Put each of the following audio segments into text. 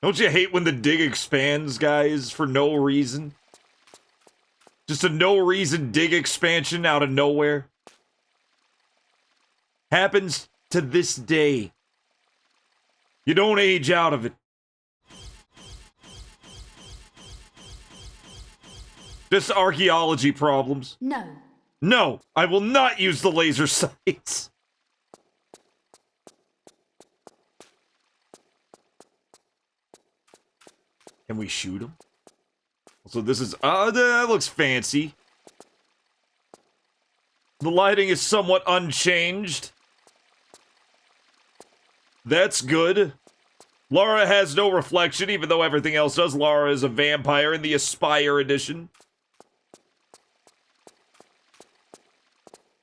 Don't you hate when the dig expands, guys, for no reason? Just a no-reason dig expansion out of nowhere. Happens to this day. You don't age out of it. Just archaeology problems. No. No, I will not use the laser sights. Can we shoot him? So this is, that looks fancy. The lighting is somewhat unchanged. That's good. Lara has no reflection, even though everything else does. Lara is a vampire in the Aspire edition.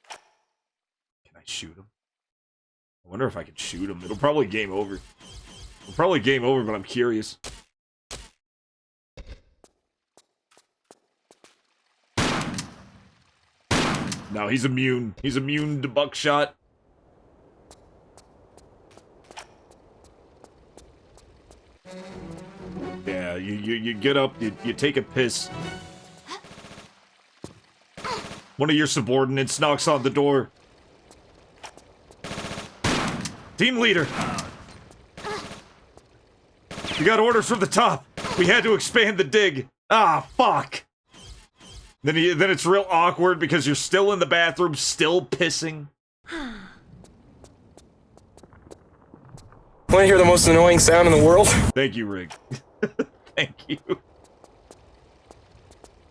Can I shoot him? I wonder if I can shoot him. It'll probably game over. It'll probably game over, but I'm curious. No, he's immune. He's immune to buckshot. Yeah, you get up, you take a piss. One of your subordinates knocks on the door. Team leader! You got orders from the top! We had to expand the dig! Ah, fuck! Then it's real awkward because you're still in the bathroom, still pissing. Want to hear the most annoying sound in the world? Thank you, Rig. Thank you.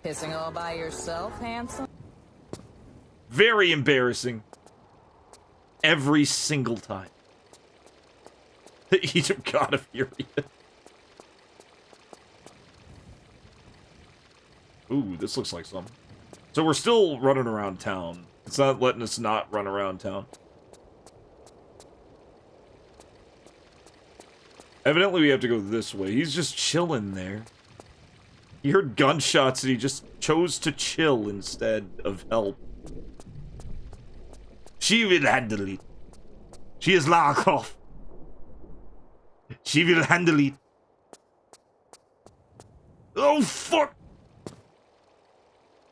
Pissing all by yourself, handsome? Very embarrassing. Every single time. The Egypt God of Fury. Ooh, this looks like something. So we're still running around town. It's not letting us not run around town. Evidently we have to go this way. He's just chilling there. He heard gunshots and he just chose to chill instead of help. She will handle it. She is Larkov. She will handle it. Oh, fuck!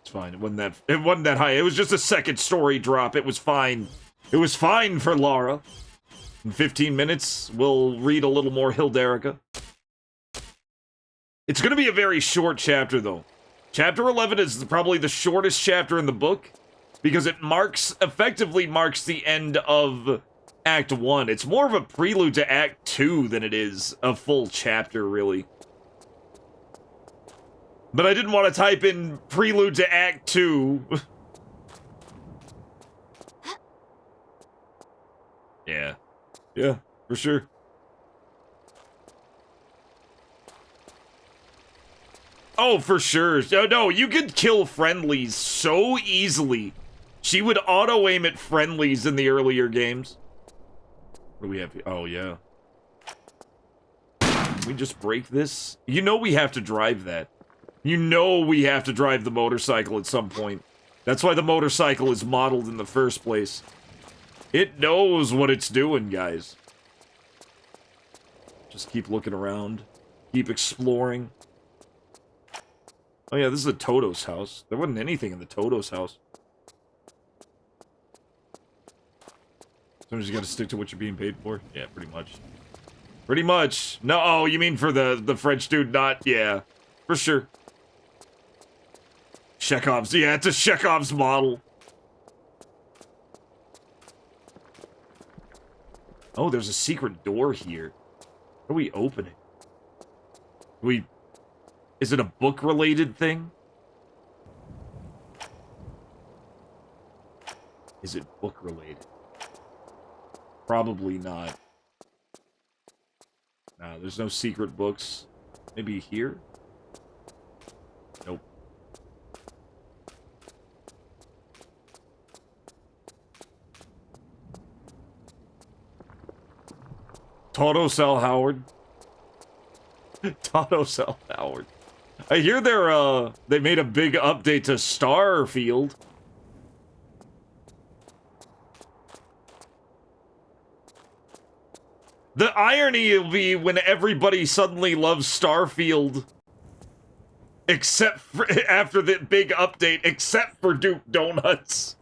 It's fine. It wasn't that high. It was just a second story drop. It was fine. It was fine for Lara. In 15 minutes, we'll read a little more Hilderica. It's going to be a very short chapter, though. Chapter 11 is probably the shortest chapter in the book, because it effectively marks the end of Act 1. It's more of a prelude to Act 2 than it is a full chapter, really. But I didn't want to type in prelude to Act 2. Yeah. Yeah, for sure. Oh, for sure. No, you could kill friendlies so easily. She would auto-aim at friendlies in the earlier games. What do we have here? Oh, yeah. Can we just break this? You know we have to drive that. You know we have to drive the motorcycle at some point. That's why the motorcycle is modeled in the first place. It knows what it's doing, guys. Just keep looking around. Keep exploring. Oh yeah, this is a Toto's house. There wasn't anything in the Toto's house. Sometimes you gotta stick to what you're being paid for? Yeah, pretty much. Pretty much. No, oh, you mean for the French dude, not... Yeah, for sure. Chekhov's, yeah, it's a Chekhov's model. Oh, there's a secret door here. How do we open it? Is it a book-related thing? Is it book-related? Probably not. Nah, there's no secret books. Maybe here? Nope. Tautosel Howard. Tautosel Howard. I hear they made a big update to Starfield. The irony will be when everybody suddenly loves Starfield. Except for, after the big update, except for Duke Donuts.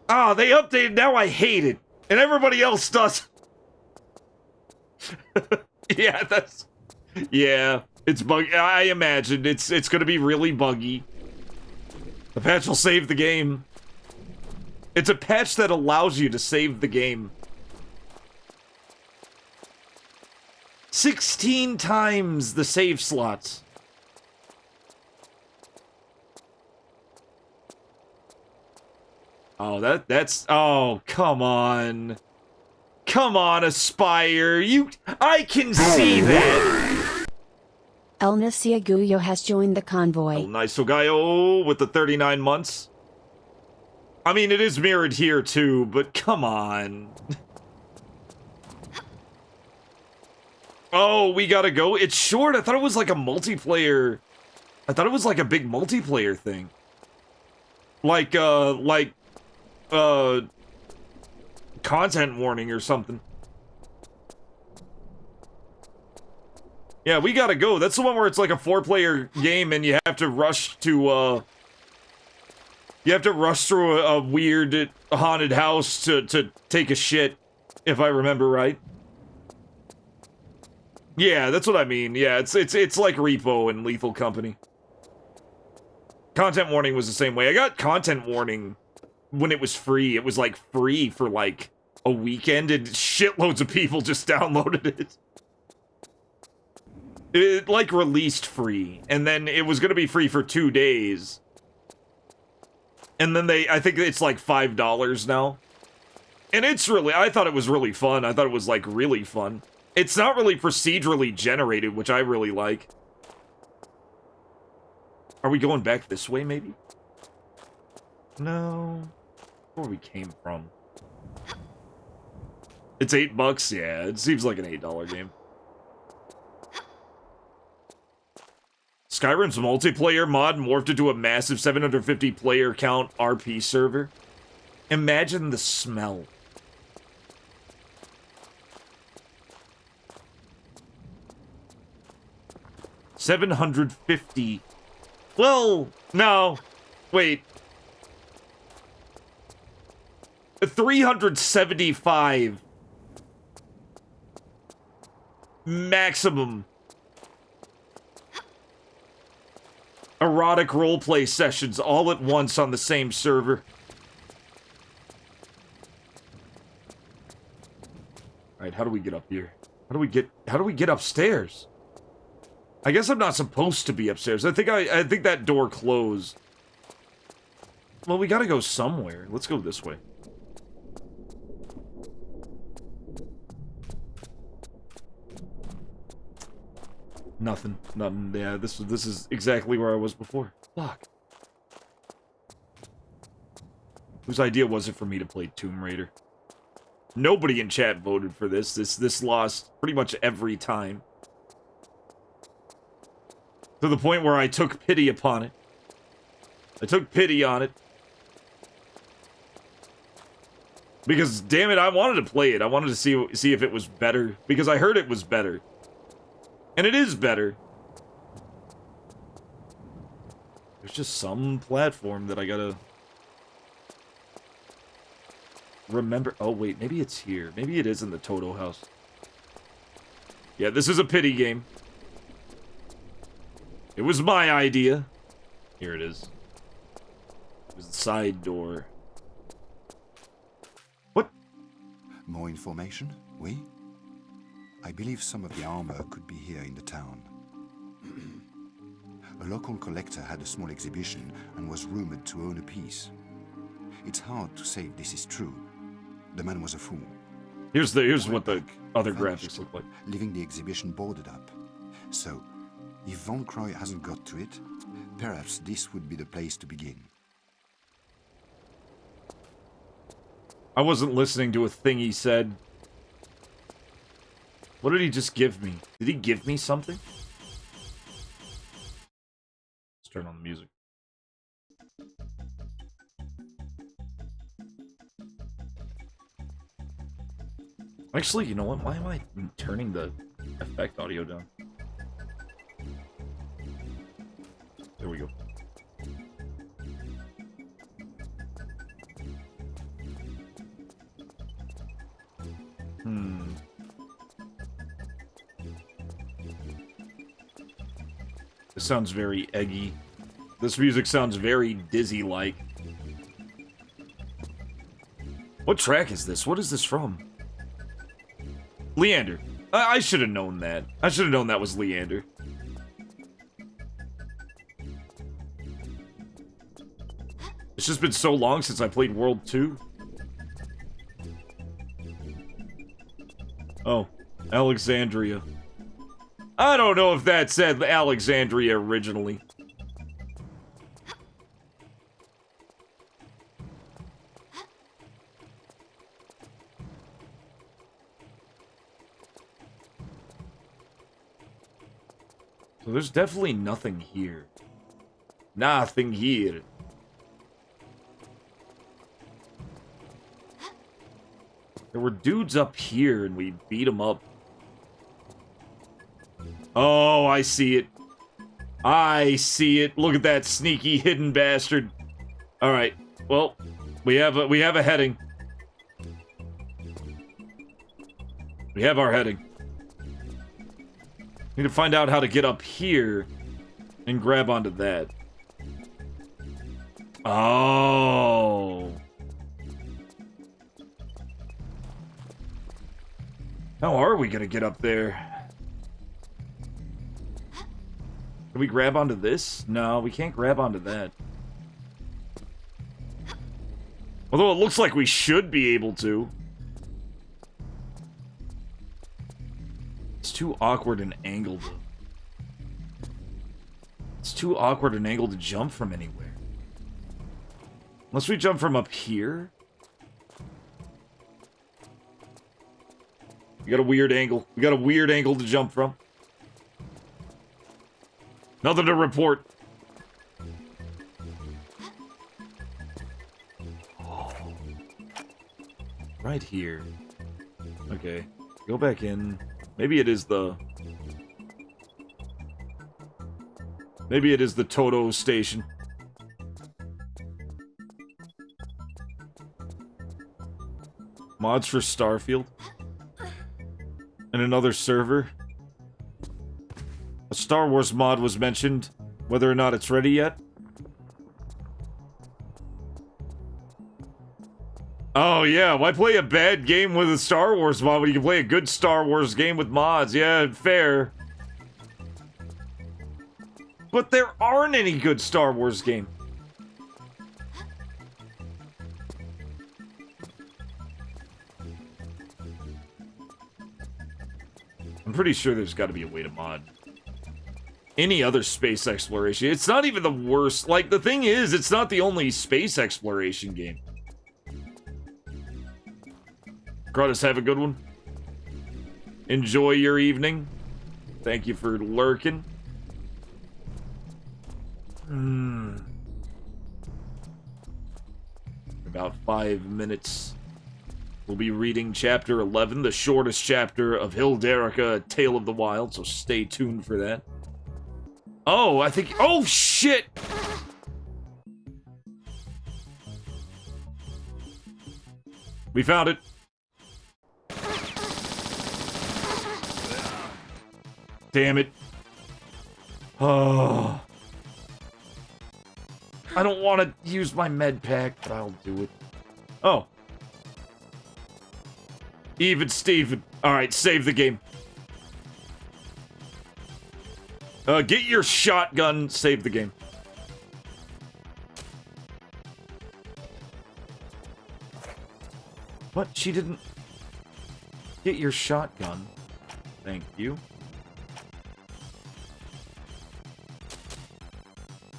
Ah, they updated, now I hate it. And everybody else does. Yeah, that's... Yeah, it's buggy. I imagine it's gonna be really buggy. The patch will save the game. It's a patch that allows you to save the game. 16 times the save slots. Oh, that's... Oh, come on. Come on, Aspire. I can see that. El Nasiaguyo has joined the convoy. El Nisogayo with the 39 months. I mean, it is mirrored here too, but come on. Oh, we gotta go. It's short. I thought it was like a multiplayer. I thought it was like a big multiplayer thing. Like content warning or something. Yeah, we gotta go. That's the one where it's like a 4-player game and you have to rush to, you have to rush through a weird haunted house to take a shit, if I remember right. Yeah, that's what I mean. Yeah, it's like Repo and Lethal Company. Content warning was the same way. I got content warning when it was free. It was like free for like a weekend and shitloads of people just downloaded it. It like released free and then it was gonna be free for 2 days. And then I think it's like $5 now. And it's really, I thought it was really fun. I thought it was like really fun. It's not really procedurally generated, which I really like. Are we going back this way, maybe? No. Where we came from. It's $8? Yeah, it seems like an $8 game. Skyrim's multiplayer mod morphed into a massive 750 player count RP server. Imagine the smell. $750. Well, no. Wait. 375 maximum erotic roleplay sessions all at once on the same server. Alright, how do we get up here? How do we get upstairs? I guess I'm not supposed to be upstairs. I think that door closed. Well, we gotta go somewhere. Let's go this way. Nothing. Nothing. Yeah, this is exactly where I was before. Fuck. Whose idea was it for me to play Tomb Raider? Nobody in chat voted for this. This lost pretty much every time. To the point where I took pity upon it. I took pity on it. Because, damn it, I wanted to play it. I wanted to see if it was better. Because I heard it was better. And it is better. There's just some platform that I gotta remember. Oh, wait, maybe it's here. Maybe it is in the Toto house. Yeah, this is a pity game. It was my idea. Here it is. It was the side door. What? More information? Oui? I believe some of the armor could be here in the town. A local collector had a small exhibition and was rumored to own a piece. It's hard to say if this is true. The man was a fool. Here's what the other graphics look like. Leaving the exhibition boarded up. So, if Von Croy hasn't got to it, perhaps this would be the place to begin. I wasn't listening to a thing he said. What did he just give me? Did he give me something? Let's turn on the music. Actually, you know what? Why am I turning the effect audio down? There we go. This sounds very eggy. This music sounds very Dizzy-like. What track is this? What is this from? Leander. I should have known that. I should have known that was Leander. It's just been so long since I played World 2. Oh, Alexandria. I don't know if that said Alexandria originally. So there's definitely nothing here. Nothing here. There were dudes up here and we beat them up. Oh, I see it. I see it. Look at that sneaky hidden bastard. All right. Well, we have a heading. We have our heading. Need to find out how to get up here and grab onto that. Oh. How are we gonna get up there? Can we grab onto this? No, we can't grab onto that. Although it looks like we should be able to. It's too awkward and angled. It's too awkward and angled to jump from anywhere. Unless we jump from up here. We got a weird angle. We got a weird angle to jump from. Nothing to report. Oh. Right here. Okay. Go back in. Maybe it is the... Maybe it is the Toto station. Mods for Starfield. And another server. A Star Wars mod was mentioned. Whether or not it's ready yet. Oh yeah, why play a bad game with a Star Wars mod when you can play a good Star Wars game with mods? Yeah, fair. But there aren't any good Star Wars game. I'm pretty sure there's got to be a way to mod any other space exploration. It's not even the worst. Like, the thing is, it's not the only space exploration game. Kratos, have a good one. Enjoy your evening. Thank you for lurking. About 5 minutes. We'll be reading chapter 11, the shortest chapter of Hilderica, A Tale of the Wild, so stay tuned for that. Oh, I think... Oh, shit! We found it. Damn it. Oh. I don't want to use my med pack, but I'll do it. Oh. Even Steven. Alright, save the game. Get your shotgun, save the game. What? She didn't... Get your shotgun. Thank you.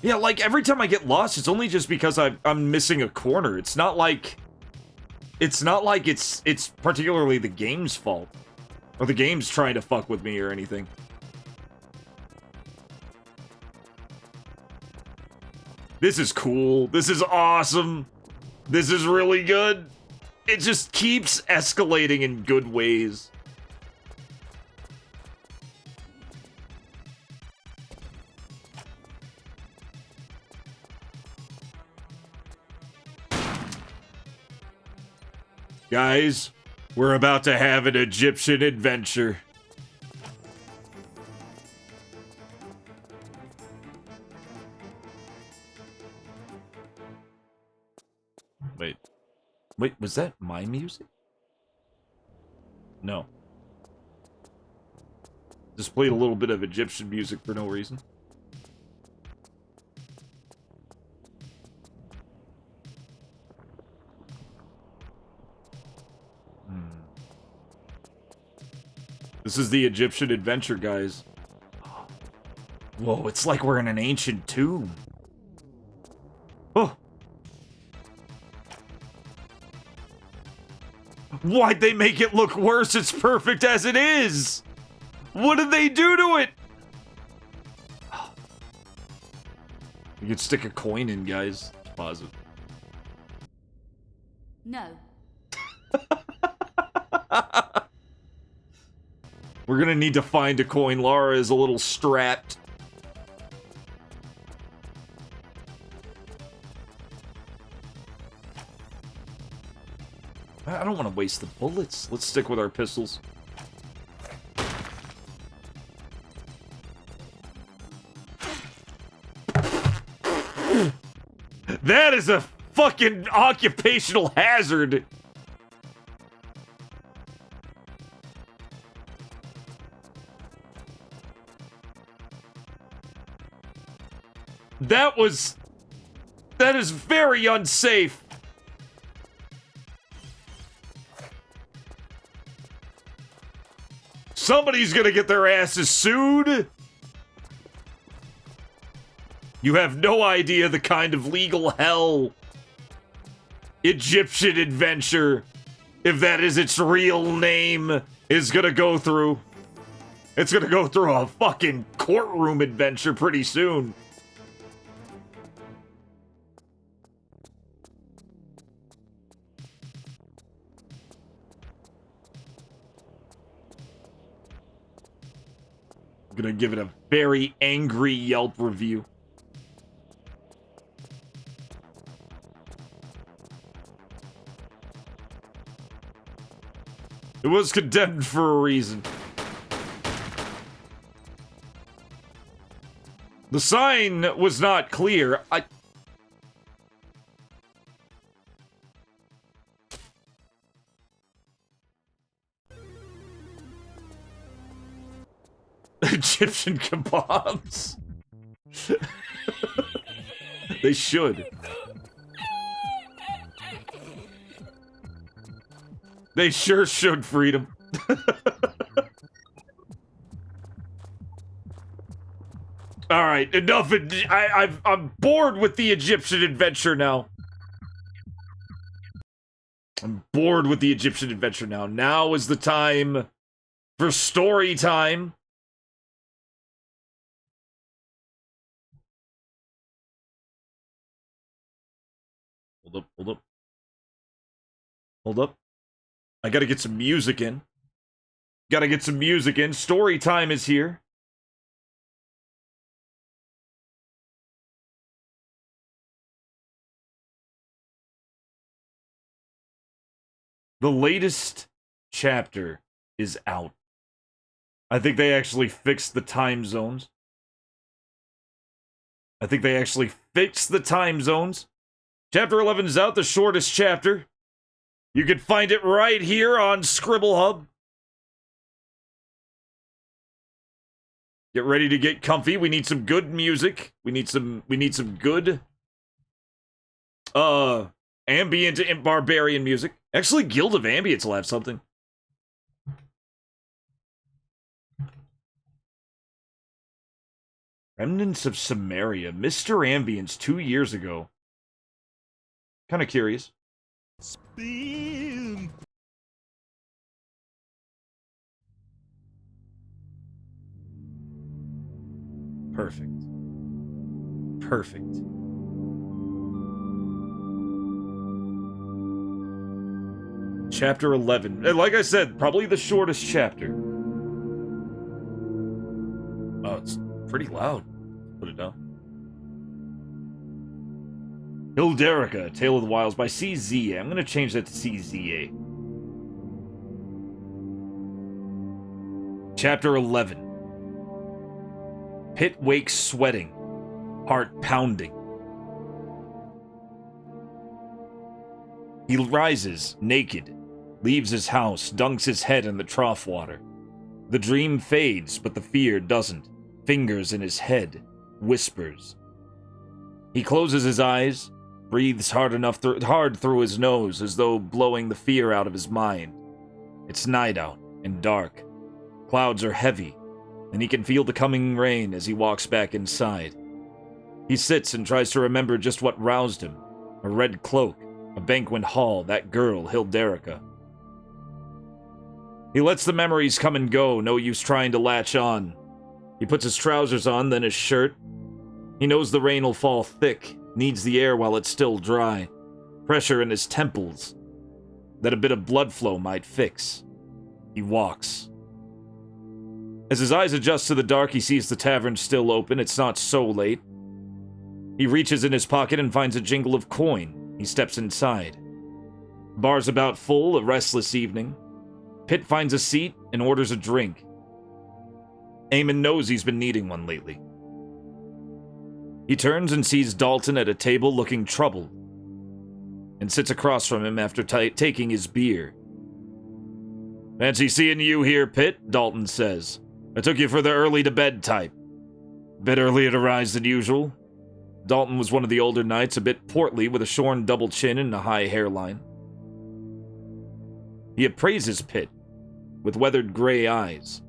Yeah, like, every time I get lost, it's only just because I'm missing a corner. It's not like... It's not like it's particularly the game's fault. Or the game's trying to fuck with me or anything. This is cool. This is awesome. This is really good. it just keeps escalating in good ways. Guys, we're about to have an Egyptian adventure. Wait, was that my music? No. Just played a little bit of Egyptian music for no reason. This is the Egyptian adventure, guys. Whoa, it's like we're in an ancient tomb. Oh. Why'd they make it look worse? It's perfect as it is! What did they do to it? You could stick a coin in, guys. Pause it. No. We're gonna need to find a coin. Lara is a little strapped. I don't want to waste the bullets. Let's stick with our pistols. That is a fucking occupational hazard. That is very unsafe. Somebody's gonna get their asses sued. You have no idea the kind of legal hell Egyptian adventure, if that is its real name, is gonna go through. It's gonna go through a fucking courtroom adventure pretty soon. I'm gonna give it a very angry Yelp review. It was condemned for a reason. The sign was not clear. Egyptian kebabs. They should. They sure should, Freedom. All right, enough. I'm bored with the Egyptian adventure now. I'm bored with the Egyptian adventure now. Now is the time for story time. Hold up. I gotta get some music in. Story time is here. The latest chapter is out. I think they actually fixed the time zones. Chapter 11 is out, the shortest chapter. You can find it right here on Scribble Hub. Get ready to get comfy. We need some good music. We need some good ambient and barbarian music. Actually, Guild of Ambience will have something. Remnants of Samaria. Mr. Ambience 2 years ago. Kind of curious. Spin. Perfect. Perfect. Chapter 11. And like I said, probably the shortest chapter. Oh, it's pretty loud. Put it down. Hilderica, Tale of the Wilds by CZ. I'm going to change that to CZA. Chapter 11. Pitt wakes sweating, heart pounding. He rises, naked, leaves his house, dunks his head in the trough water. The dream fades, but the fear doesn't. Fingers in his head, whispers. He closes his eyes, breathes hard through his nose, as though blowing the fear out of his mind. It's night out and dark. Clouds are heavy, and he can feel the coming rain as he walks back inside. He sits and tries to remember just what roused him. A red cloak, a banquet hall, that girl, Hilderica. He lets the memories come and go, no use trying to latch on. He puts his trousers on, then his shirt. He knows the rain will fall thick, needs the air while it's still dry. Pressure in his temples that a bit of blood flow might fix. He walks. As his eyes adjust to the dark, he sees the tavern still open. It's not so late. He reaches in his pocket and finds a jingle of coin. He steps inside. Bar's about full, a restless evening. Pitt finds a seat and orders a drink. Eamon knows he's been needing one lately. He turns and sees Dalton at a table looking troubled, and sits across from him after taking his beer. "Fancy seeing you here, Pitt," Dalton says. "I took you for the early-to-bed type. Bit earlier to rise than usual." Dalton was one of the older knights, a bit portly, with a shorn double chin and a high hairline. He appraises Pitt, with weathered gray eyes.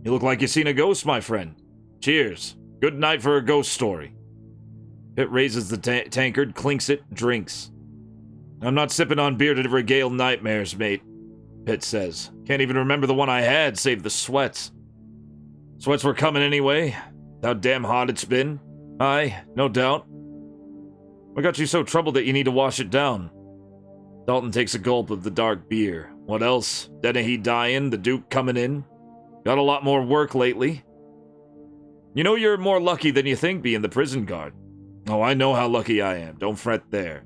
"You look like you seen a ghost, my friend. Cheers. Good night for a ghost story." Pitt raises the tankard, clinks it, drinks. "I'm not sipping on beer to regale nightmares, mate," Pitt says. "Can't even remember the one I had, save the sweats. Sweats were coming anyway. How damn hot it's been. Aye, no doubt. What got you so troubled that you need to wash it down?" Dalton takes a gulp of the dark beer. "What else? Dennehy dying, the Duke coming in. Got a lot more work lately. You know you're more lucky than you think being the prison guard." "Oh, I know how lucky I am. Don't fret there.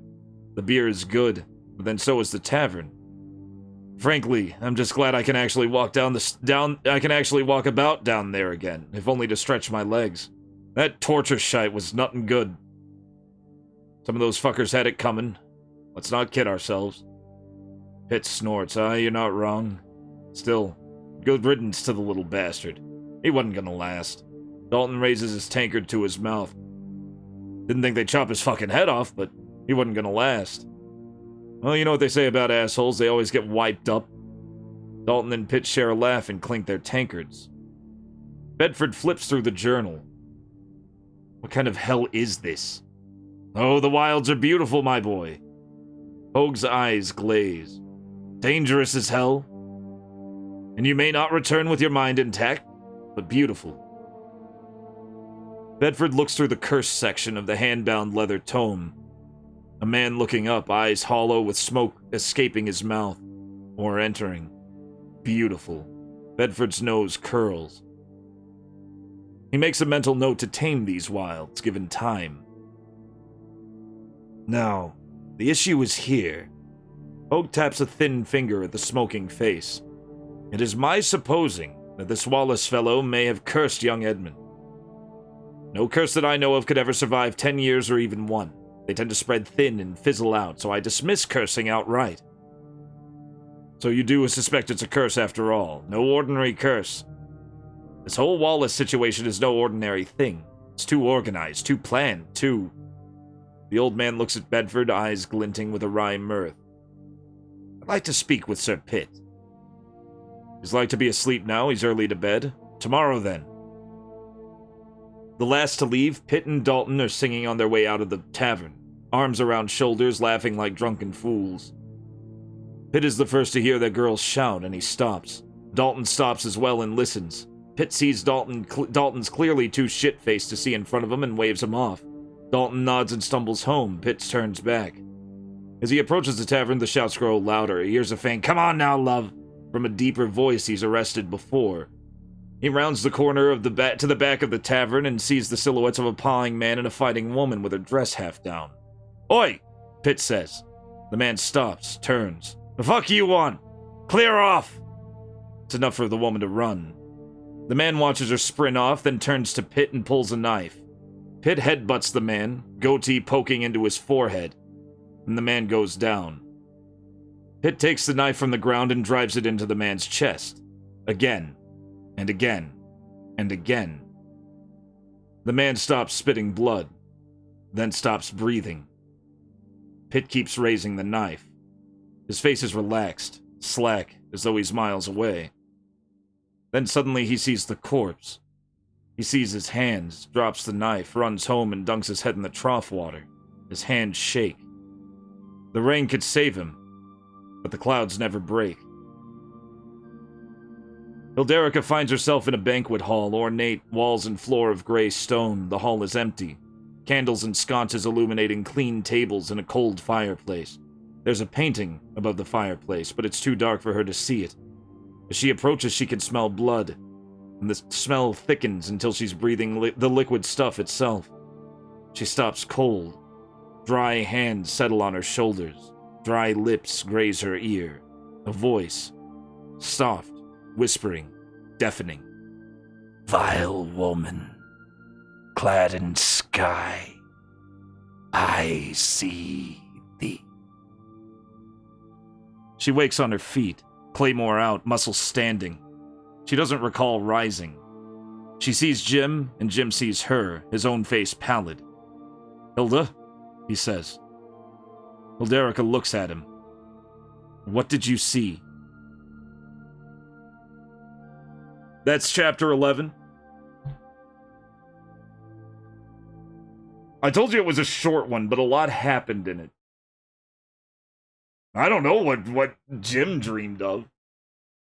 The beer is good, but then so is the tavern. Frankly, I'm just glad I can actually walk about down there again, if only to stretch my legs. That torture shite was nothing good. Some of those fuckers had it coming. Let's not kid ourselves." Pitt snorts. You're not wrong. Still, good riddance to the little bastard. He wasn't gonna last." Dalton raises his tankard to his mouth. "Didn't think they'd chop his fucking head off, but he wasn't gonna last." "Well, you know what they say about assholes, they always get wiped up." Dalton and Pitt share a laugh and clink their tankards. Bedford flips through the journal. What kind of hell is this? "Oh, the wilds are beautiful, my boy." Hoag's eyes glaze. "Dangerous as hell. And you may not return with your mind intact, but beautiful." Bedford looks through the curse section of the hand-bound leather tome. A man looking up, eyes hollow with smoke escaping his mouth, or entering. Beautiful. Bedford's nose curls. He makes a mental note to tame these wilds, given time. Now, the issue is here. Hoag taps a thin finger at the smoking face. "It is my supposing that this Wallace fellow may have cursed young Edmund. No curse that I know of could ever survive 10 years or even one. They tend to spread thin and fizzle out, so I dismiss cursing outright." "So you do suspect it's a curse after all? No ordinary curse?" "This whole Wallace situation is no ordinary thing. It's too organized, too planned, too..." The old man looks at Bedford, eyes glinting with a wry mirth. "I'd like to speak with Sir Pitt." "He's like to be asleep now, he's early to bed. Tomorrow, then." The last to leave, Pitt and Dalton are singing on their way out of the tavern, arms around shoulders, laughing like drunken fools. Pitt is the first to hear their girls shout, and he stops. Dalton stops as well and listens. Pitt sees Dalton's clearly too shit-faced to see in front of him and waves him off. Dalton nods and stumbles home. Pitt turns back. As he approaches the tavern, the shouts grow louder. He hears a faint, "Come on now, love," from a deeper voice he's arrested before. He rounds the corner of to the back of the tavern and sees the silhouettes of a pawing man and a fighting woman with her dress half down. "Oi!" Pitt says. The man stops, turns. "The fuck you want? Clear off!" It's enough for the woman to run. The man watches her sprint off, then turns to Pitt and pulls a knife. Pitt headbutts the man, goatee poking into his forehead, and the man goes down. Pitt takes the knife from the ground and drives it into the man's chest. Again, and again, and again. The man stops spitting blood, then stops breathing. Pitt keeps raising the knife. His face is relaxed, slack, as though he's miles away. Then suddenly he sees the corpse. He sees his hands, drops the knife, runs home and dunks his head in the trough water. His hands shake. The rain could save him, but the clouds never break. Hilderica finds herself in a banquet hall, ornate walls and floor of gray stone. The hall is empty. Candles and sconces illuminating clean tables and a cold fireplace. There's a painting above the fireplace, but it's too dark for her to see it. As she approaches, she can smell blood, and the smell thickens until she's breathing the liquid stuff itself. She stops cold. Dry hands settle on her shoulders. Dry lips graze her ear. A voice, soft, whispering, deafening. "Vile woman, clad in sky, I see thee." She wakes on her feet, claymore out, muscles standing. She doesn't recall rising. She sees Jim, and Jim sees her, his own face pallid. "Hilda?" he says. Hilderica looks at him. "What did you see?" That's chapter 11. I told you it was a short one, but a lot happened in it. I don't know what Jim dreamed of.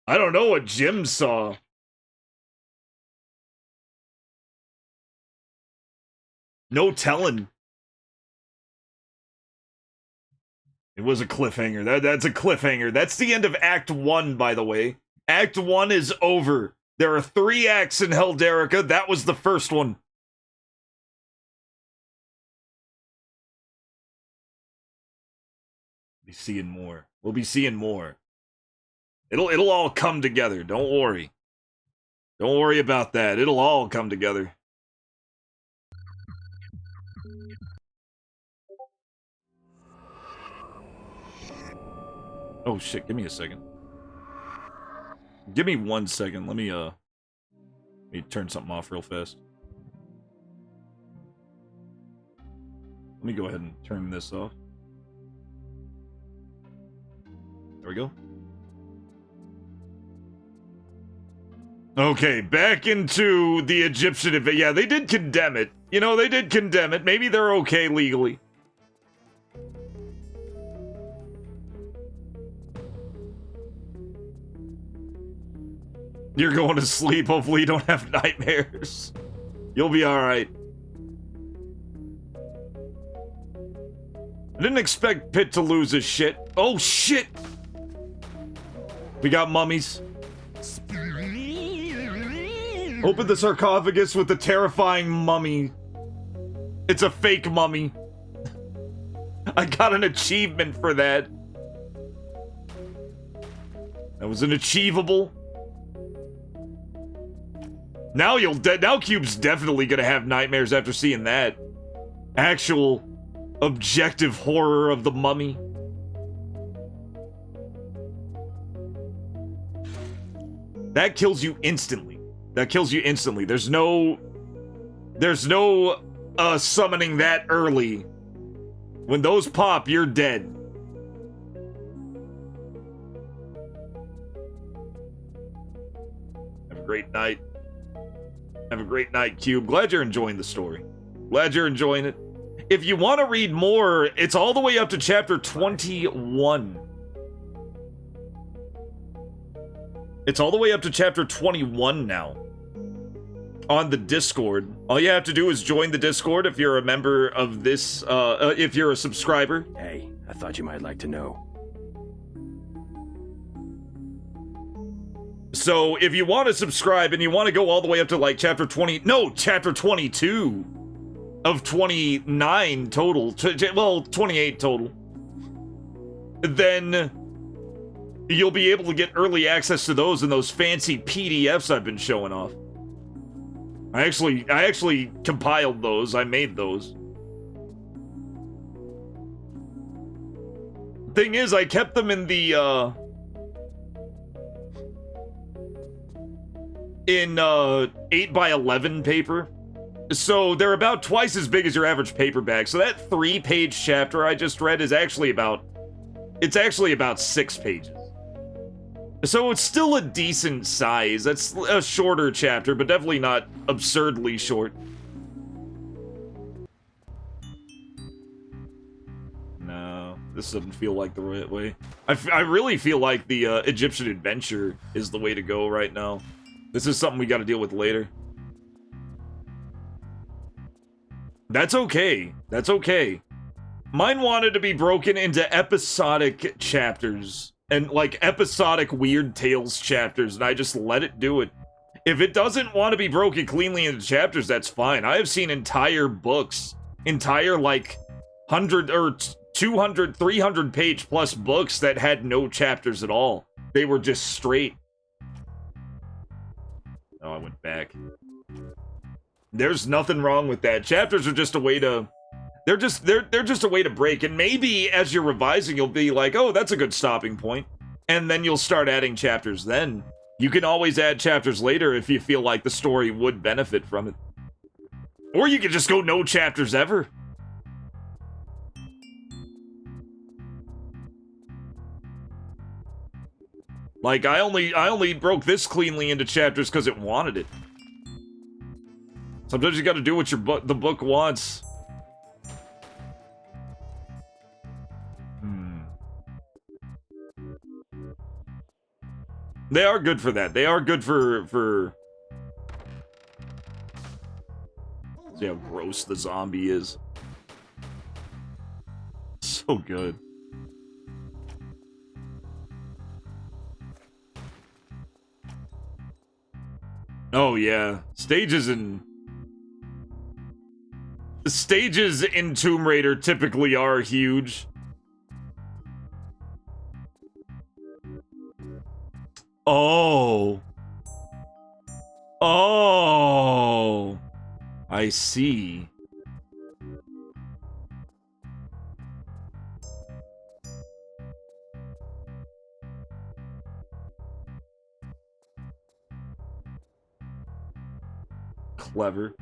I don't know what Jim saw. No telling. It was a cliffhanger. That's a cliffhanger. That's the end of Act 1, by the way. Act 1 is over. There are 3 acts in Hilderica. That was the first one. Be seeing more. We'll be seeing more. It'll all come together. Don't worry. Don't worry about that. It'll all come together. Oh shit, give me a second. Give me 1 second. Let me turn something off real fast. Let me go ahead and turn this off. There we go. Okay, back into the Egyptian event. Yeah, they did condemn it. You know, they did condemn it. Maybe they're okay legally. You're going to sleep. Hopefully you don't have nightmares. You'll be alright. I didn't expect Pitt to lose his shit. Oh, shit! We got mummies. Open the sarcophagus with the terrifying mummy. It's a fake mummy. I got an achievement for that. That was an achievable. Now now Cube's definitely gonna have nightmares after seeing that. Actual objective horror of the mummy. That kills you instantly. That kills you instantly. There's no summoning that early. When those pop, you're dead. Have a great night. Have a great night, Cube. Glad you're enjoying the story. Glad you're enjoying it. If you want to read more, it's all the way up to chapter 21. It's all the way up to chapter 21 now. On the Discord. All you have to do is join the Discord if you're a member of this, if you're a subscriber. Hey, I thought you might like to know. So, if you want to subscribe and you want to go all the way up to like chapter 22 of 29 total, well, 28 total, then you'll be able to get early access to those and those fancy PDFs I've been showing off. I actually compiled those. I made those. Thing is, I kept them in the, 8x11 paper. So they're about twice as big as your average paperback. So that 3-page chapter I just read is actually about, it's actually about 6 pages. So it's still a decent size. That's a shorter chapter, but definitely not absurdly short. No, this doesn't feel like the right way. I really feel like the Egyptian Adventure is the way to go right now. This is something we got to deal with later. That's okay. That's okay. Mine wanted to be broken into episodic chapters. And, like, episodic Weird Tales chapters, and I just let it do it. If it doesn't want to be broken cleanly into chapters, that's fine. I have seen entire books, entire, like, 100 or 200, 300-page plus books that had no chapters at all. They were just straight. Oh, I went back. There's nothing wrong with that. Chapters are just a way to... They're just a way to break, and maybe as you're revising, you'll be like, oh, that's a good stopping point, and then you'll start adding chapters then. You can always add chapters later if you feel like the story would benefit from it. Or you can just go no chapters ever. Like, I only broke this cleanly into chapters because it wanted it. Sometimes you gotta do what the book wants. They are good for that. They are good for... See how gross the zombie is. So good. Oh yeah. Stages in Tomb Raider typically are huge. Oh. Oh. I see. Clever.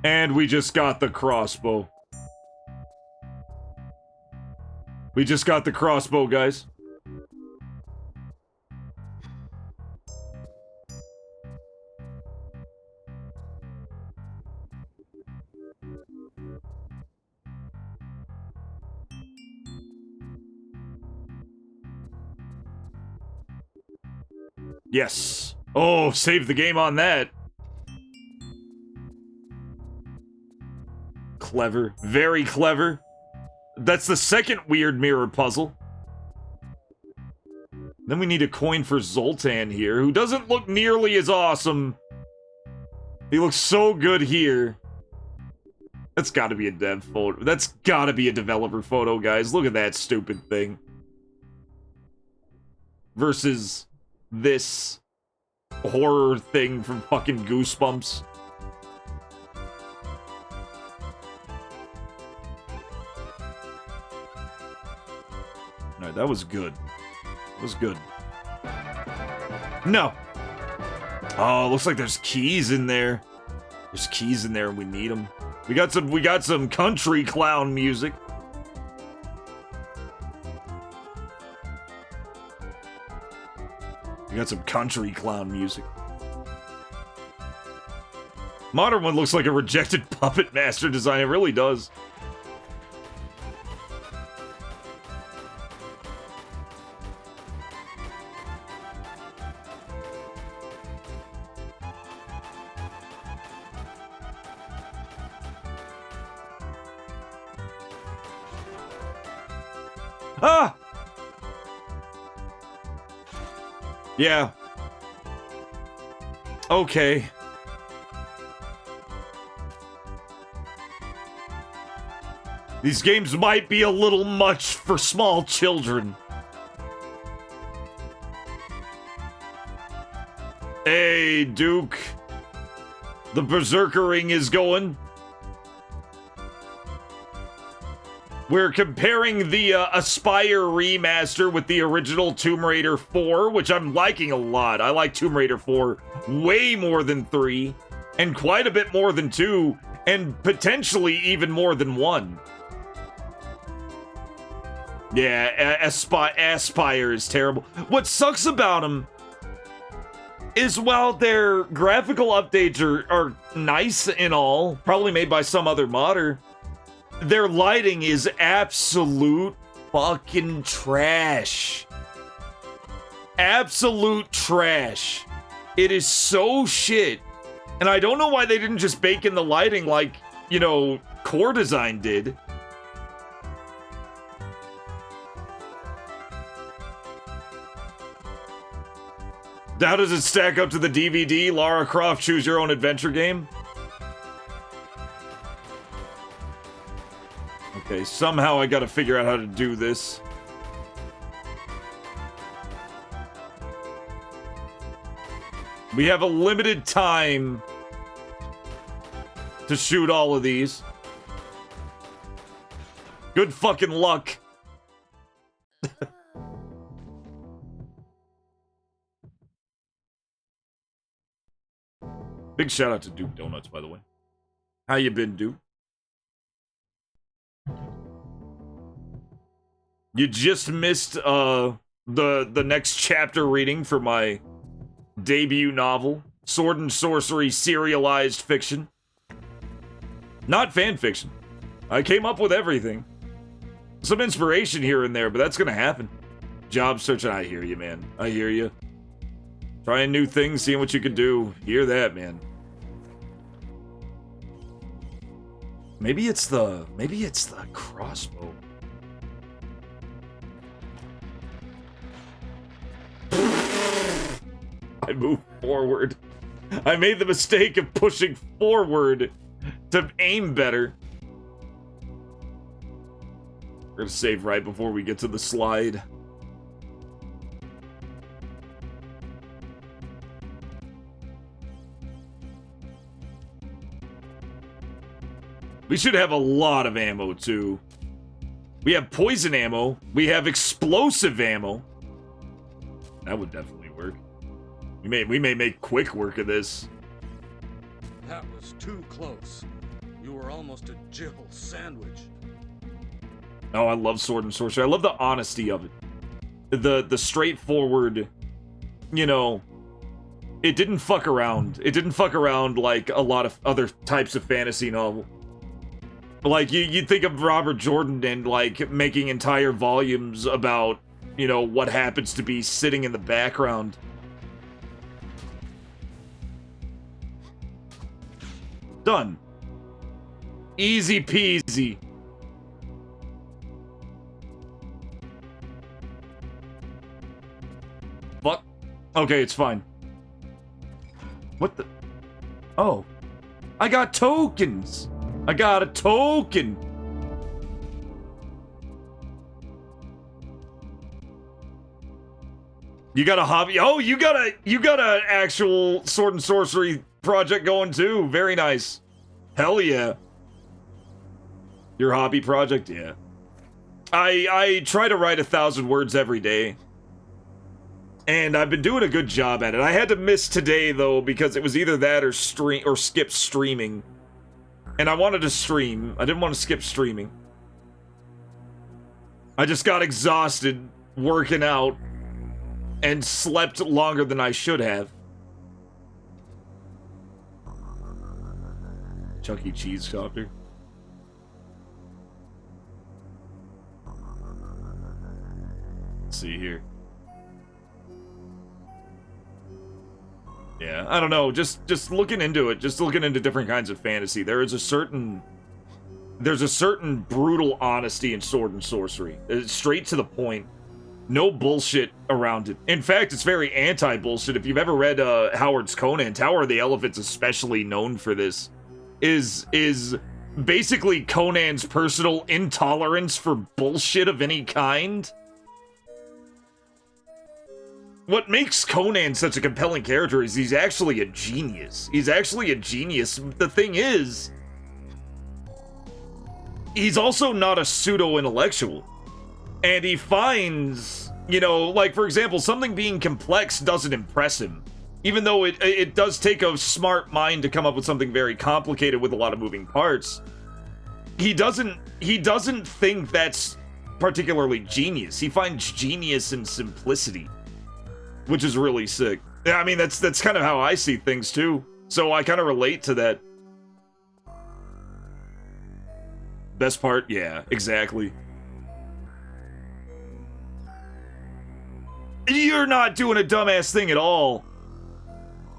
And we just got the crossbow. We just got the crossbow, guys. Yes. Oh, save the game on that. Clever. Very clever. That's the second weird mirror puzzle. Then we need a coin for Zoltan here, who doesn't look nearly as awesome. He looks so good here. That's gotta be a dev photo. That's gotta be a developer photo, guys. Look at that stupid thing. Versus this horror thing from fucking Goosebumps. Alright, that was good. That was good. No! Oh, looks like there's keys in there. There's keys in there and we need them. We got some country clown music. We got some country clown music. Modern one looks like a rejected Puppet Master design. It really does. Ah! Yeah. Okay. These games might be a little much for small children. Hey, Duke. The berserkering is going. We're comparing the Aspire remaster with the original Tomb Raider 4, which I'm liking a lot. I like Tomb Raider 4 way more than 3, and quite a bit more than 2, and potentially even more than 1. Yeah, Aspire is terrible. What sucks about them is while their graphical updates are nice and all, probably made by some other modder, their lighting is absolute fucking trash. Absolute trash. It is so shit. And I don't know why they didn't just bake in the lighting like, you know, Core Design did. How does it stack up to the DVD Lara Croft Choose Your Own Adventure game? Okay, somehow I gotta figure out how to do this. We have a limited time to shoot all of these. Good fucking luck. Big shout out to Duke Donuts, by the way. How you been, Duke? You just missed the next chapter reading for my debut novel, Sword and Sorcery serialized fiction. Not fan fiction. I came up with everything. Some inspiration here and there, but that's gonna happen. Job searching, I hear you, man. I hear you. Trying new things, seeing what you can do. Hear that, man. Maybe it's the crossbow. I moved forward. I made the mistake of pushing forward to aim better. We're gonna save right before we get to the slide. We should have a lot of ammo, too. We have poison ammo. We have explosive ammo. That would definitely work. We may make quick work of this. That was too close. You were almost a Jill sandwich. Oh, I love Sword and Sorcery. I love the honesty of it. The straightforward, you know, it didn't fuck around. It didn't fuck around like a lot of other types of fantasy novel. Like, you'd think of Robert Jordan and, like, making entire volumes about, you know, what happens to be sitting in the background. Done. Easy peasy. Fuck. Okay, it's fine. What the? Oh. I got tokens! I got a token! You got a hobby? Oh, you got a actual Sword and Sorcery project going too. Very nice. Hell yeah. Your hobby project? Yeah. I try to write 1,000 words every day. And I've been doing a good job at it. I had to miss today though because it was either that or skip streaming. And I wanted to stream. I didn't want to skip streaming. I just got exhausted working out and slept longer than I should have. Chuck E. Cheese copter. Let's see here. Yeah, I don't know, just looking into it, just looking into different kinds of fantasy, there is a certain there's a certain brutal honesty in Sword and Sorcery. It's straight to the point. No bullshit around it. In fact, it's very anti-bullshit. If you've ever read Howard's Conan, Tower of the Elephant's especially known for this, is basically Conan's personal intolerance for bullshit of any kind. What makes Conan such a compelling character is he's actually a genius. He's actually a genius. The thing is, he's also not a pseudo-intellectual. And he finds, you know, like, for example, something being complex doesn't impress him. Even though it does take a smart mind to come up with something very complicated with a lot of moving parts, he doesn't think that's particularly genius. He finds genius in simplicity, which is really sick. Yeah, I mean, that's kind of how I see things too. So I kind of relate to that. Best part? Yeah, exactly. You're not doing a dumbass thing at all.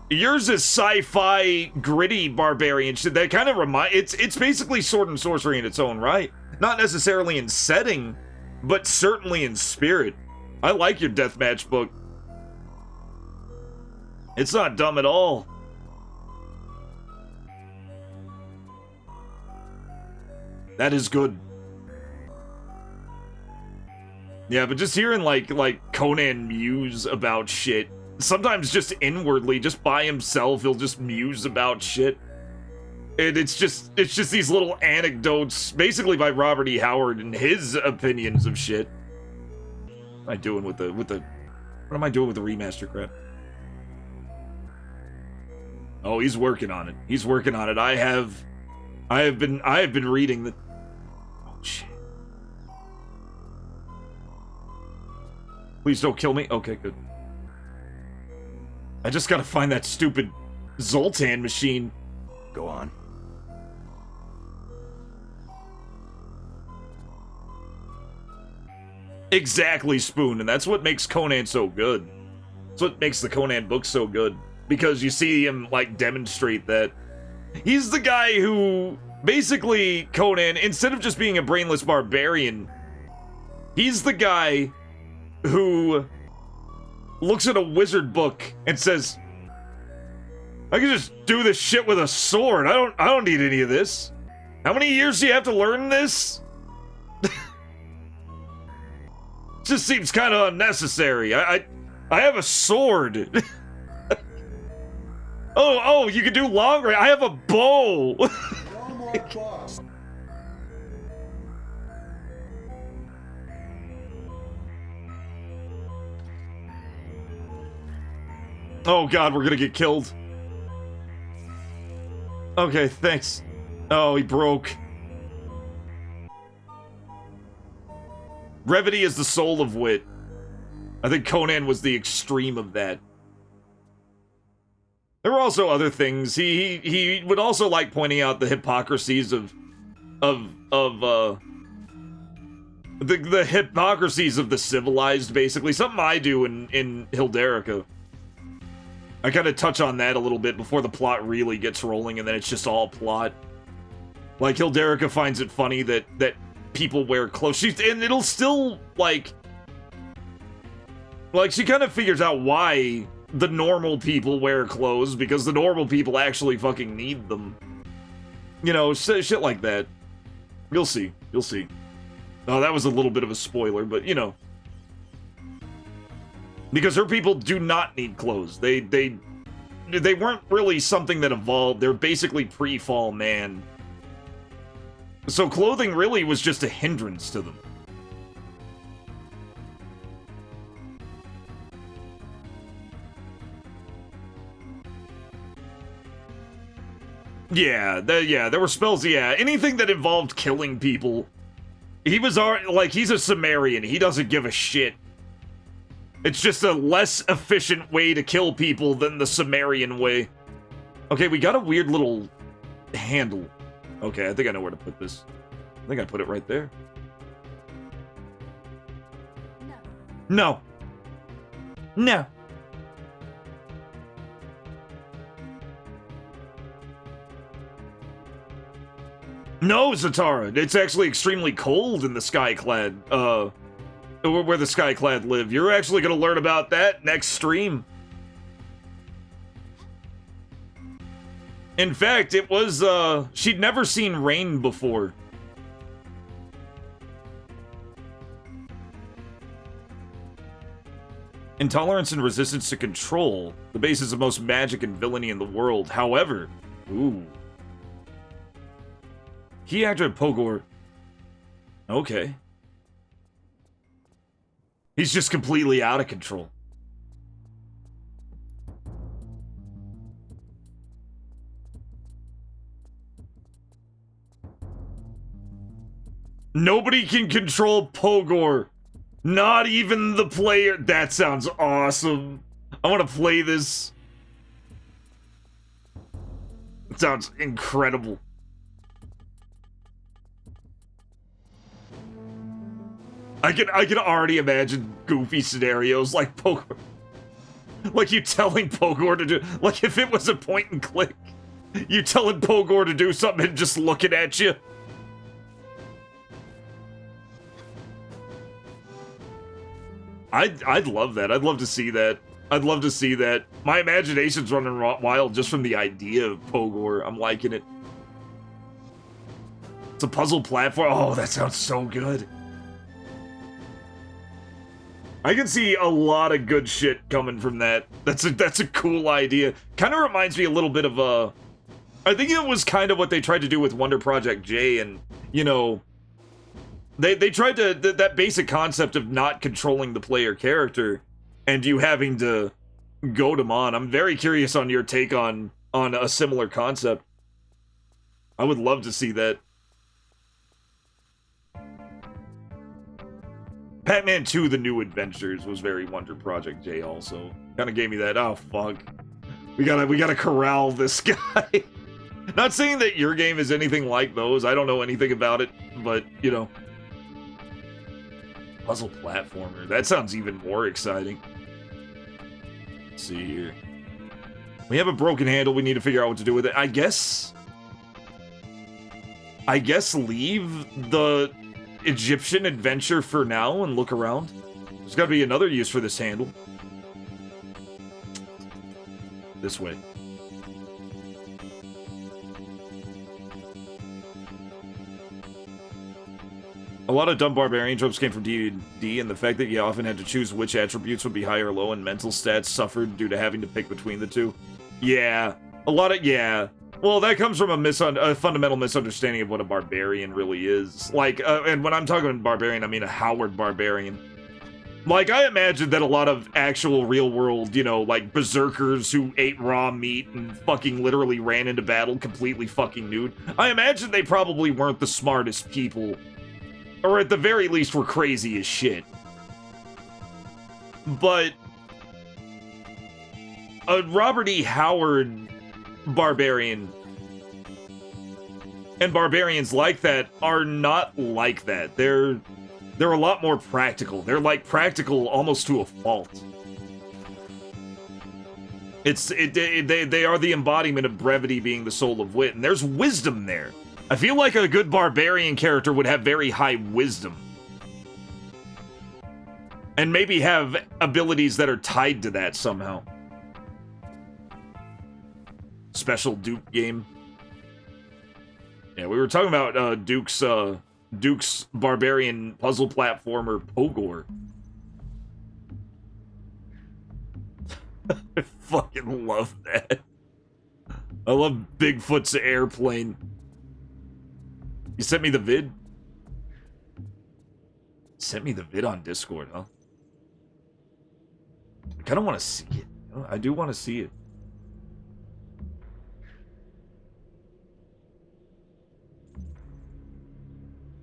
Yours is sci-fi, gritty barbarian shit. That kind of it's basically Sword and Sorcery in its own right. Not necessarily in setting, but certainly in spirit. I like your deathmatch book. It's not dumb at all. That is good. Yeah, but just hearing like Conan muse about shit, sometimes just inwardly, just by himself, he'll just muse about shit. And it's just these little anecdotes, basically by Robert E. Howard and his opinions of shit. What am I doing with the what am I doing with the remaster crap? Oh, he's working on it. He's working on it. I have been reading the. Oh shit. Please don't kill me. Okay, good. I just gotta find that stupid Zoltan machine. Go on. Exactly, Spoon, and that's what makes Conan so good. That's what makes the Conan book so good. Because you see him, like, demonstrate that. He's the guy who, basically, Conan, instead of just being a brainless barbarian, he's the guy who looks at a wizard book and says, I can just do this shit with a sword. I don't need any of this. How many years do you have to learn this? Just seems kind of unnecessary. I have a sword. Oh, you can do long range. I have a bow. No more trust. Oh god, we're gonna get killed. Okay, thanks. Oh, he broke. Brevity is the soul of wit. I think Conan was the extreme of that. There were also other things. He would also like pointing out the hypocrisies of the hypocrisies of the civilized, basically. Something I do in Hilderica. I kind of touch on that a little bit before the plot really gets rolling, and then it's just all plot. Like, Hilderica finds it funny that people wear clothes. And it'll still, like, she kind of figures out why the normal people wear clothes, because the normal people actually fucking need them. You know, shit like that. You'll see. You'll see. Oh, that was a little bit of a spoiler, but, you know. Because her people do not need clothes. They weren't really something that evolved. They're basically pre-fall man. So clothing really was just a hindrance to them. Yeah, there were spells, yeah. Anything that involved killing people. He was like, he's a Sumerian. He doesn't give a shit. It's just a less efficient way to kill people than the Sumerian way. Okay, we got a weird little handle. Okay, I think I know where to put this. I think I put it right there. No. No. No, Zatara, it's actually extremely cold in the Skyclad, where the Skyclad live. You're actually gonna learn about that next stream. In fact, it was, she'd never seen rain before. Intolerance and resistance to control, the basis of most magic and villainy in the world. However, ooh. Key actor Pogor. Okay. He's just completely out of control. Nobody can control Pogor. Not even the player. That sounds awesome. I want to play this. It sounds incredible. I can already imagine goofy scenarios like Pogor. Like you telling Pogor to do, like if it was a point and click, you telling Pogor to do something and just looking at you. I'd love that. I'd love to see that. I'd love to see that. My imagination's running wild just from the idea of Pogor. I'm liking it. It's a puzzle platform. Oh, that sounds so good. I can see a lot of good shit coming from that. That's a cool idea. Kind of reminds me a little bit of I think it was kind of what they tried to do with Wonder Project J, and you know, they tried to that basic concept of not controlling the player character and you having to goad them on. I'm very curious on your take on a similar concept. I would love to see that. Pac-Man 2: The New Adventures was very Wonder Project J also. Kind of gave me that, oh fuck. We gotta corral this guy. Not saying that your game is anything like those. I don't know anything about it, but you know. Puzzle platformer. That sounds even more exciting. Let's see here. We have a broken handle. We need to figure out what to do with it. I guess leave the Egyptian adventure for now and look around. There's got to be another use for this handle. This way. A lot of dumb barbarian tropes came from D&D, and the fact that you often had to choose which attributes would be high or low, and mental stats suffered due to having to pick between the two. Yeah. A lot of, yeah. Well, that comes from a fundamental misunderstanding of what a barbarian really is. Like, and when I'm talking barbarian, I mean a Howard barbarian. Like, I imagine that a lot of actual real-world, you know, like, berserkers who ate raw meat and fucking literally ran into battle completely fucking nude, I imagine they probably weren't the smartest people. Or at the very least were crazy as shit. But a Robert E. Howard barbarian and barbarians like that are not like that. They're a lot more practical. They're like practical almost to a fault. They are the embodiment of brevity being the soul of wit, and there's wisdom there. I feel like a good barbarian character would have very high wisdom. And maybe have abilities that are tied to that somehow. Special Duke game. Yeah, we were talking about Duke's barbarian puzzle platformer Pogor. I fucking love that. I love Bigfoot's airplane. You sent me the vid? Sent me the vid on Discord, huh? I kind of want to see it. I do want to see it.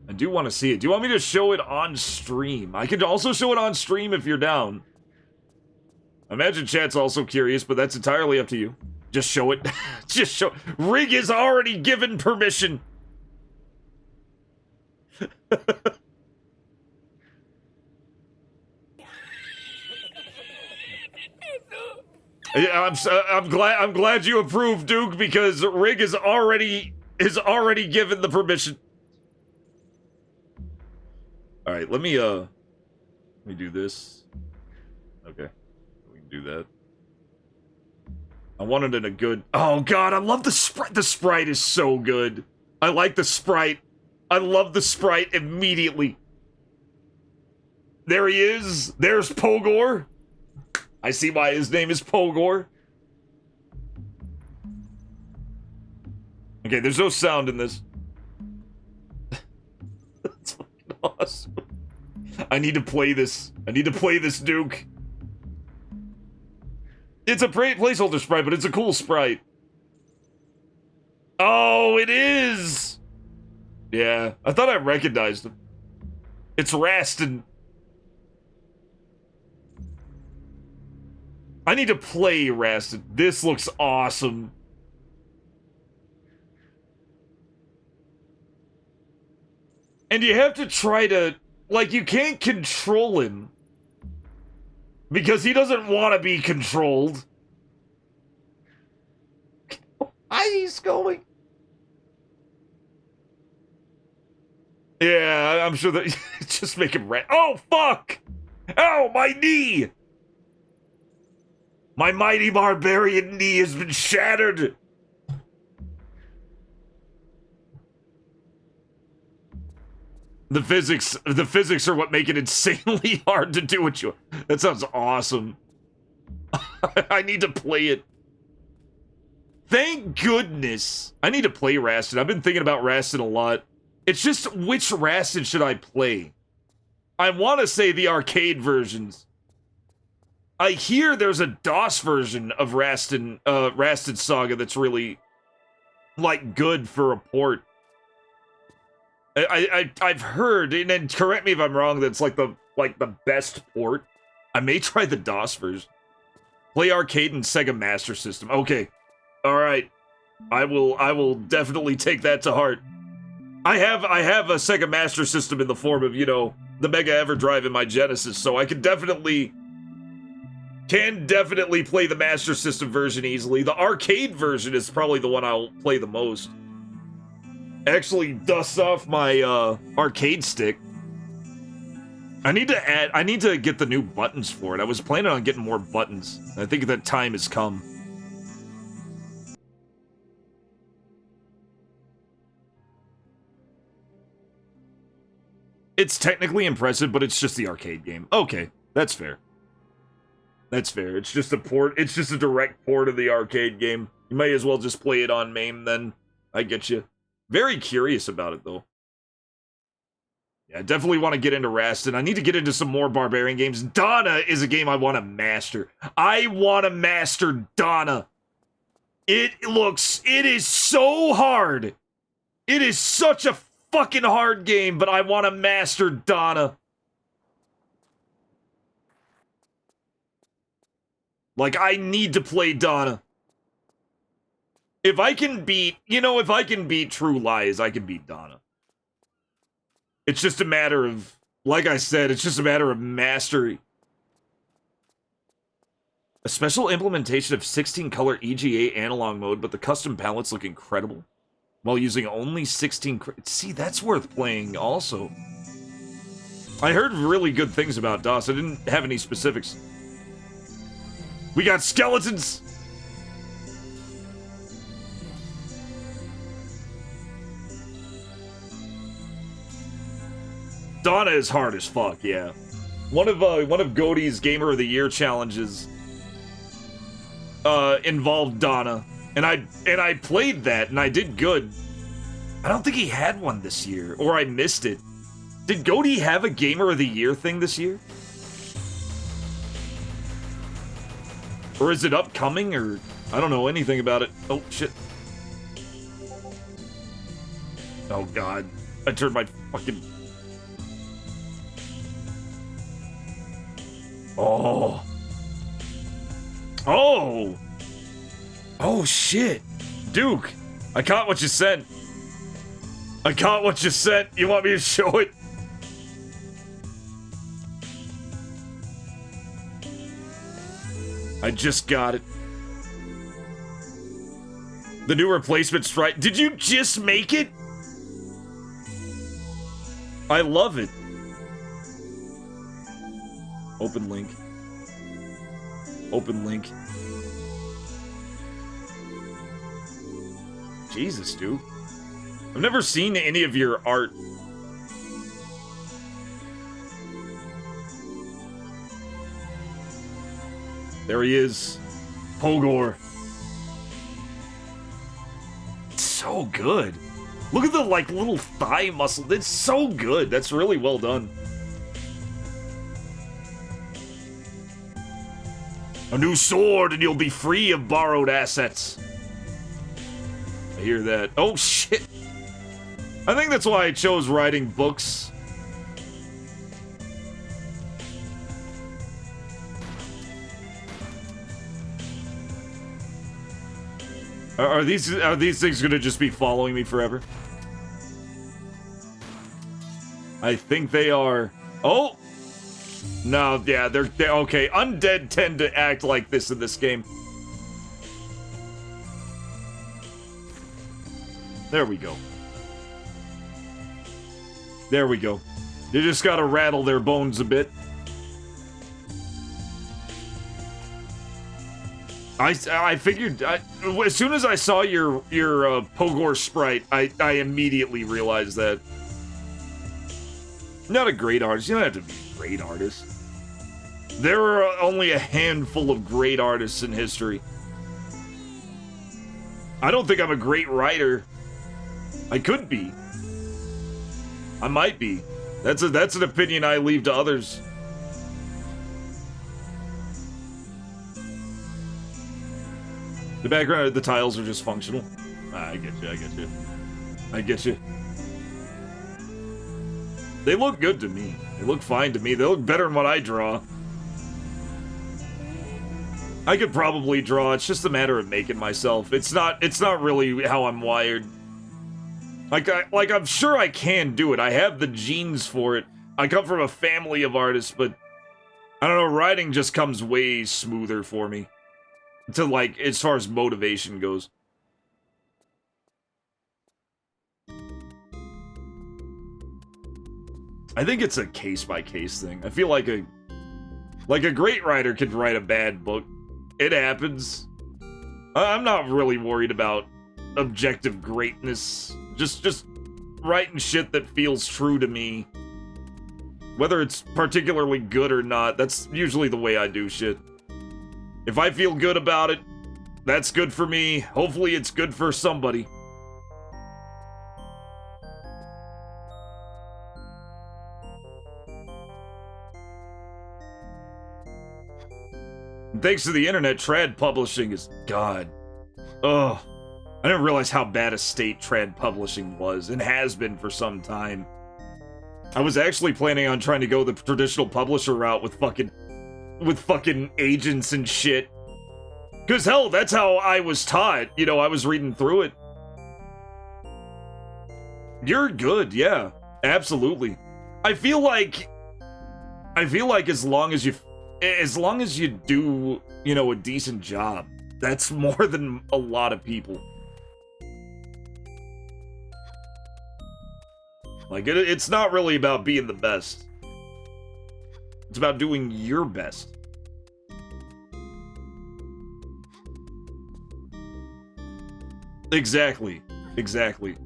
I do want to see it. Do you want me to show it on stream? I could also show it on stream if you're down. I imagine chat's also curious, but that's entirely up to you. Just show it. Just show. Rig is already given permission. I'm glad you approve, Duke, because Rig is already is already given the permission. All right, let me do this. Okay, we can do that. I want it in a good... Oh, God, I love the sprite. The sprite is so good. I like the sprite. I love the sprite immediately. There he is. There's Pogor. I see why his name is Pogor. Okay, there's no sound in this. That's fucking awesome. I need to play this. I need to play this, Duke. It's a placeholder sprite, but it's a cool sprite. Oh, it is! Yeah, I thought I recognized him. It's Rastin. I need to play Rastin. This looks awesome. And you have to try to... Like, you can't control him. Because he doesn't want to be controlled. He's going. Yeah, I'm sure that... just make him Oh, fuck! Ow, my knee! My mighty barbarian knee has been shattered! The physics are what make it insanely hard to do what you... That sounds awesome. I need to play it. Thank goodness. I need to play Rastin. I've been thinking about Rastin a lot. It's just, which Rastin should I play? I want to say the arcade versions. I hear there's a DOS version of Rastin, Rastin Saga that's really, like, good for a port. I've heard, and then correct me if I'm wrong, that's like the best port. I may try the DOS version. Play arcade and Sega Master System. Okay. Alright. I will definitely take that to heart. I have a Sega Master System in the form of, you know, the Mega EverDrive in my Genesis, so I can definitely play the Master System version easily. The arcade version is probably the one I'll play the most. Actually dust off my arcade stick. I need to get the new buttons for it. I was planning on getting more buttons. I think that time has come. It's technically impressive, but it's just the arcade game. Okay, that's fair. That's fair. It's just a port. It's just a direct port of the arcade game. You might as well just play it on MAME then. I get you. Very curious about it, though. Yeah, I definitely want to get into Rastin. I need to get into some more Barbarian games. Donna is a game I want to master. I want to master Donna. It is so hard. It is such a fucking hard game, but I want to master Donna. Like, I need to play Donna. If I can beat, if I can beat True Lies, I can beat Donna. It's just a matter of, like I said, it's just a matter of mastery. A special implementation of 16-color EGA analog mode, but the custom palettes look incredible. While using only 16... See, that's worth playing also. I heard really good things about DOS. I didn't have any specifics. We got skeletons! Donna is hard as fuck, yeah. One of Godey's Gamer of the Year challenges involved Donna, and I played that and I did good. I don't think he had one this year, or I missed it. Did Godey have a Gamer of the Year thing this year? Or is it upcoming, or I don't know anything about it. Oh shit. Oh god. I turned my fucking... Oh. Oh. Oh, shit. Duke, I caught what you sent. I caught what you sent. You want me to show it? I just got it. The new replacement strike. Did you just make it? I love it. Open link. Open link. Jesus, dude. I've never seen any of your art. There he is. Pogor. So good. Look at the, like, little thigh muscle. It's so good. That's really well done. A new sword and you'll be free of borrowed assets. I hear that. Oh, shit. I think that's why I chose writing books. Are these things gonna just be following me forever? I think they are. Oh! No, yeah, they're okay. Undead tend to act like this in this game. There we go. There we go. You just gotta rattle their bones a bit. I figured as soon as I saw your Pogor sprite, I immediately realized that. Not a great artist. You don't have to be a great artist. There are only a handful of great artists in history. I don't think I'm a great writer. I could be. I might be. That's an opinion I leave to others. The background, the tiles are just functional. I get you, I get you. I get you. They look good to me. They look fine to me. They look better than what I draw. I could probably draw. It's just a matter of making myself. It's not really how I'm wired. Like I'm sure I can do it. I have the genes for it. I come from a family of artists, but I don't know, writing just comes way smoother for me. To, like, as far as motivation goes. I think it's a case-by-case thing. I feel like a great writer could write a bad book. It happens. I'm not really worried about objective greatness. Just writing shit that feels true to me. Whether it's particularly good or not, that's usually the way I do shit. If I feel good about it, that's good for me. Hopefully it's good for somebody. And thanks to the internet, trad publishing is God. Ugh. I didn't realize how bad a state trad publishing was, and has been for some time. I was actually planning on trying to go the traditional publisher route with fucking agents and shit. Cause hell, that's how I was taught. You know, I was reading through it. You're good, yeah. Absolutely. I feel like as long as you do, you know, a decent job, that's more than a lot of people. Like, it's not really about being the best. It's about doing your best. Exactly. Exactly.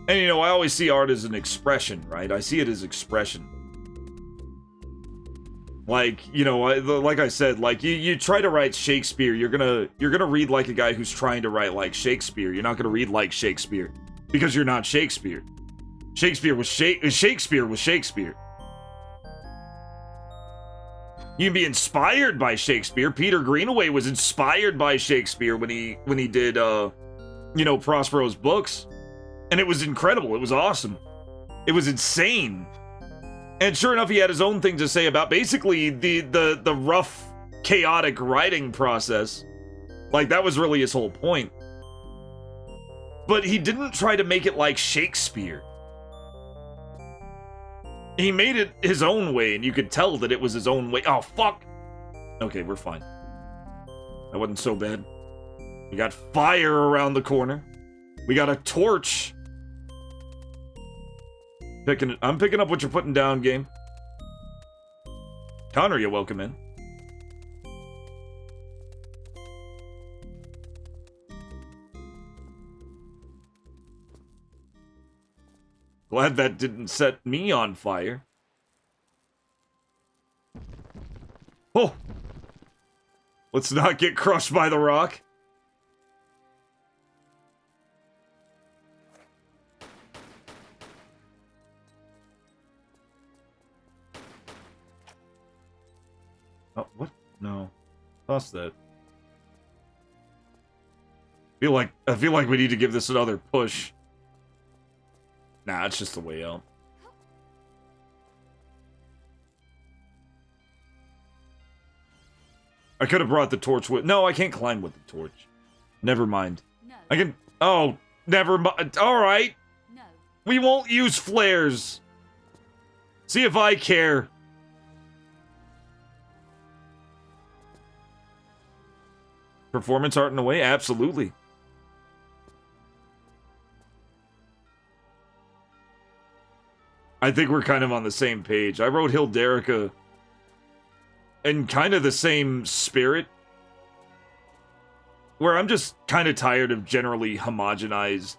And, you know, I always see art as an expression, right? I see it as expression. Like, you know, like I said, like, you try to write Shakespeare, you're gonna read like a guy who's trying to write like Shakespeare. You're not gonna read like Shakespeare. Because you're not Shakespeare. Shakespeare was Shakespeare. You can be inspired by Shakespeare. Peter Greenaway was inspired by Shakespeare when he did, you know, Prospero's books. And it was incredible. It was awesome. It was insane. And sure enough, he had his own thing to say about basically the rough, chaotic writing process. Like, that was really his whole point. But he didn't try to make it like Shakespeare. He made it his own way, and you could tell that it was his own way. Oh, fuck! Okay, we're fine. That wasn't so bad. We got fire around the corner. We got a torch. I'm picking up what you're putting down, game. Connor, you're welcome in. Glad that didn't set me on fire. Oh! Let's not get crushed by the rock. Oh, what? No. Toss that. I feel like we need to give this another push. Nah, it's just the way out. I could have brought the torch with... No, I can't climb with the torch. Never mind. No. I can... Oh, never mind. Alright. No. We won't use flares. See if I care. Performance art in a way? Absolutely. I think we're kind of on the same page. I wrote Hilderica in kind of the same spirit, where I'm just kind of tired of generally homogenized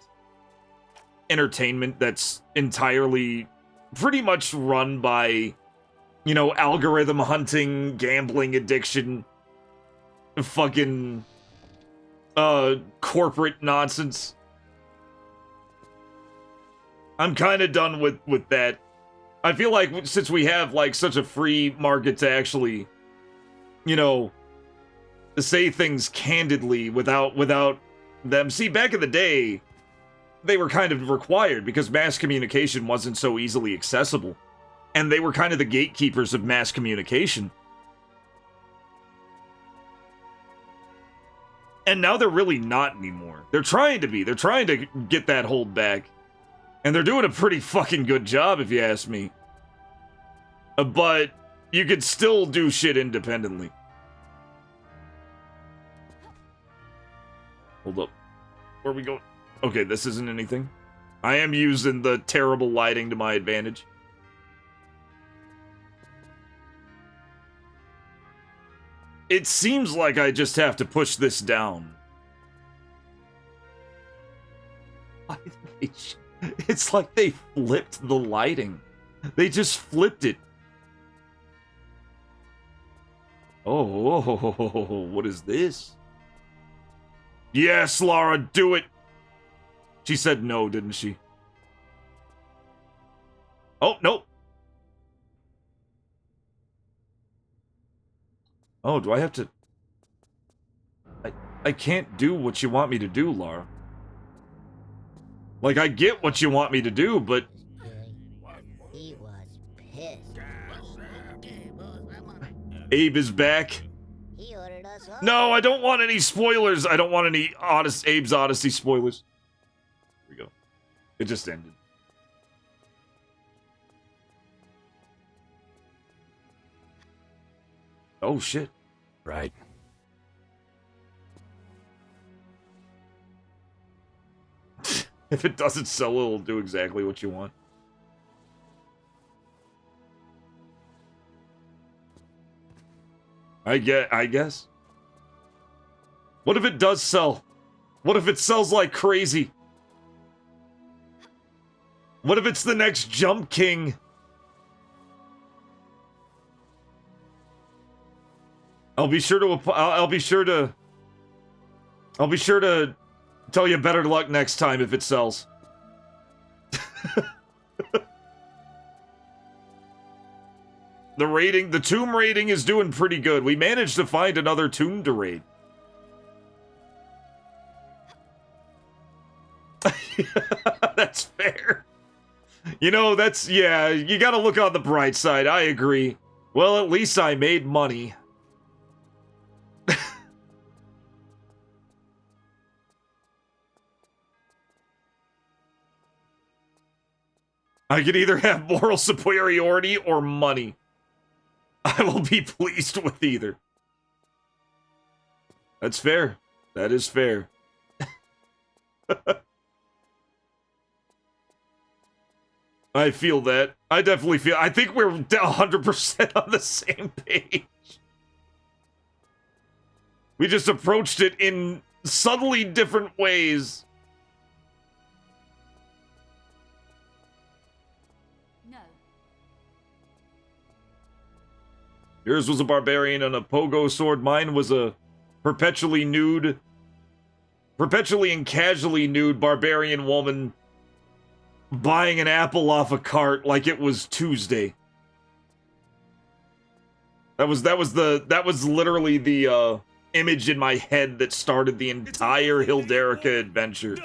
entertainment that's entirely pretty much run by, you know, algorithm hunting, gambling addiction, fucking corporate nonsense. I'm kind of done with that. I feel like since we have, like, such a free market to actually, you know, say things candidly without them. See, back in the day, they were kind of required because mass communication wasn't so easily accessible. And they were kind of the gatekeepers of mass communication. And now they're really not anymore. They're trying to be. They're trying to get that hold back. And they're doing a pretty fucking good job, if you ask me. But you could still do shit independently. Hold up. Where are we going? Okay, this isn't anything. I am using the terrible lighting to my advantage. It seems like I just have to push this down. It's like they flipped the lighting. They just flipped it. Oh, what is this? Yes, Lara, do it. She said no, didn't she? Oh, nope. Oh, do I have to... I can't do what you want me to do, Lara. Like, I get what you want me to do, but... He was pissed. Abe is back. He ordered us all. No, I don't want any spoilers. I don't want any Abe's Odyssey spoilers. Here we go. It just ended. Oh, shit. Right. If it doesn't sell, it'll do exactly what you want. I guess. What if it does sell? What if it sells like crazy? What if it's the next Jump King? I'll be sure to tell you better luck next time if it sells. The tomb rating is doing pretty good. We managed to find another tomb to raid. That's fair. You know, yeah, you gotta look on the bright side. I agree. Well, at least I made money. I could either have moral superiority or money. I will be pleased with either. That's fair. That is fair. I feel that. I definitely feel... I think we're 100% on the same page. We just approached it in subtly different ways. No. Yours was a barbarian and a pogo sword. Mine was a perpetually and casually nude barbarian woman buying an apple off a cart like it was Tuesday. That was literally the image in my head that started the entire Hilderica adventure.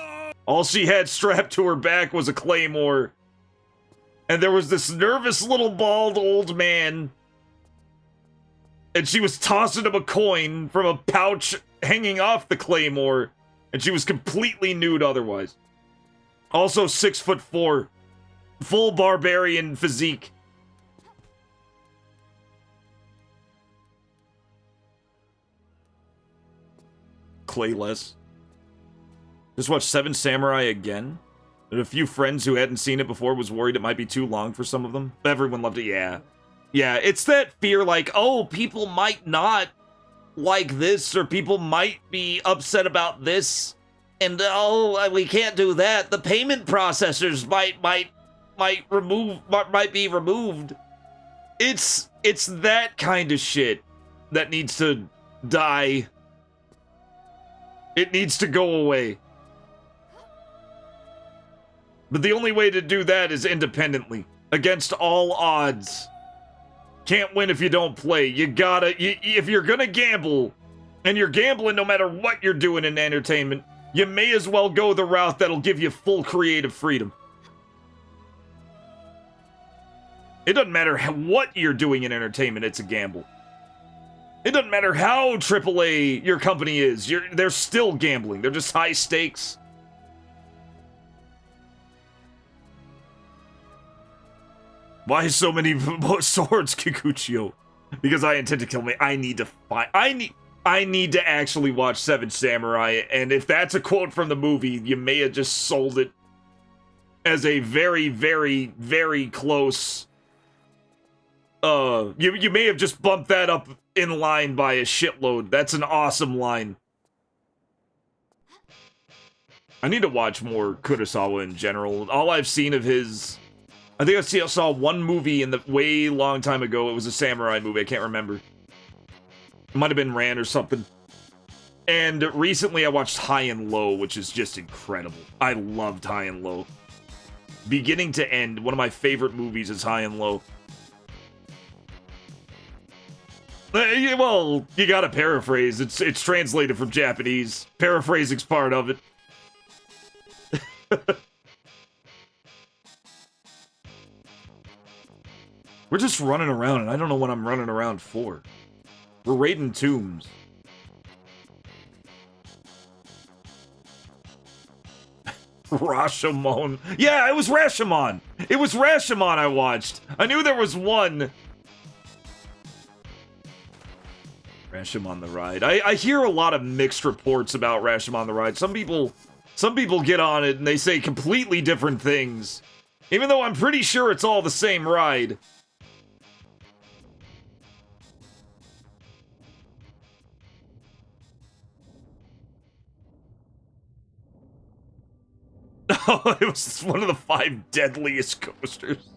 All she had strapped to her back was a claymore. And there was this nervous little bald old man. And she was tossing him a coin from a pouch hanging off the claymore. And she was completely nude otherwise. Also 6'4", full barbarian physique. Clayless. Just watched Seven Samurai again. And a few friends who hadn't seen it before was worried it might be too long for some of them. Everyone loved it, yeah. Yeah, it's that fear like, oh, people might not like this, or people might be upset about this. And oh, we can't do that. The payment processors might be removed. It's that kind of shit that needs to die. It needs to go away. But the only way to do that is independently, against all odds. Can't win if you don't play. You gotta, if you're gonna gamble, and you're gambling no matter what you're doing in entertainment, you may as well go the route that'll give you full creative freedom. It doesn't matter what you're doing in entertainment, it's a gamble. It doesn't matter how AAA your company is, they're still gambling. They're just high stakes. Why so many swords, Kikuchio? Because I intend to kill me. I need to actually watch Seven Samurai, and if that's a quote from the movie, you may have just sold it as a very, very, very close... You may have just bumped that up in line by a shitload. That's an awesome line. I need to watch more Kurosawa in general. All I've seen of his... I think I saw one movie in the way long time ago. It was a samurai movie. I can't remember. It might have been Ran or something. And recently I watched High and Low, which is just incredible. I loved High and Low. Beginning to end, one of my favorite movies is High and Low. Well, you gotta paraphrase. It's translated from Japanese. Paraphrasing's part of it. We're just running around, and I don't know what I'm running around for. We're raiding tombs. Rashomon. Yeah, it was Rashomon. It was Rashomon I watched. I knew there was one. Rashomon the Ride. I hear a lot of mixed reports about Rashomon the Ride. Some people get on it and they say completely different things. Even though I'm pretty sure it's all the same ride. Oh, it was one of the 5 deadliest coasters.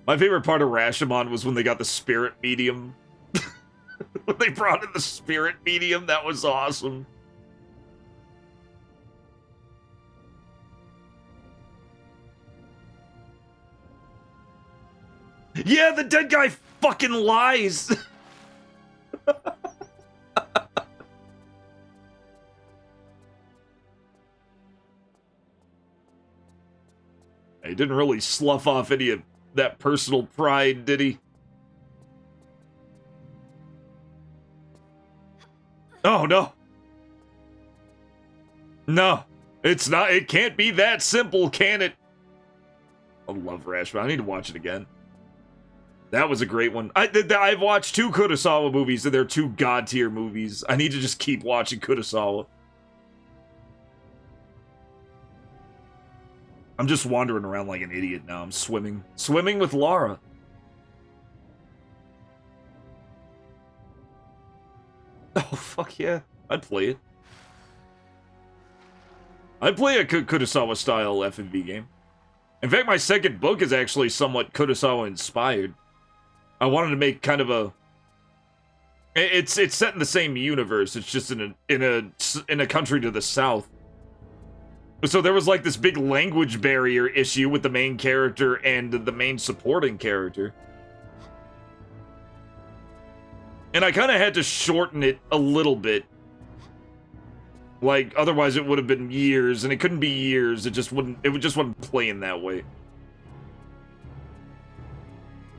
My favorite part of Rashomon was when they got the spirit medium. When they brought in the spirit medium, that was awesome. Yeah, the dead guy fucking lies. He didn't really slough off any of that personal pride, did he? Oh, no. No. It's not. It can't be that simple, can it? I love Rashomon. I need to watch it again. That was a great one. I've watched 2 Kurosawa movies, and they're 2 god-tier movies. I need to just keep watching Kurosawa. I'm just wandering around like an idiot now. I'm swimming. Swimming with Lara. Oh, fuck yeah. I'd play it. I'd play a Kurosawa-style FMV game. In fact, my second book is actually somewhat Kurosawa-inspired. I wanted to make kind of a... It's set in the same universe. It's just in a country to the south. So there was like this big language barrier issue with the main character and the main supporting character. And I kind of had to shorten it a little bit. Like, otherwise it would have been years, and it couldn't be years. It just wasn't playing that way.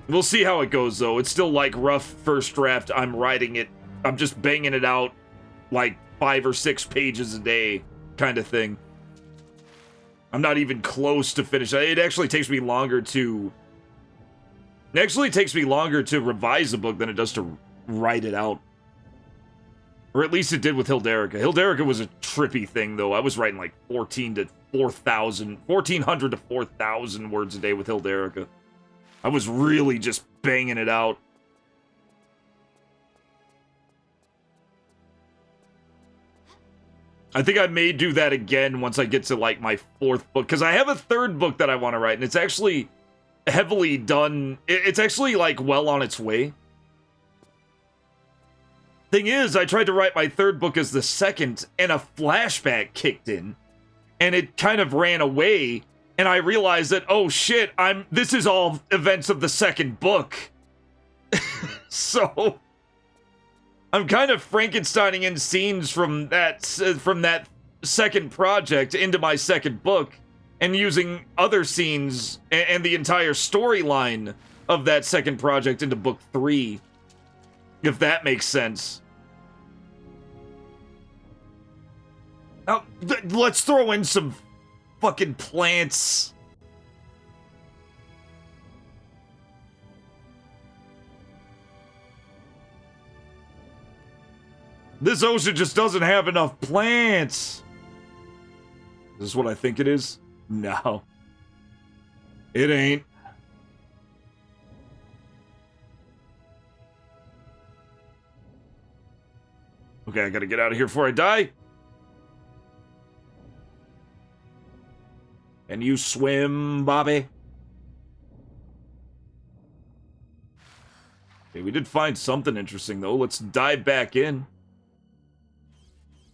We'll see how it goes, though. It's still, like, rough first draft. I'm writing it. I'm just banging it out, like, 5 or 6 pages a day kind of thing. I'm not even close to finish. It actually takes me longer to... It actually takes me longer to revise a book than it does to write it out. Or at least it did with Hilderica. Hilderica was a trippy thing, though. I was writing, like, 1,400 to 4,000 words a day with Hilderica. I was really just banging it out. I think I may do that again once I get to, like, my 4th book. Because I have a 3rd book that I want to write, and it's actually heavily done. It's actually, like, well on its way. Thing is, I tried to write my 3rd book as the 2nd, and a flashback kicked in. And it kind of ran away. And I realized that, oh shit, this is all events of the 2nd book. So, I'm kind of Frankensteining in scenes from that 2nd project into my 2nd book, and using other scenes and the entire storyline of that 2nd project into book 3. If that makes sense. Now, let's throw in some fucking plants. This ocean just doesn't have enough plants. Is this what I think it is? No. It ain't. Okay, I gotta get out of here before I die. Can you swim, Bobby? Okay, we did find something interesting, though. Let's dive back in.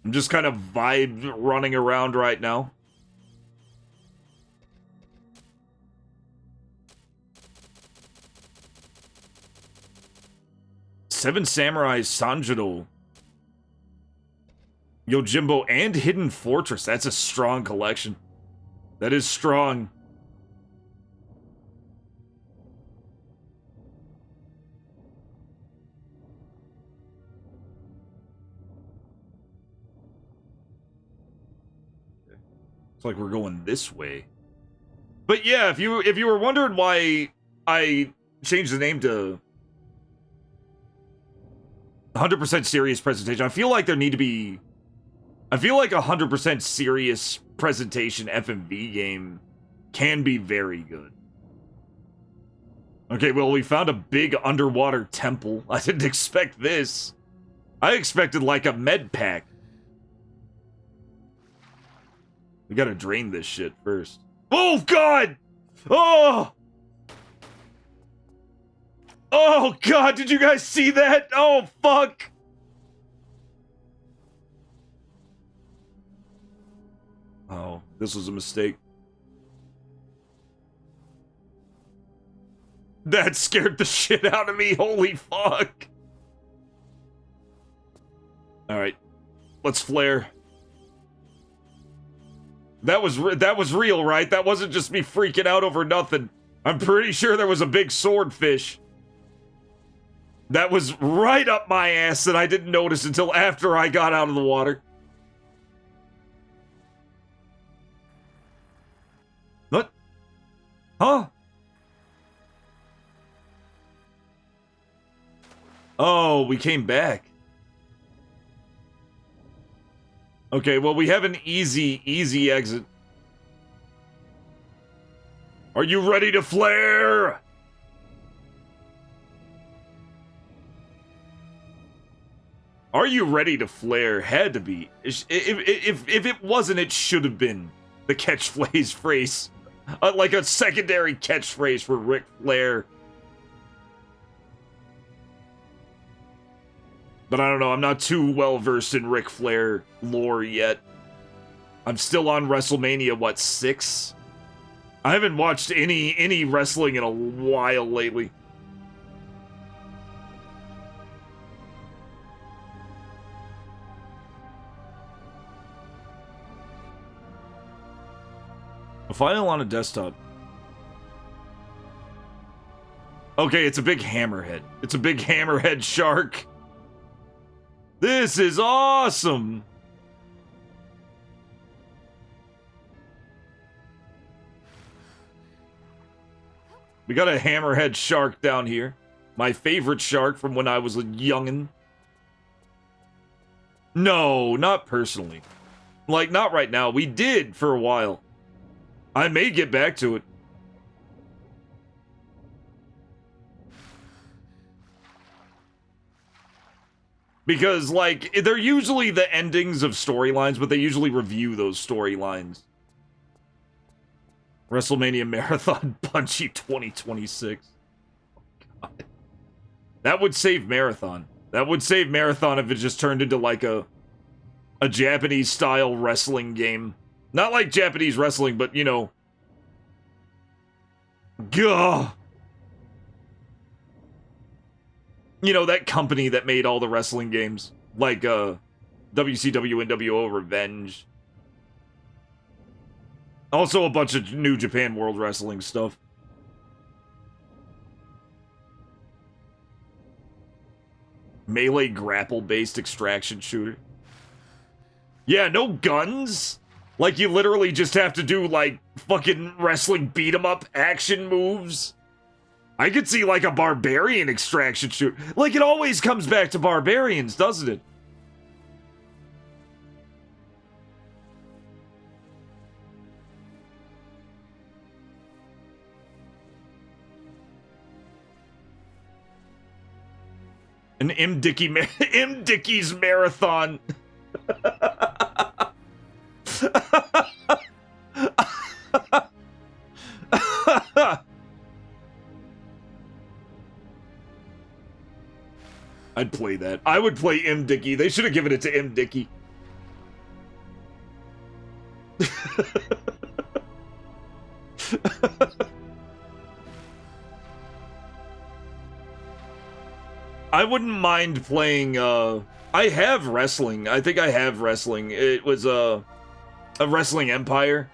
I'm just kind of vibe running around right now. Seven Samurai Sanjuro. Yojimbo and Hidden Fortress. That's a strong collection. That is strong. It's like we're going this way. But yeah, if you were wondering why I changed the name to 100% serious presentation, I feel like there need to be... I feel like 100% serious presentation FMV game can be very good. Okay, well, we found a big underwater temple. I didn't expect this. I expected, like, a med pack. We gotta drain this shit first. Oh, God! Oh! Oh, God, did you guys see that? Oh, fuck! Oh, this was a mistake. That scared the shit out of me. Holy fuck. Alright. Let's flare. That was real, right? That wasn't just me freaking out over nothing. I'm pretty sure there was a big swordfish. That was right up my ass that I didn't notice until after I got out of the water. What? Huh? Oh, we came back. Okay, well, we have an easy exit. Are you ready to flare? Are you ready to flare? Had to be. If it wasn't, it should have been the catchphrase. Like a secondary catchphrase for Ric Flair. But I don't know, I'm not too well versed in Ric Flair lore yet. I'm still on WrestleMania, what, 6? I haven't watched any wrestling in a while lately. A file on a desktop. Okay, it's a big hammerhead. It's a big hammerhead shark. This is awesome! We got a hammerhead shark down here. My favorite shark from when I was a youngin'. No, not personally. Like, not right now. We did for a while. I may get back to it. Because, like, they're usually the endings of storylines, but they usually review those storylines. WrestleMania Marathon Punchy 2026. God. That would save Marathon. That would save Marathon if it just turned into, like, a Japanese-style wrestling game. Not like Japanese wrestling, but, you know... Gah! You know, that company that made all the wrestling games. Like, WCW, NWO, Revenge. Also a bunch of New Japan World Wrestling stuff. Melee grapple-based extraction shooter. Yeah, no guns? Like, you literally just have to do, like, fucking wrestling beat-em-up action moves? I could see, like, a Barbarian extraction shooter. Like, it always comes back to Barbarians, doesn't it? An M. Dickey's marathon. I'd play that. I would play M. Dickey. They should have given it to M. Dickey. I wouldn't mind playing, I have wrestling. I think I have wrestling. It was, a Wrestling Empire.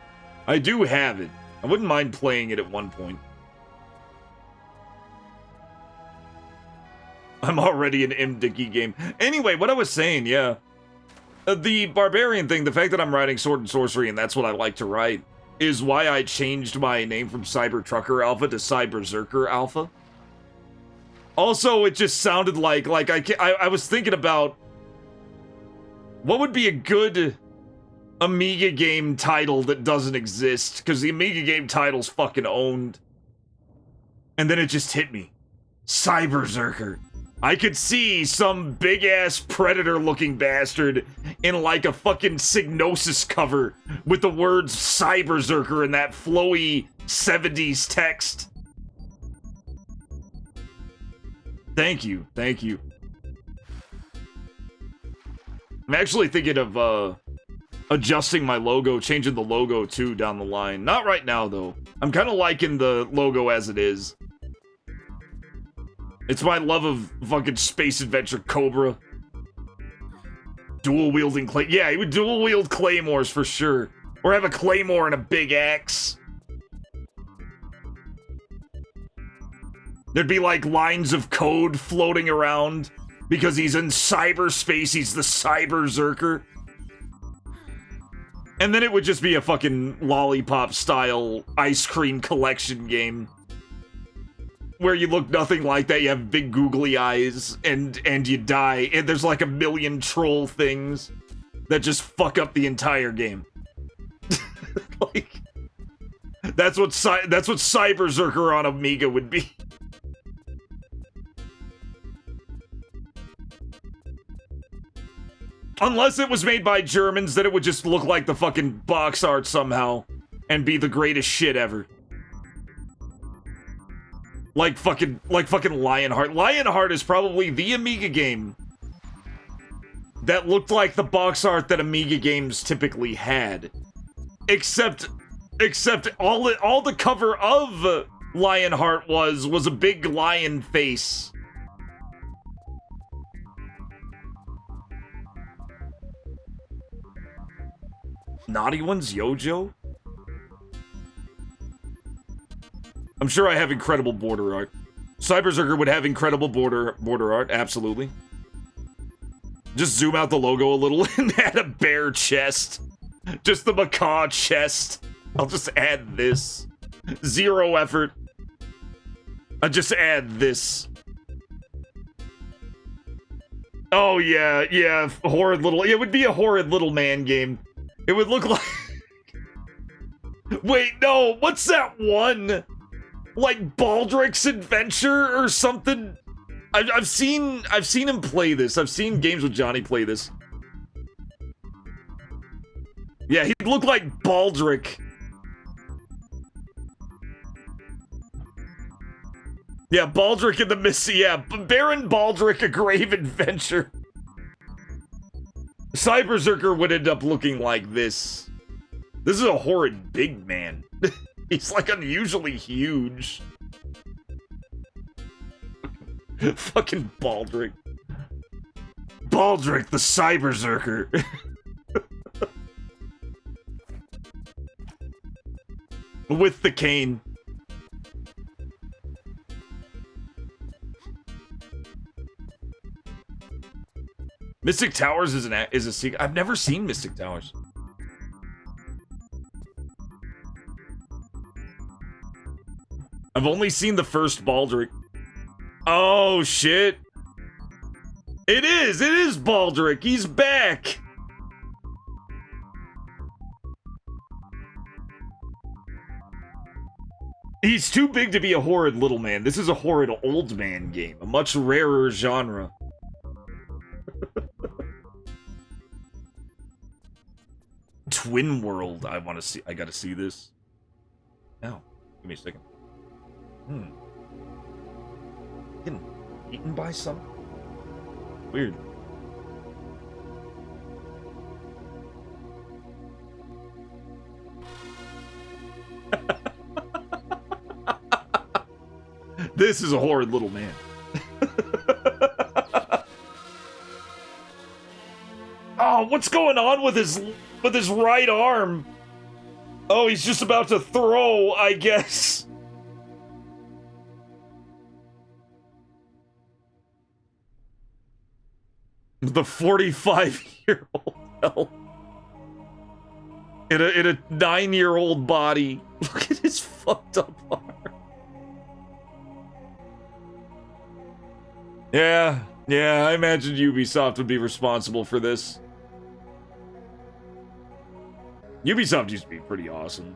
I do have it. I wouldn't mind playing it at one point. I'm already an M. Dickey game. Anyway, what I was saying, yeah. The Barbarian thing, the fact that I'm writing Sword and Sorcery and that's what I like to write, is why I changed my name from Cyber Trucker Alpha to Cyberzerker Alpha. Also, it just sounded like I was thinking about what would be a good Amiga game title that doesn't exist, because the Amiga game title's fucking owned. And then it just hit me. Cyberzerker. I could see some big-ass Predator-looking bastard in, like, a fucking Psygnosis cover with the words Cyberzerker in that flowy 70s text. Thank you, thank you. I'm actually thinking of, adjusting my logo, changing the logo, too, down the line. Not right now, though. I'm kind of liking the logo as it is. It's my love of fucking Space Adventure Cobra. Dual-wielding clay. Yeah, he would dual-wield claymores for sure. Or have a claymore and a big axe. There'd be, like, lines of code floating around. Because he's in cyberspace, he's the Cyberzerker. And then it would just be a fucking lollipop-style ice cream collection game. where you look nothing like that. You have big googly eyes, and you die. And there's like a million troll things that just fuck up the entire game. Like, that's what Cyber Zerker on Amiga would be. Unless it was made by Germans, then it would just look like the fucking box art somehow and be the greatest shit ever. Like fucking Lionheart. Lionheart is probably the Amiga game that looked like the box art that Amiga games typically had. Except all the cover of Lionheart was a big lion face. Naughty Ones Yojo? I'm sure I have incredible border art. Cyberzerker would have incredible border art, absolutely. Just zoom out the logo a little and add a bear chest. Just the macaw chest. I'll just add this. Zero effort. I'll just add this. Oh yeah, horrid little... It would be a horrid little man game. It would look like... Wait, no, what's that one? Like Baldrick's Adventure or something? I've seen him play this. I've seen games with Johnny play this. Yeah, he'd look like Baldrick. Yeah, Baldrick in the Missy. Yeah, Baron Baldrick, A Grave Adventure. Cyberzerker would end up looking like this. This is a horrid big man. He's like unusually huge. Fucking Baldrick. Baldrick the Cyberzerker. With the cane. Mystic Towers is a secret. I've never seen Mystic Towers. I've only seen the first Baldrick. Oh shit. It is Baldrick. He's back. He's too big to be a horrid little man. This is a horrid old man game, a much rarer genre. Twin World, I want to see. I gotta see this. Now, give me a second. Getting eaten by some? Weird. This is a horrid little man. Oh, what's going on with his right arm? Oh, he's just about to throw, I guess. The 45-year-old elf. In a 9-year-old body. Look at his fucked up arm. Yeah, I imagined Ubisoft would be responsible for this. Ubisoft used to be pretty awesome.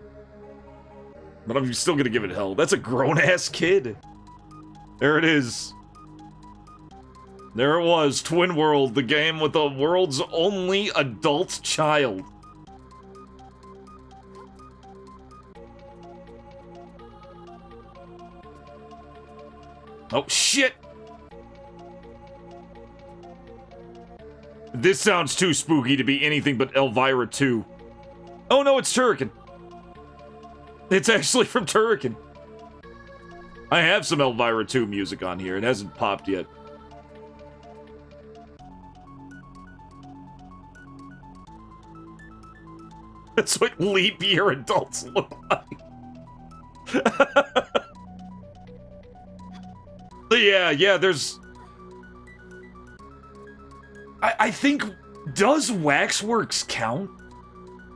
But I'm still gonna give it hell. That's a grown-ass kid. There it is. There it was, Twin World, the game with the world's only adult child. Oh, shit! This sounds too spooky to be anything but Elvira 2. Oh no, it's Turrican. It's actually from Turrican. I have some Elvira 2 music on here. It hasn't popped yet. That's what leap year adults look like. Yeah, there's... I think... Does Waxworks count?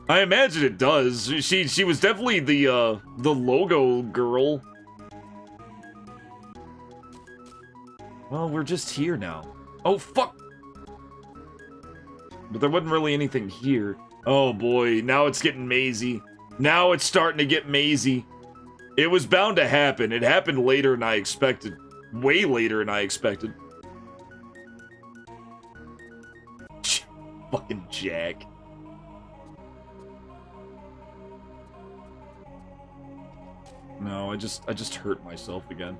I imagine it does. She was definitely the logo girl. Well, we're just here now. Oh, fuck! But there wasn't really anything here. Oh boy, now it's getting mazy. Now it's starting to get mazy. It was bound to happen. It happened later than I expected. Way later than I expected. Fucking Jack. No, I just hurt myself again.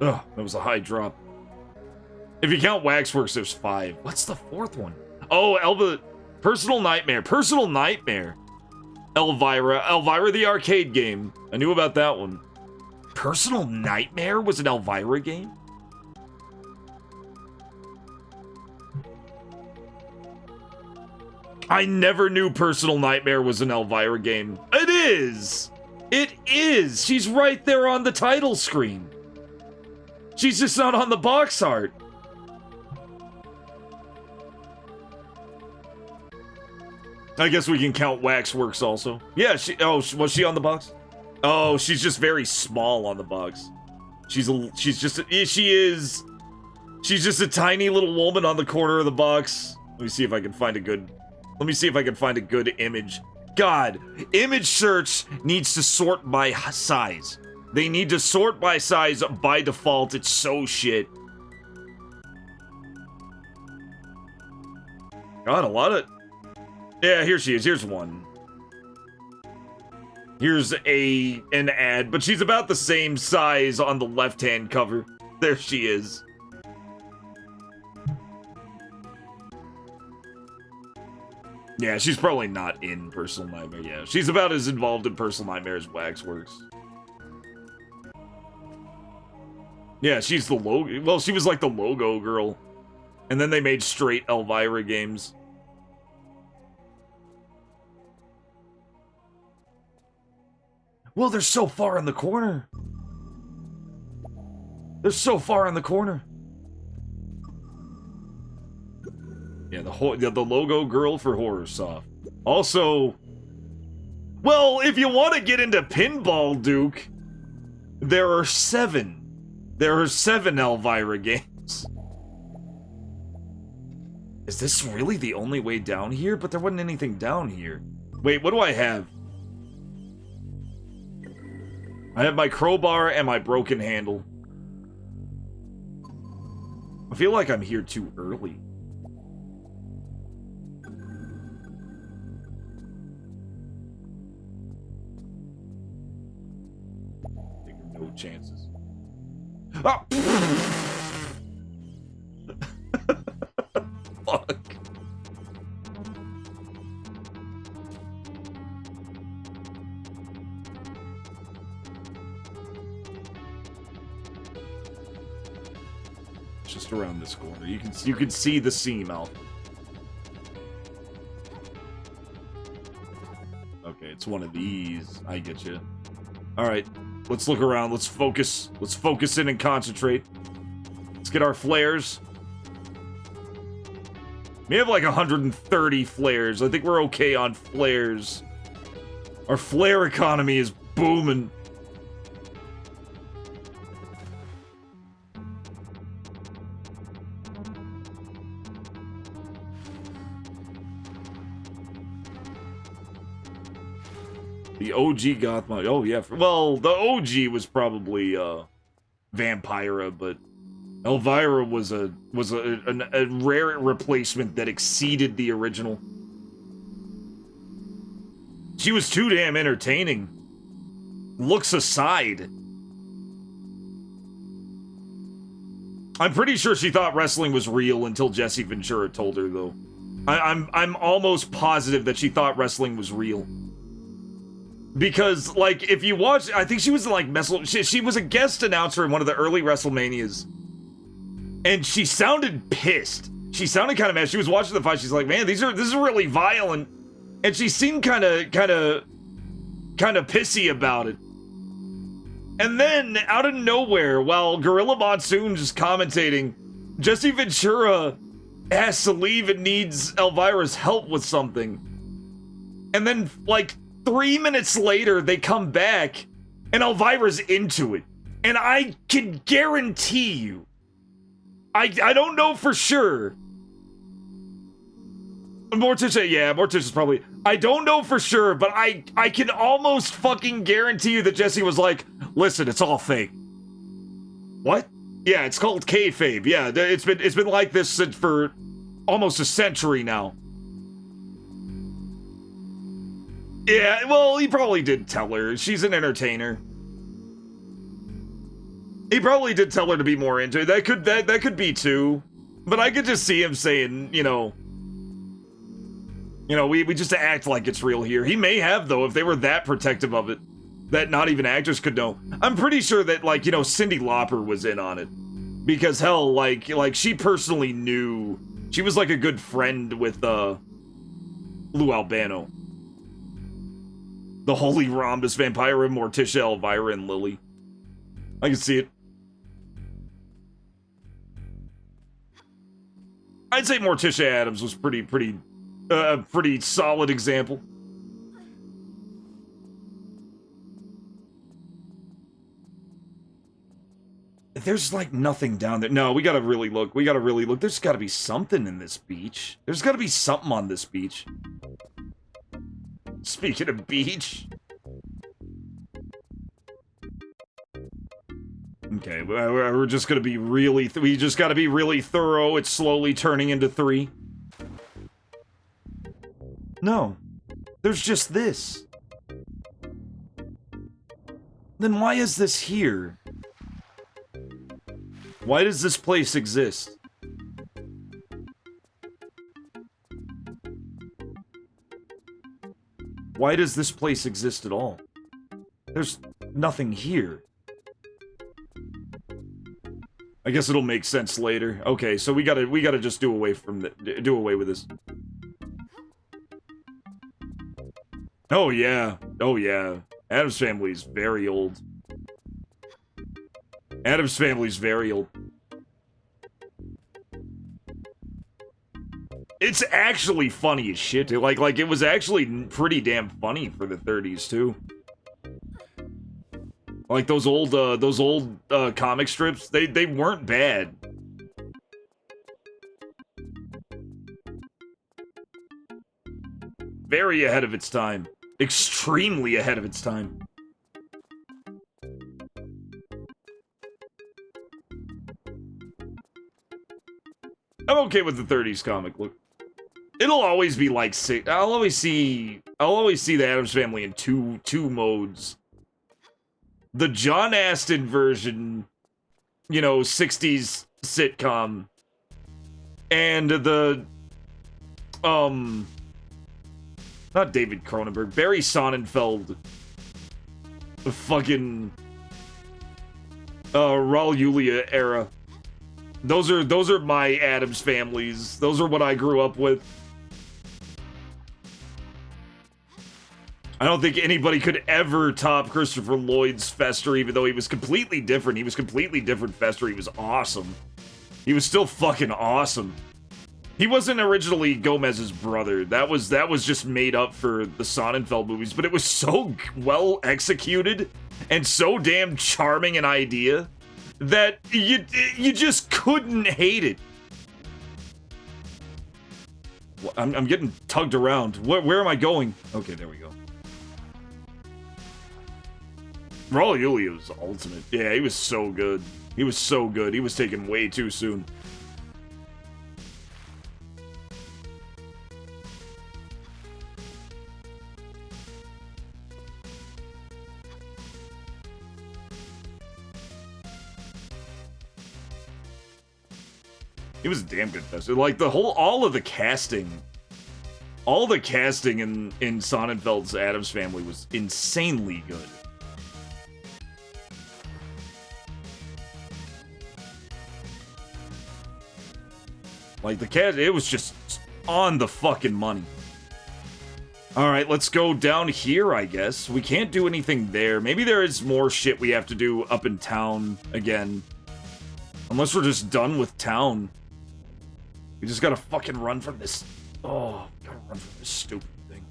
Ugh, that was a high drop. If you count Waxworks, there's 5. What's the 4th one? Oh, Personal Nightmare. Personal Nightmare. Elvira. Elvira the arcade game. I knew about that one. Personal Nightmare was an Elvira game? I never knew Personal Nightmare was an Elvira game. It is! It is! She's right there on the title screen. She's just not on the box art. I guess we can count Waxworks also. Yeah, was she on the box? Oh, she's just very small on the box. She's just a tiny little woman on the corner of the box. Let me see if I can find a good image. God, image search needs to sort by size. They need to sort by size by default. It's so shit. God, a lot of... Yeah, here she is. Here's one. Here's an ad, but she's about the same size on the left-hand cover. There she is. Yeah, she's probably not in Personal Nightmare. Yeah, she's about as involved in Personal Nightmare as Waxworks. Yeah, she's the logo. Well, she was like the logo girl. And then they made straight Elvira games. Well, they're so far in the corner. They're so far in the corner. Yeah, the logo girl for Horrorsoft. Also, well, if you want to get into pinball, Duke, there are 7. There are 7 Elvira games. Is this really the only way down here? But there wasn't anything down here. Wait, what do I have? I have my crowbar and my broken handle. I feel like I'm here too early. Taking no chances. Ah! Fuck. Just around this corner. You can see the seam out. Okay, it's one of these. I get you. All right. Let's look around. Let's focus. Let's focus in and concentrate. Let's get our flares. We have like 130 flares. I think we're okay on flares. Our flare economy is booming. The OG goth mod. Oh yeah. Well, the OG was probably Vampira, but Elvira was a rare replacement that exceeded the original. She was too damn entertaining. Looks aside. I'm pretty sure she thought wrestling was real until Jesse Ventura told her, though. I'm almost positive that she thought wrestling was real. Because, like, if you watch, I think she was like she was a guest announcer in one of the early WrestleManias, and she sounded pissed. She sounded kind of mad. She was watching the fight. She's like, "Man, this is really violent," and she seemed kind of pissy about it. And then, out of nowhere, while Gorilla Monsoon just commentating, Jesse Ventura has to leave and needs Elvira's help with something, and then like 3 minutes later, they come back, and Elvira's into it. And I can guarantee you, I don't know for sure. Morticia's probably... I don't know for sure, but I can almost fucking guarantee you that Jesse was like, listen, it's all fake. What? Yeah, it's called kayfabe. Yeah, it's been like this for almost a century now. Yeah, well, he probably did tell her. She's an entertainer. He probably did tell her to be more into it. That could be too. But I could just see him saying, you know, we just act like it's real here. He may have, though, if they were that protective of it, that not even actors could know. I'm pretty sure that, like, you know, Cyndi Lauper was in on it. Because, hell, like she personally knew. She was, like, a good friend with, Lou Albano. The Holy Rhombus, Vampira, Morticia, Elvira, and Lily. I can see it. I'd say Morticia Addams was pretty solid example. There's like nothing down there. No, we gotta really look. There's gotta be something in this beach. There's gotta be something on this beach. Speaking of beach. Okay, we're just gonna be really... we just gotta be really thorough. It's slowly turning into 3. No. There's just this. Then why is this here? Why does this place exist? Why does this place exist at all? There's nothing here. I guess it'll make sense later. Okay, so we gotta just do away with this. Oh yeah. Oh yeah. Addams Family's very old. Addams Family's very old. It's actually funny as shit. Like it was actually pretty damn funny for the 30s too. Like those old comic strips, they weren't bad. Very ahead of its time. Extremely ahead of its time. I'm okay with the 30s comic look. It'll always be like I'll always see the Addams Family in two modes. The John Astin version, you know, 60s sitcom, and the not David Cronenberg, Barry Sonnenfeld, the fucking Raul Julia era. Those are my Addams Families. Those are what I grew up with. I don't think anybody could ever top Christopher Lloyd's Fester, even though he was completely different. He was completely different Fester. He was awesome. He was still fucking awesome. He wasn't originally Gomez's brother. That was just made up for the Sonnenfeld movies, but it was so well executed and so damn charming an idea that you just couldn't hate it. I'm getting tugged around. Where am I going? Okay, there we go. Raul Julia was ultimate. Yeah, he was so good. He was so good. He was taken way too soon. He was a damn good Fester. Like all of the casting. All the casting in Sonnenfeld's Addams Family was insanely good. Like the cast, it was just on the fucking money. Alright, let's go down here, I guess. We can't do anything there. Maybe there is more shit we have to do up in town again. Unless we're just done with town. We just gotta fucking run from this. Oh, gotta run from this stupid thing.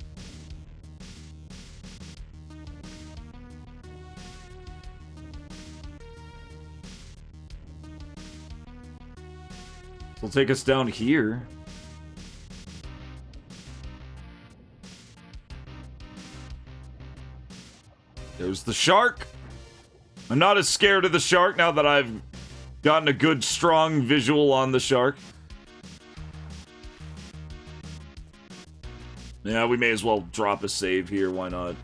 It'll take us down here. There's the shark. I'm not as scared of the shark now that I've gotten a good, strong visual on the shark. Yeah, we may as well drop a save here. Why not?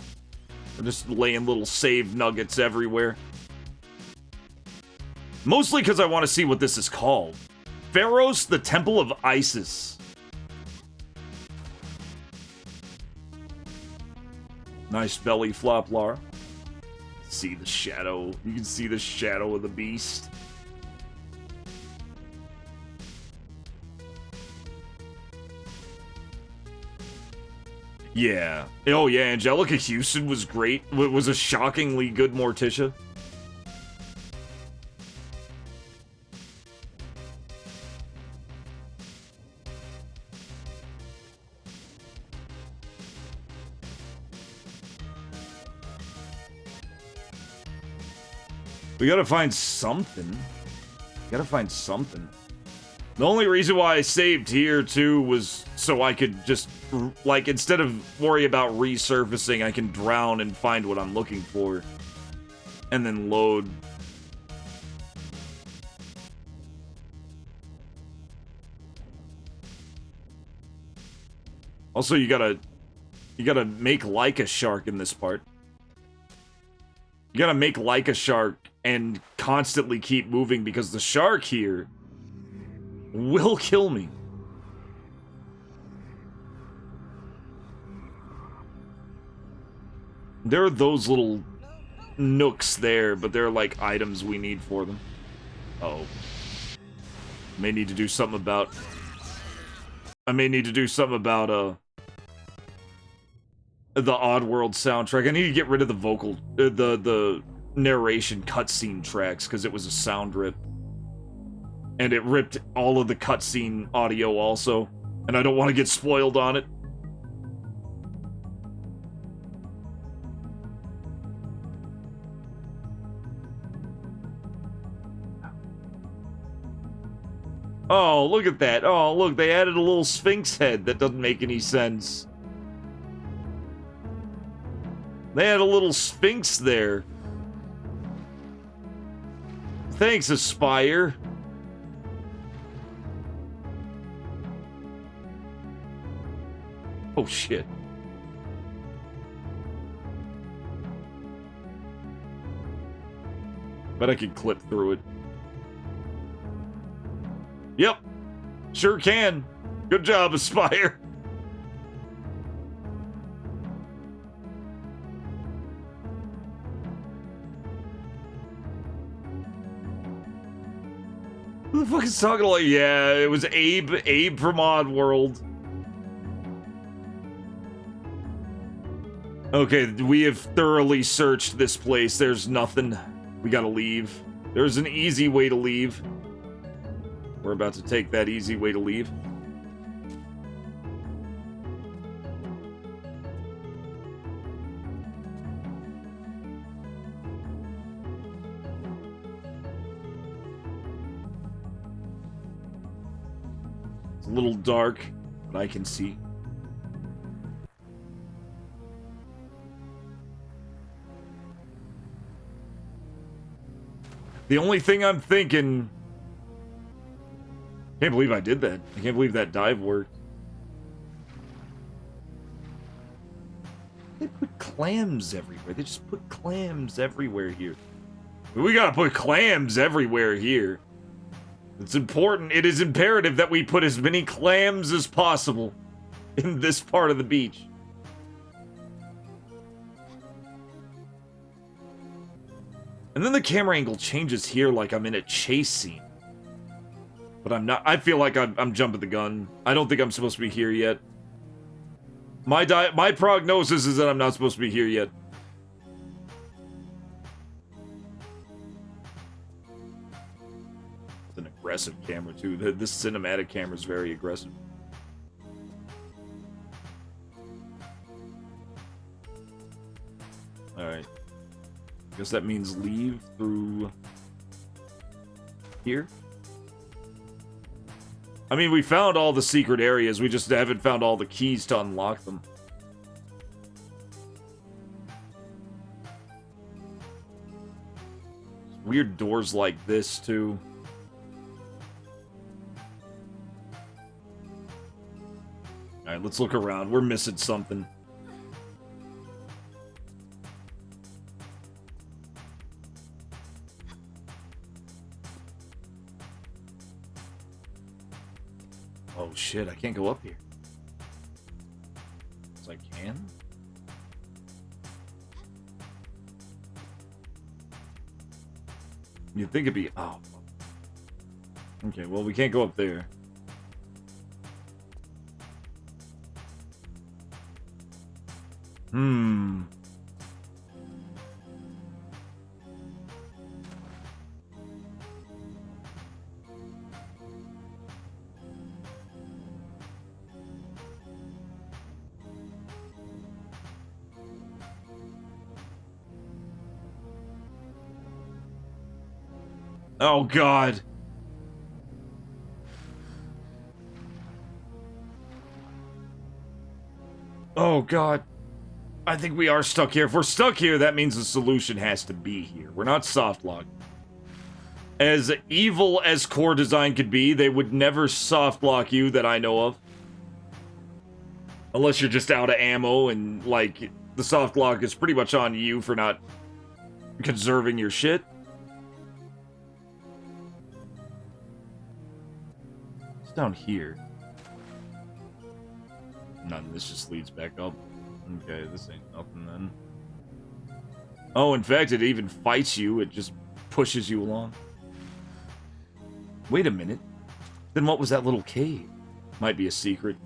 We're just laying little save nuggets everywhere. Mostly because I want to see what this is called. Pharos, the Temple of Isis. Nice belly flop, Lara. See the shadow. You can see the shadow of the beast. Yeah. Oh, yeah. Angelica Houston was great. Was a shockingly good Morticia. We gotta find something. Gotta find something. The only reason why I saved here, too, was so I could just, like, instead of worry about resurfacing, I can drown and find what I'm looking for. And then load. Also, you gotta make like a shark in this part. You gotta make like a shark and constantly keep moving because the shark here will kill me. There are those little nooks there, but they're like items we need for them. Uh-oh. May need to do something about... I may need to do something about, the Oddworld soundtrack. I need to get rid of the vocal... the narration cutscene tracks, because it was a sound rip. And it ripped all of the cutscene audio also. And I don't want to get spoiled on it. Oh, look at that. Oh, look, they added a little Sphinx head. That doesn't make any sense. They had a little Sphinx there. Thanks, Aspire. Oh, shit. Bet I could clip through it. Yep. Sure can. Good job, Aspire. Who the fuck is talking like, yeah, it was Abe from Oddworld. Okay, we have thoroughly searched this place. There's nothing. We gotta leave. There's an easy way to leave. We're about to take that easy way to leave. It's a little dark, but I can see. The only thing I'm thinking... Can't believe I did that. I can't believe that dive worked. They put clams everywhere. They just put clams everywhere here. We gotta put clams everywhere here. It's important. It is imperative that we put as many clams as possible in this part of the beach. And then the camera angle changes here like I'm in a chase scene. But I'm not. I feel like I'm jumping the gun. I don't think I'm supposed to be here yet. My prognosis is that I'm not supposed to be here yet. It's an aggressive camera, too. This cinematic camera is very aggressive. Alright. Guess that means leave through here. I mean, we found all the secret areas. We just haven't found all the keys to unlock them. Weird doors like this, too. Alright, let's look around. We're missing something. Oh shit, I can't go up here. Yes, I can? You'd think it'd be... Oh. Okay, well, we can't go up there. Oh, God. Oh, God. I think we are stuck here. If we're stuck here, that means the solution has to be here. We're not soft locked. As evil as core design could be, they would never soft lock you that I know of. Unless you're just out of ammo and, like, the soft lock is pretty much on you for not conserving your shit. It's down here. None. This just leads back up. Okay, this ain't nothing then. Oh, in fact, it even fights you. It just pushes you along. Wait a minute. Then what was that little cave? Might be a secret.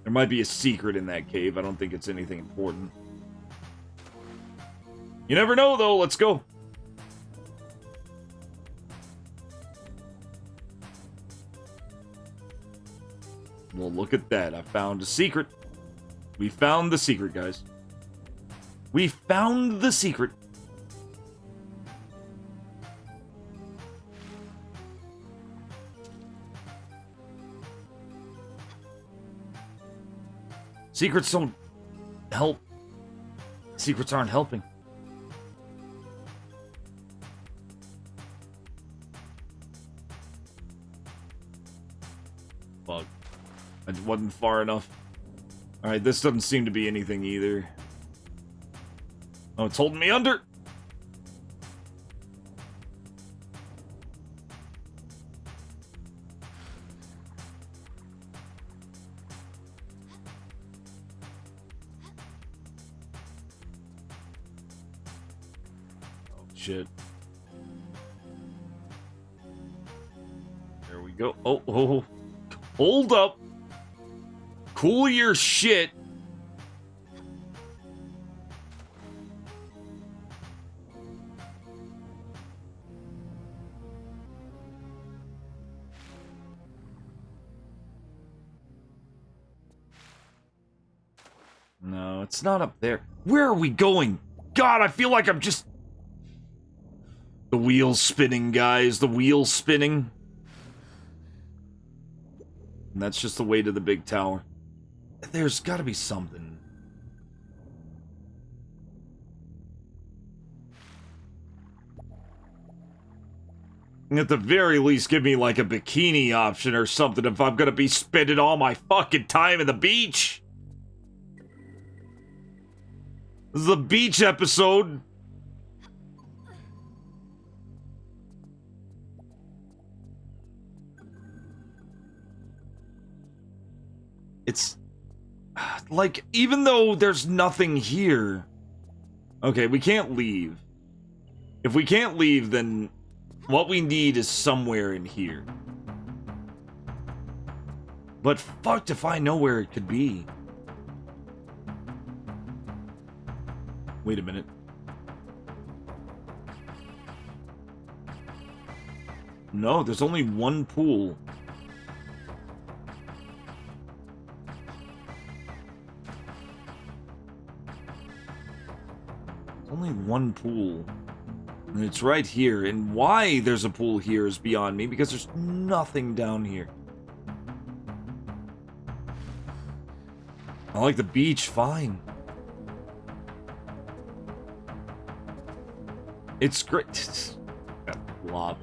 There might be a secret in that cave. I don't think it's anything important. You never know, though. Let's go. Well, look at that. I found a secret. We found the secret, guys. We found the secret. Secrets don't help. Secrets aren't helping. Fuck. I wasn't far enough. Alright, this doesn't seem to be anything either. Oh, it's holding me under! Oh, shit. There we go. Oh. Hold up! Cool your shit. No, it's not up there. Where are we going? God, I feel like I'm just... The wheel's spinning, guys. The wheel's spinning. And that's just the way to the big tower. There's gotta be something. At the very least, give me like a bikini option or something if I'm gonna be spending all my fucking time at the beach. This is a beach episode. It's... like, even though there's nothing here... Okay, we can't leave. If we can't leave, then what we need is somewhere in here. But fucked if I know where it could be. Wait a minute. No, there's only one pool. Only one pool. And it's right here. And why there's a pool here is beyond me, because there's nothing down here. like the beach, fine. It's great. Blob.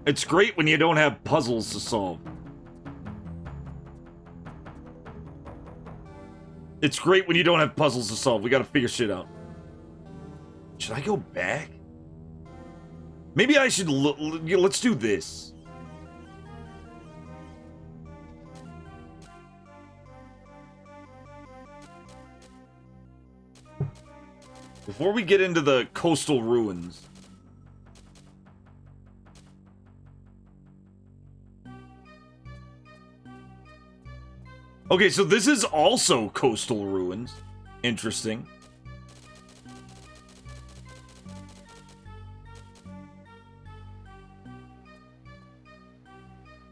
It's great when you don't have puzzles to solve. It's great when you don't have puzzles to solve. We gotta figure shit out. Should I go back? Maybe I should let's do this. Before we get into the coastal ruins. Okay, so this is also coastal ruins. Interesting.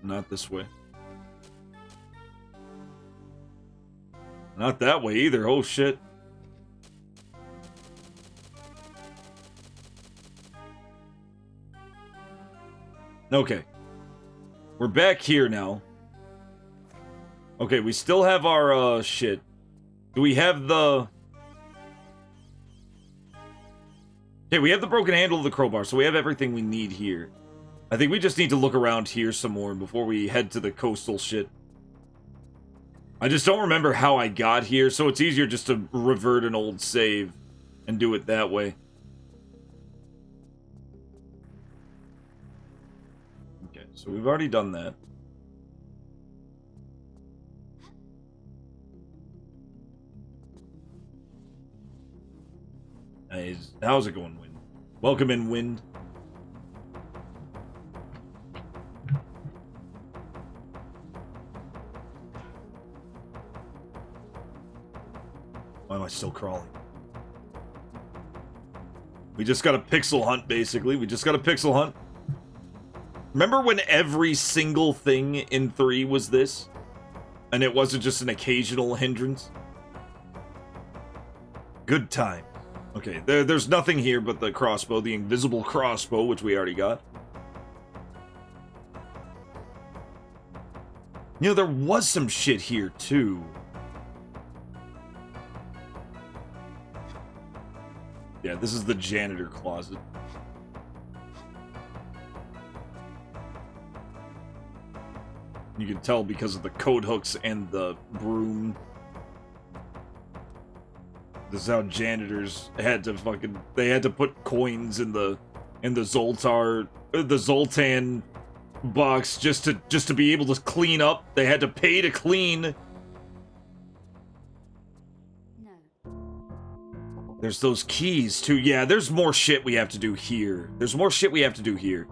Not this way. Not that way either. Oh, shit. Okay. We're back here now. Okay, we still have our, shit. Do we have the... Okay, we have the broken handle of the crowbar, so we have everything we need here. I think we just need to look around here some more before we head to the coastal shit. I just don't remember how I got here, so it's easier just to revert an old save and do it that way. Okay, so we've already done that. How's it going, Wind? Welcome in, Wind. Why am I still crawling? We just got a pixel hunt, basically. We just got a pixel hunt. Remember when every single thing in 3 was this? And it wasn't just an occasional hindrance? Good time. Okay, there's nothing here but the crossbow, the invisible crossbow, which we already got. You know, there was some shit here, too. Yeah, this is the janitor closet. You can tell because of the coat hooks and the broom. This is how janitors had to fucking... They had to put coins in the Zoltan box just to be able to clean up. They had to pay to clean. No. There's those keys too. Yeah, there's more shit we have to do here. There's more shit we have to do here.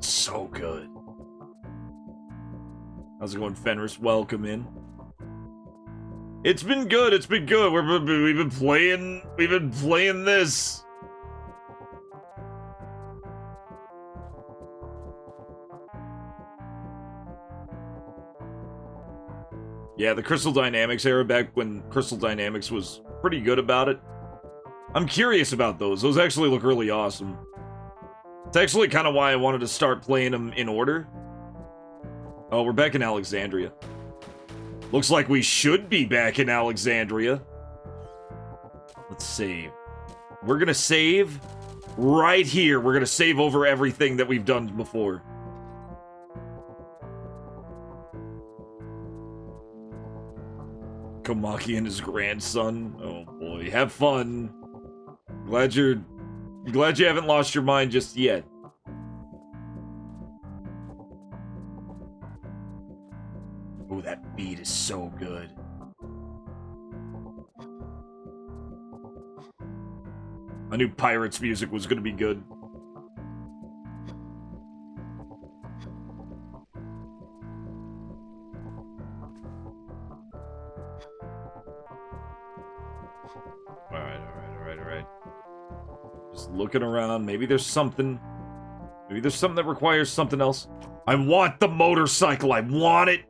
So good. How's it going, Fenris? Welcome in. It's been good. It's been good. We've been playing this. Yeah, the Crystal Dynamics era, back when Crystal Dynamics was pretty good about it. I'm curious about those. Those actually look really awesome. It's actually kind of why I wanted to start playing them in order. Oh, we're back in Alexandria. Looks like we should be back in Alexandria. Let's save. We're gonna save right here. We're gonna save over everything that we've done before. Komaki and his grandson. Oh boy, have fun. Glad you haven't lost your mind just yet. Oh, that beat is so good. I knew Pirates music was gonna be good. Alright. Just looking around. Maybe there's something. Maybe there's something that requires something else. I want the motorcycle. I want it.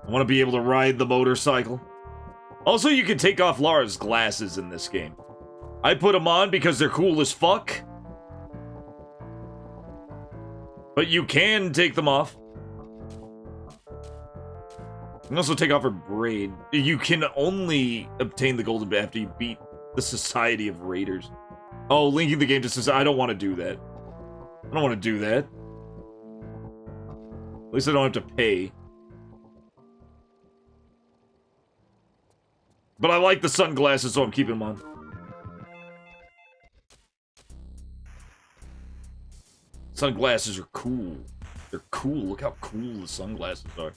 I want to be able to ride the motorcycle. Also, you can take off Lara's glasses in this game. I put them on because they're cool as fuck. But you can take them off. You can also take off her braid. You can only obtain the golden bit after you beat the Society of Raiders. Oh, linking the game to Society. I don't want to do that. I don't want to do that. At least I don't have to pay. But I like the sunglasses, so I'm keeping them on. Sunglasses are cool. They're cool. Look how cool the sunglasses are.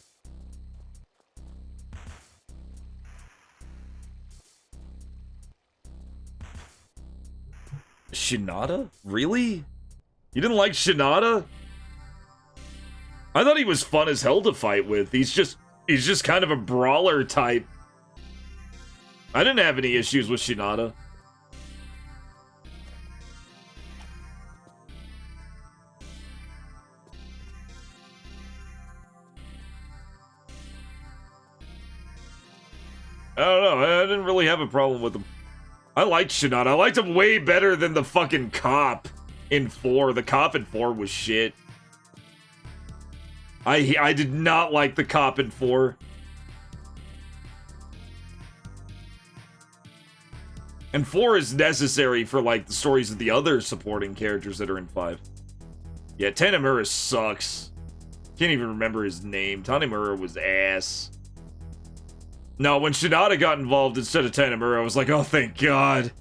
Shinada? Really? You didn't like Shinada? I thought he was fun as hell to fight with. He's just kind of a brawler type. I didn't have any issues with Shinada. I don't know. I didn't really have a problem with him. I liked Shinada. I liked him way better than the fucking cop in 4. The cop in 4 was shit. I did not like the cop in 4. And 4 is necessary for, like, the stories of the other supporting characters that are in 5. Yeah, Tanemura sucks. Can't even remember his name. Tanemura was ass. No, when Shinada got involved instead of Tanemura, I was like, oh, thank God.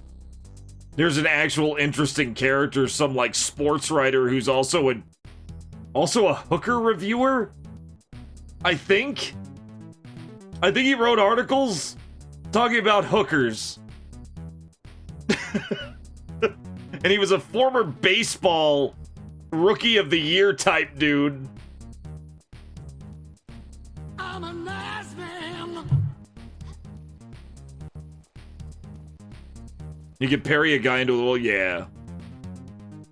There's an actual interesting character, some, like, sports writer who's also a hooker reviewer? I think he wrote articles talking about hookers. And he was a former baseball rookie of the year type dude. I'm a nice man. You can parry a guy into a wall, yeah.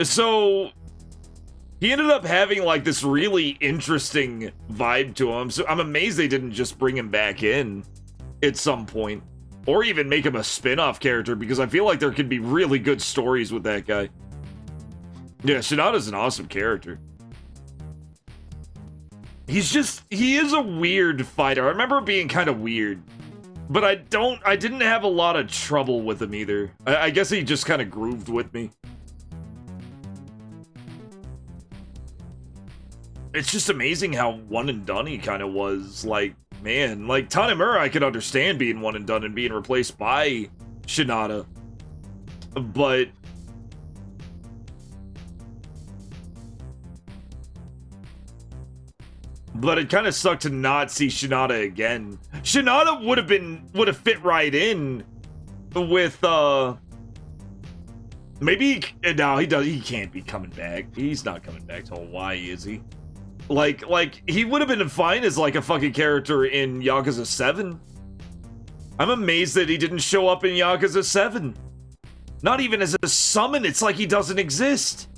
So he ended up having like this really interesting vibe to him. So I'm amazed they didn't just bring him back in at some point. Or even make him a spin-off character, because I feel like there could be really good stories with that guy. Yeah, Shinada's an awesome character. He is a weird fighter. I remember being kind of weird. But I didn't have a lot of trouble with him either. I guess he just kind of grooved with me. It's just amazing how one and done he kind of was. Like, man, like Tanemura I could understand being one and done and being replaced by Shinada. But it kind of sucked to not see Shinada again. Shinada would have fit right in with maybe no, he can't be coming back. He's not coming back to Hawaii, is he? Like he would have been fine as like a fucking character in Yakuza 7. I'm amazed that he didn't show up in Yakuza 7. Not even as a summon. It's like he doesn't exist.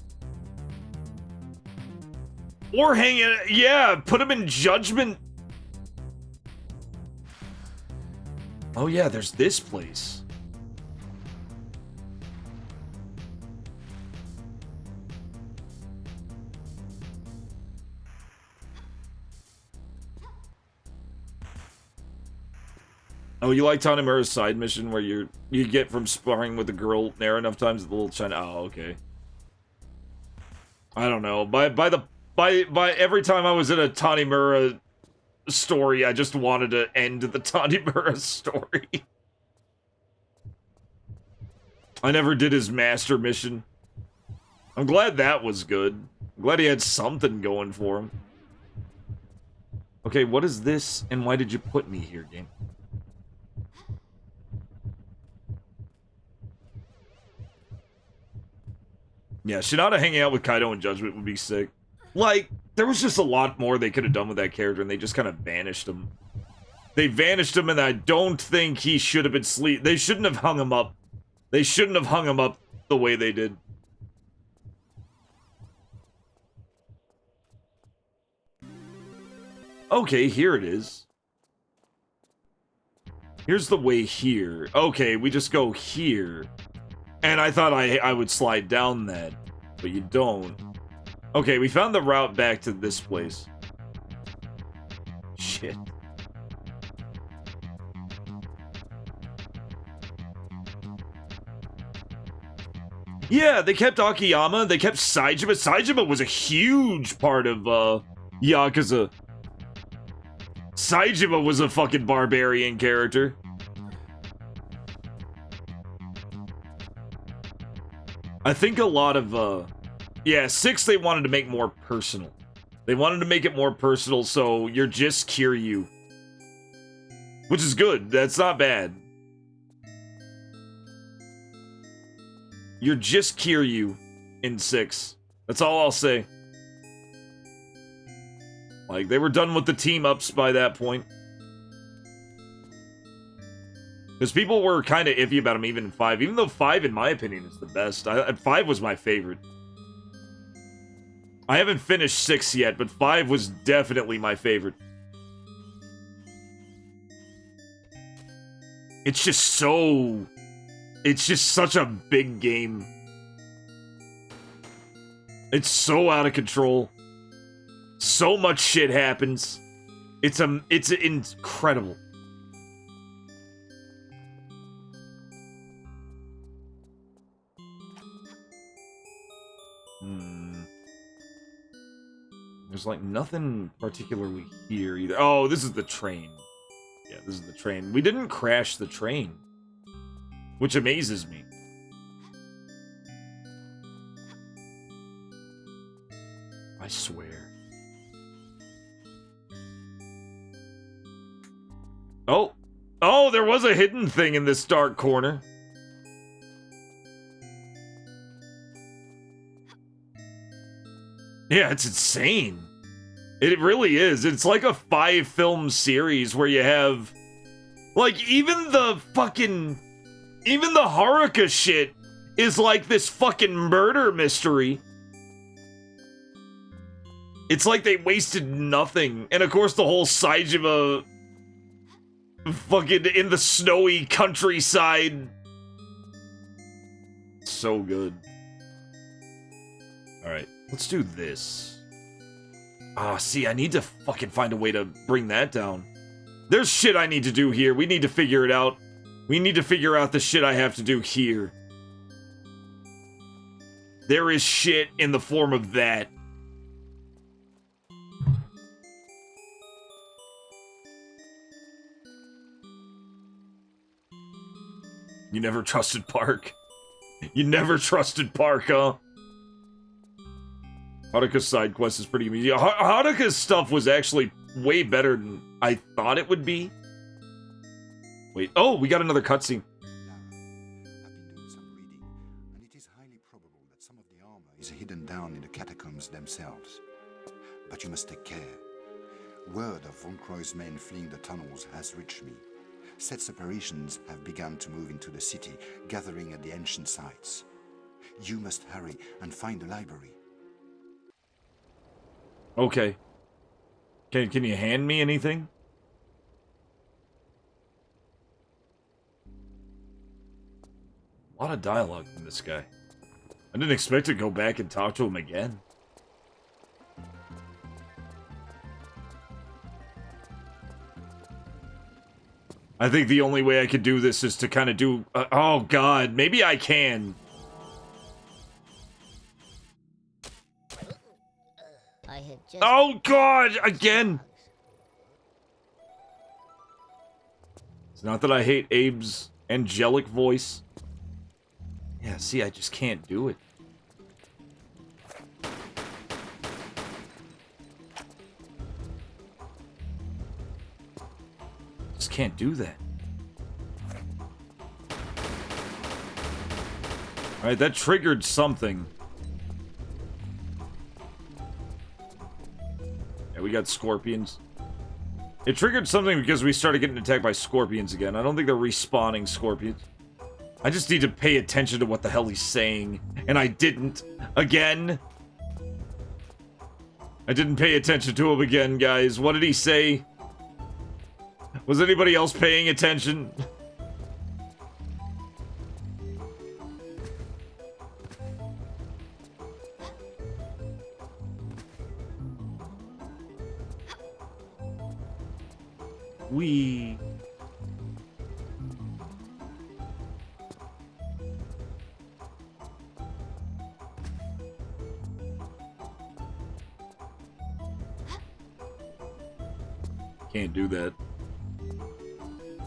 Or hang it, yeah, put him in Judgment. Oh yeah, there's this place. Oh, you like Tanemura's side mission where you get from sparring with the girl near enough times at the little China? Oh, okay. I don't know. By every time I was in a Tanemura story, I just wanted to end the Tanemura story. I never did his master mission. I'm glad that was good. I'm glad he had something going for him. Okay, what is this, and why did you put me here, game? Yeah, Shinada hanging out with Kaido and Judgment would be sick. Like, there was just a lot more they could have done with that character, and they just kind of vanished him. They vanished him, and I don't think he should have been They shouldn't have hung him up. They shouldn't have hung him up the way they did. Okay, here it is. Here's the way here. Okay, we just go here. And I thought I would slide down that, but you don't. Okay, we found the route back to this place. Shit. Yeah, they kept Akiyama, they kept Saejima. Saejima was a huge part of, Yakuza. Saejima was a fucking barbarian character. I think a lot of, yeah, 6 they wanted to make more personal. They wanted to make it more personal, so you're just Kiryu. Which is good, that's not bad. You're just Kiryu in 6. That's all I'll say. Like, they were done with the team-ups by that point. Because people were kind of iffy about him even in 5. Even though 5, in my opinion, is the best. 5 was my favorite. I haven't finished 6 yet, but 5 was definitely my favorite. It's just so... It's just such a big game. It's so out of control. So much shit happens. It's incredible. There's like nothing particularly here either. Oh, this is the train. Yeah, this is the train. We didn't crash the train, which amazes me. I swear. Oh! Oh, there was a hidden thing in this dark corner. Yeah, it's insane. It really is. It's like a 5-film series where you have... Like, even the fucking... Even the Haruka shit is like this fucking murder mystery. It's like they wasted nothing. And of course the whole Saejima... Fucking in the snowy countryside. So good. Alright, let's do this. Ah, see, I need to fucking find a way to bring that down. There's shit I need to do here. We need to figure it out. We need to figure out the shit I have to do here. There is shit in the form of that. You never trusted Park. You never trusted Park, huh? Haruka's side quest is pretty easy. Haruka's stuff was actually way better than I thought it would be. Wait, oh, we got another cutscene. I've been doing some reading, and it is highly probable that some of the armor is hidden down in the catacombs themselves. But you must take care. Word of Von Croy's men fleeing the tunnels has reached me. Set's operations have begun to move into the city, gathering at the ancient sites. You must hurry and find the library. Okay. Can you hand me anything? A lot of dialogue from this guy. I didn't expect to go back and talk to him again. I think the only way I could do this is to kind of do... oh, God. Maybe I can. I had just... Oh, God! Again! It's not that I hate Abe's angelic voice. Yeah, see, I just can't do it. Just can't do that. Alright, that triggered something. Yeah, we got scorpions. It triggered something because we started getting attacked by scorpions again. I don't think they're respawning scorpions. I just need to pay attention to what the hell he's saying. And I didn't. Again. I didn't pay attention to him again, guys. What did he say? Was anybody else paying attention? We. Can't do that.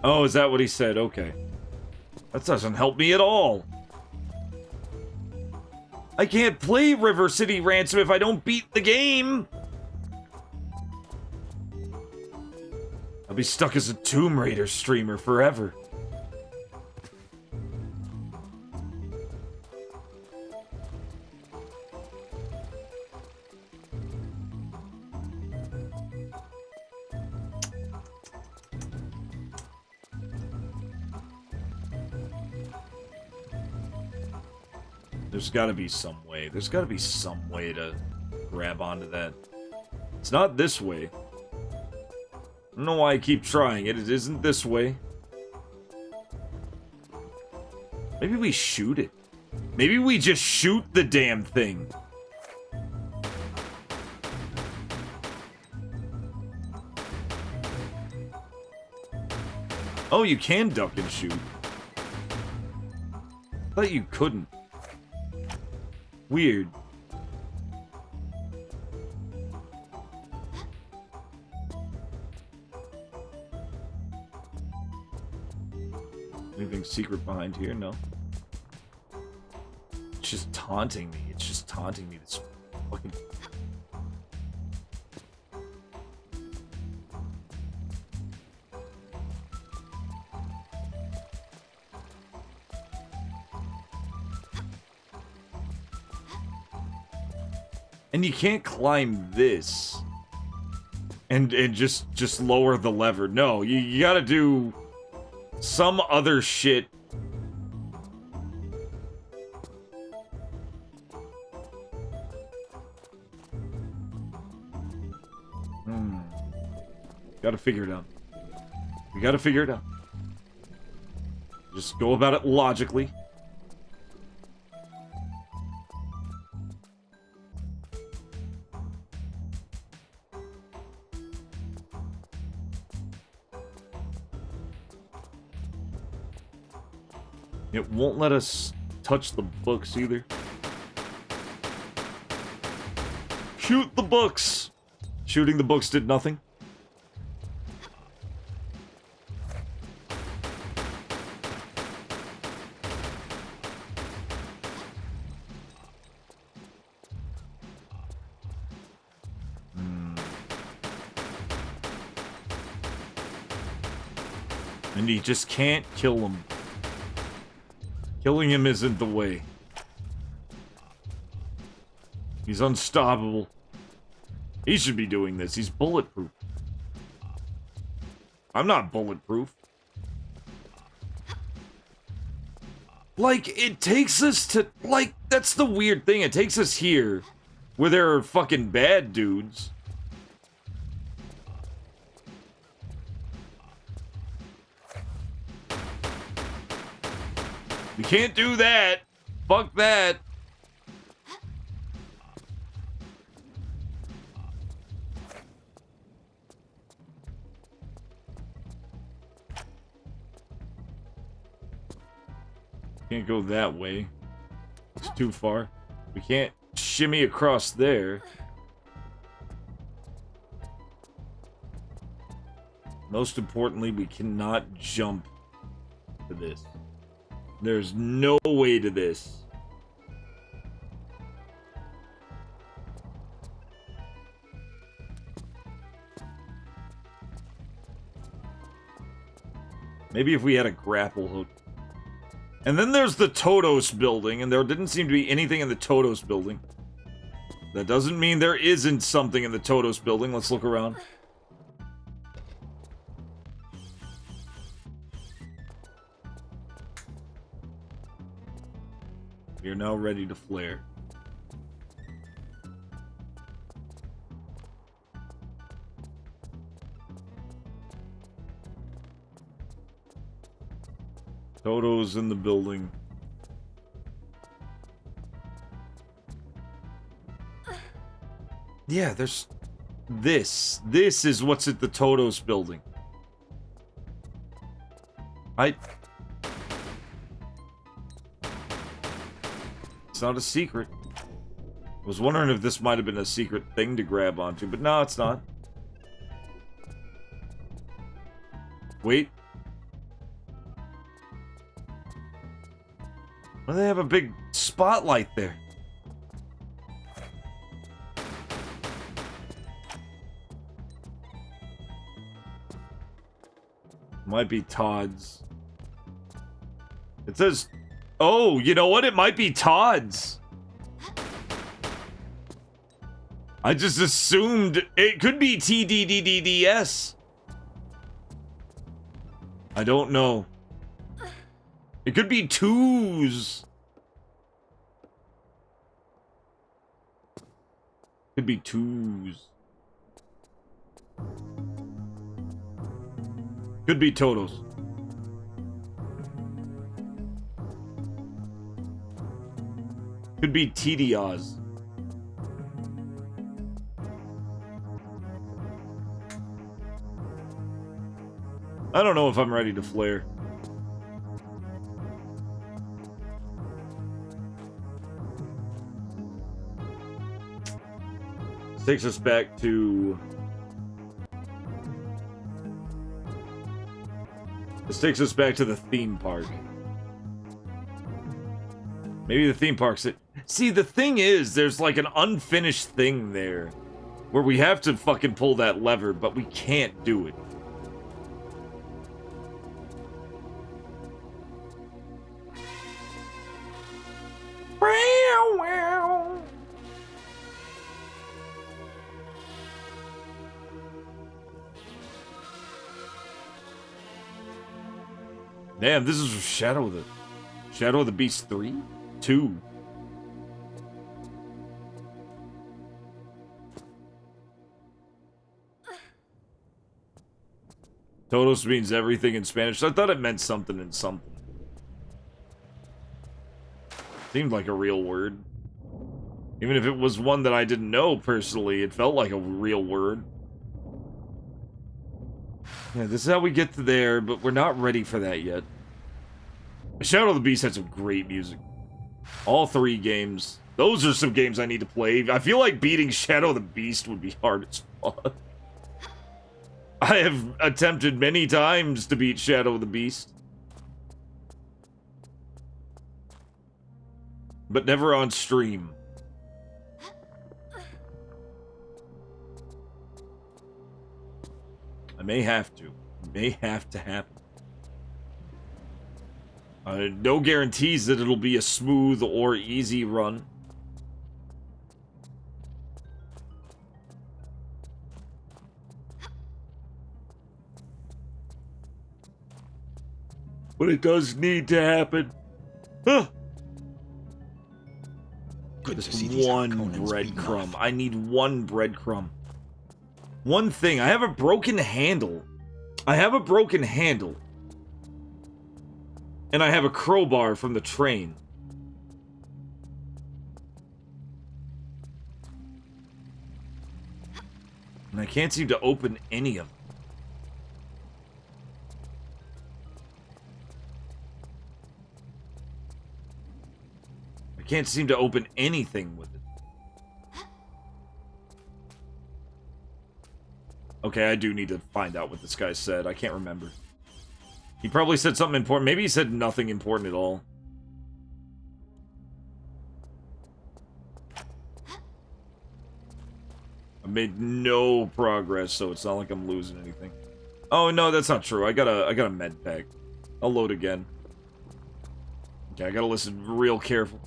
Oh, is that what he said? Okay. That doesn't help me at all. I can't play River City Ransom if I don't beat the game. I'll be stuck as a Tomb Raider streamer forever. There's gotta be some way. There's gotta be some way to grab onto that. It's not this way. I don't know why I keep trying it. It isn't this way. Maybe we shoot it. Maybe we just shoot the damn thing. Oh, you can duck and shoot. I thought you couldn't. Weird. Anything secret behind here? No. It's just taunting me. It's just taunting me. This fucking... And you can't climb this and just lower the lever. No, you gotta do some other shit. Gotta figure it out. We gotta figure it out. Just go about it logically. It won't let us touch the books either. Shoot the books! Shooting the books did nothing. And he just can't kill him. Killing him isn't the way. He's unstoppable. He should be doing this. He's bulletproof. I'm not bulletproof. Like, it takes us to... Like, that's the weird thing. It takes us here, where there are fucking bad dudes. You can't do that. Fuck that. Can't go that way. It's too far. We can't shimmy across there. Most importantly, we cannot jump to this. There's no way to this. Maybe if we had a grapple hook. And then there's the Todos building, and there didn't seem to be anything in the Todos building. That doesn't mean there isn't something in the Todos building. Let's look around. You're now ready to flare. Toto's in the building. Yeah, there's... This is what's at the Toto's building. It's not a secret. I was wondering if this might have been a secret thing to grab onto, but no, it's not. Wait. Why do they have a big spotlight there? Might be Todd's. It says... Oh, you know what? It might be Todd's. I just assumed it could be TDDDDS. I don't know. It could be twos. Could be twos. Could be Toto's. Could be TDR's. I don't know if I'm ready to flare. Takes us back to... This takes us back to the theme park. Maybe the theme park's it. See, the thing is, there's like an unfinished thing there where we have to fucking pull that lever, but we can't do it. Damn, this is Shadow of the Beast 3? 2. Todos means everything in Spanish. I thought it meant something in something. Seemed like a real word. Even if it was one that I didn't know personally, it felt like a real word. Yeah, this is how we get to there, but we're not ready for that yet. Shadow of the Beast had some great music. All 3 games. Those are some games I need to play. I feel like beating Shadow of the Beast would be hard as fuck. I have attempted many times to beat Shadow of the Beast. But never on stream. I may have to. It may have to happen. No guarantees that it'll be a smooth or easy run. But it does need to happen. Huh. Just one breadcrumb. I need one breadcrumb. One thing. I have a broken handle. And I have a crowbar from the train. And I can't seem to open any of them. I can't seem to open anything with it. Okay, I do need to find out what this guy said. I can't remember. He probably said something important. Maybe he said nothing important at all. I made no progress, so it's not like I'm losing anything. Oh, no, that's not true. I got a med pack. I'll load again. Okay, I gotta listen real careful.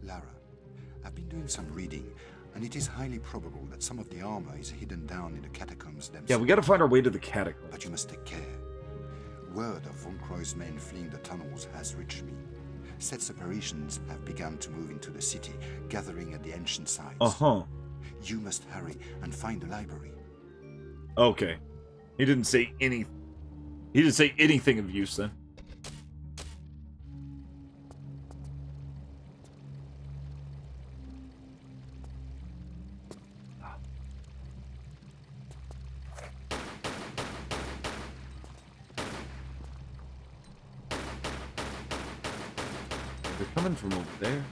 Lara, I've been doing some reading, and it is highly probable that some of the armor is hidden down in the catacombs themselves. Yeah, we gotta find our way to the catacombs. But you must take care. Word of Von Croy's men fleeing the tunnels has reached me. Set separations have begun to move into the city, gathering at the ancient sites. Uh-huh. You must hurry and find the library. Okay. He didn't say any... He didn't say anything of use then. They're coming from over there.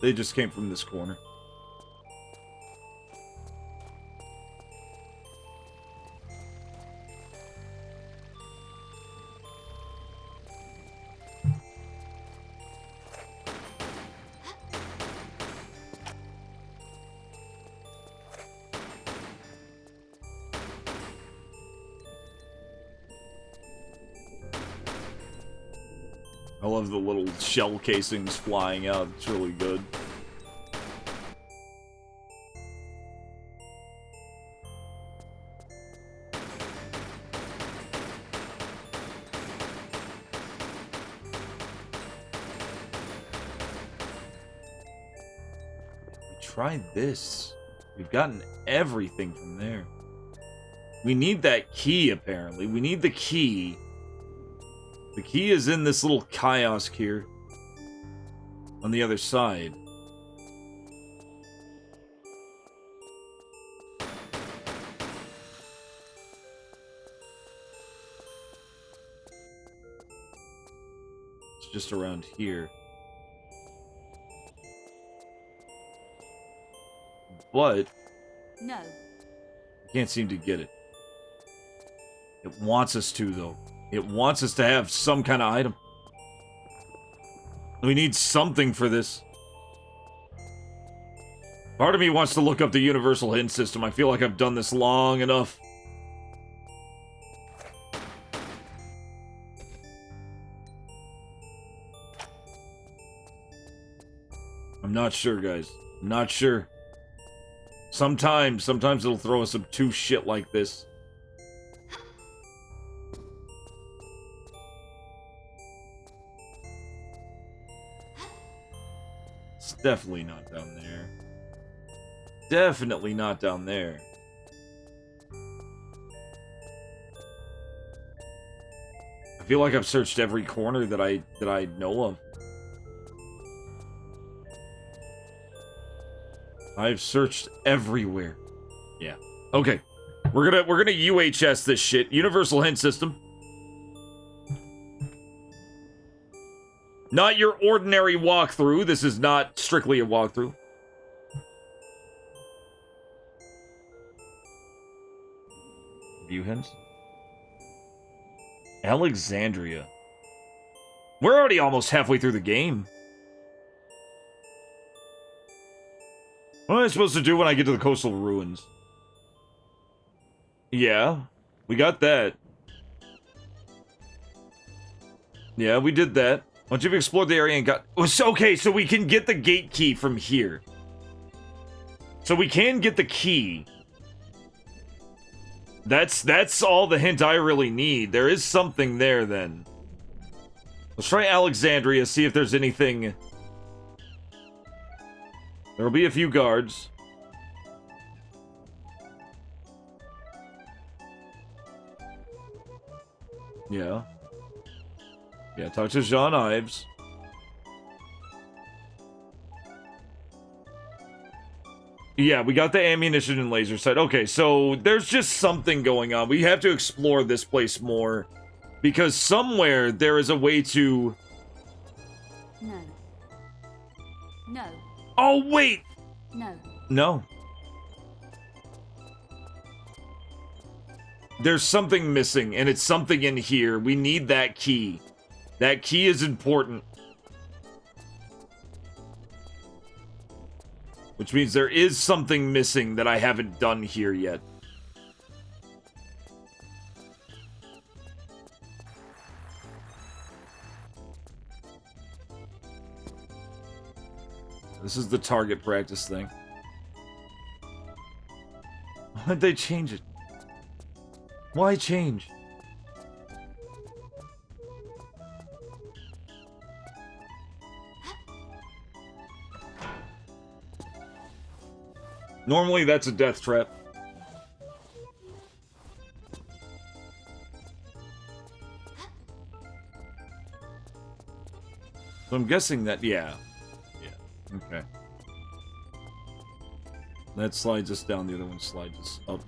They just came from this corner. I love the little shell casings flying out. It's really good. Try this. We've gotten everything from there. We need that key, apparently. We need the key. The key is in this little kiosk here. On the other side. It's just around here. But No. I can't seem to get it. It wants us to, though. It wants us to have some kind of item. We need something for this. Part of me wants to look up the universal hint system. I feel like I've done this long enough. I'm not sure, guys. I'm not sure. Sometimes it'll throw us some two shit like this. It's definitely not down there. Definitely not down there. I feel like I've searched every corner that I know of. I've searched everywhere. Yeah. Okay. We're gonna UHS this shit. Universal hint system. Not your ordinary walkthrough. This is not strictly a walkthrough. View hints. Alexandria. We're already almost halfway through the game. What am I supposed to do when I get to the coastal ruins? Yeah, we got that. Yeah, we did that. Once you've explored the area and got... Okay, so we can get the gate key from here. So we can get the key. That's all the hint I really need. There is something there, then. Let's try Alexandria, see if there's anything... There'll be a few guards. Yeah. Yeah, talk to Jean Ives. Yeah, we got the ammunition and laser sight. Okay, so there's just something going on. We have to explore this place more. Because somewhere there is a way to... No. No. Oh, wait! No. No. There's something missing, and it's something in here. We need that key. That key is important. Which means there is something missing that I haven't done here yet. This is the target practice thing. Why'd they change it? Why change? Normally that's a death trap. So I'm guessing that, yeah. Yeah, okay. That slides us down, the other one slides us up.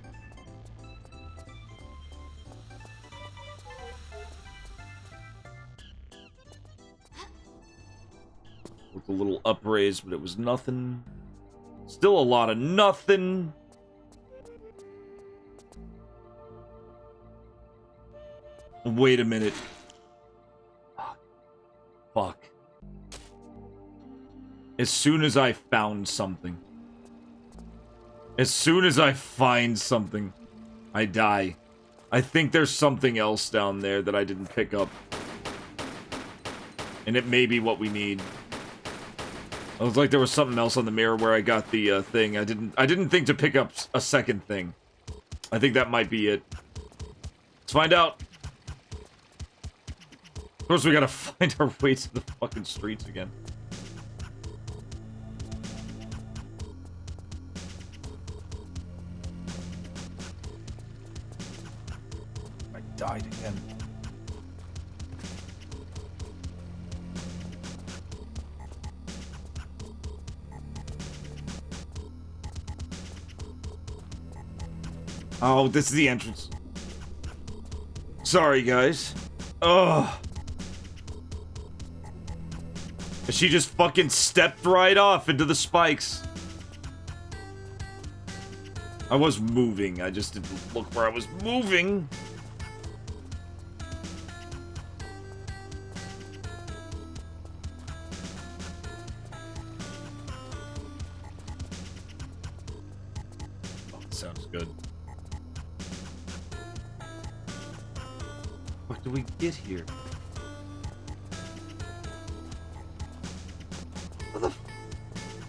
With a little upraise, but it was nothing. Still a lot of nothing. Wait a minute. Fuck. As soon as I found something. As soon as I find something, I die. I think there's something else down there that I didn't pick up. And it may be what we need. It looks like there was something else on the mirror where I got the thing. I didn't think to pick up a second thing. I think that might be it. Let's find out. Of course, we gotta find our way to the fucking streets again. I died again. Oh, this is the entrance. Sorry, guys. Ugh. She just fucking stepped right off into the spikes. I was moving. I just didn't look where I was moving. Oh, that sounds good. What do we get here?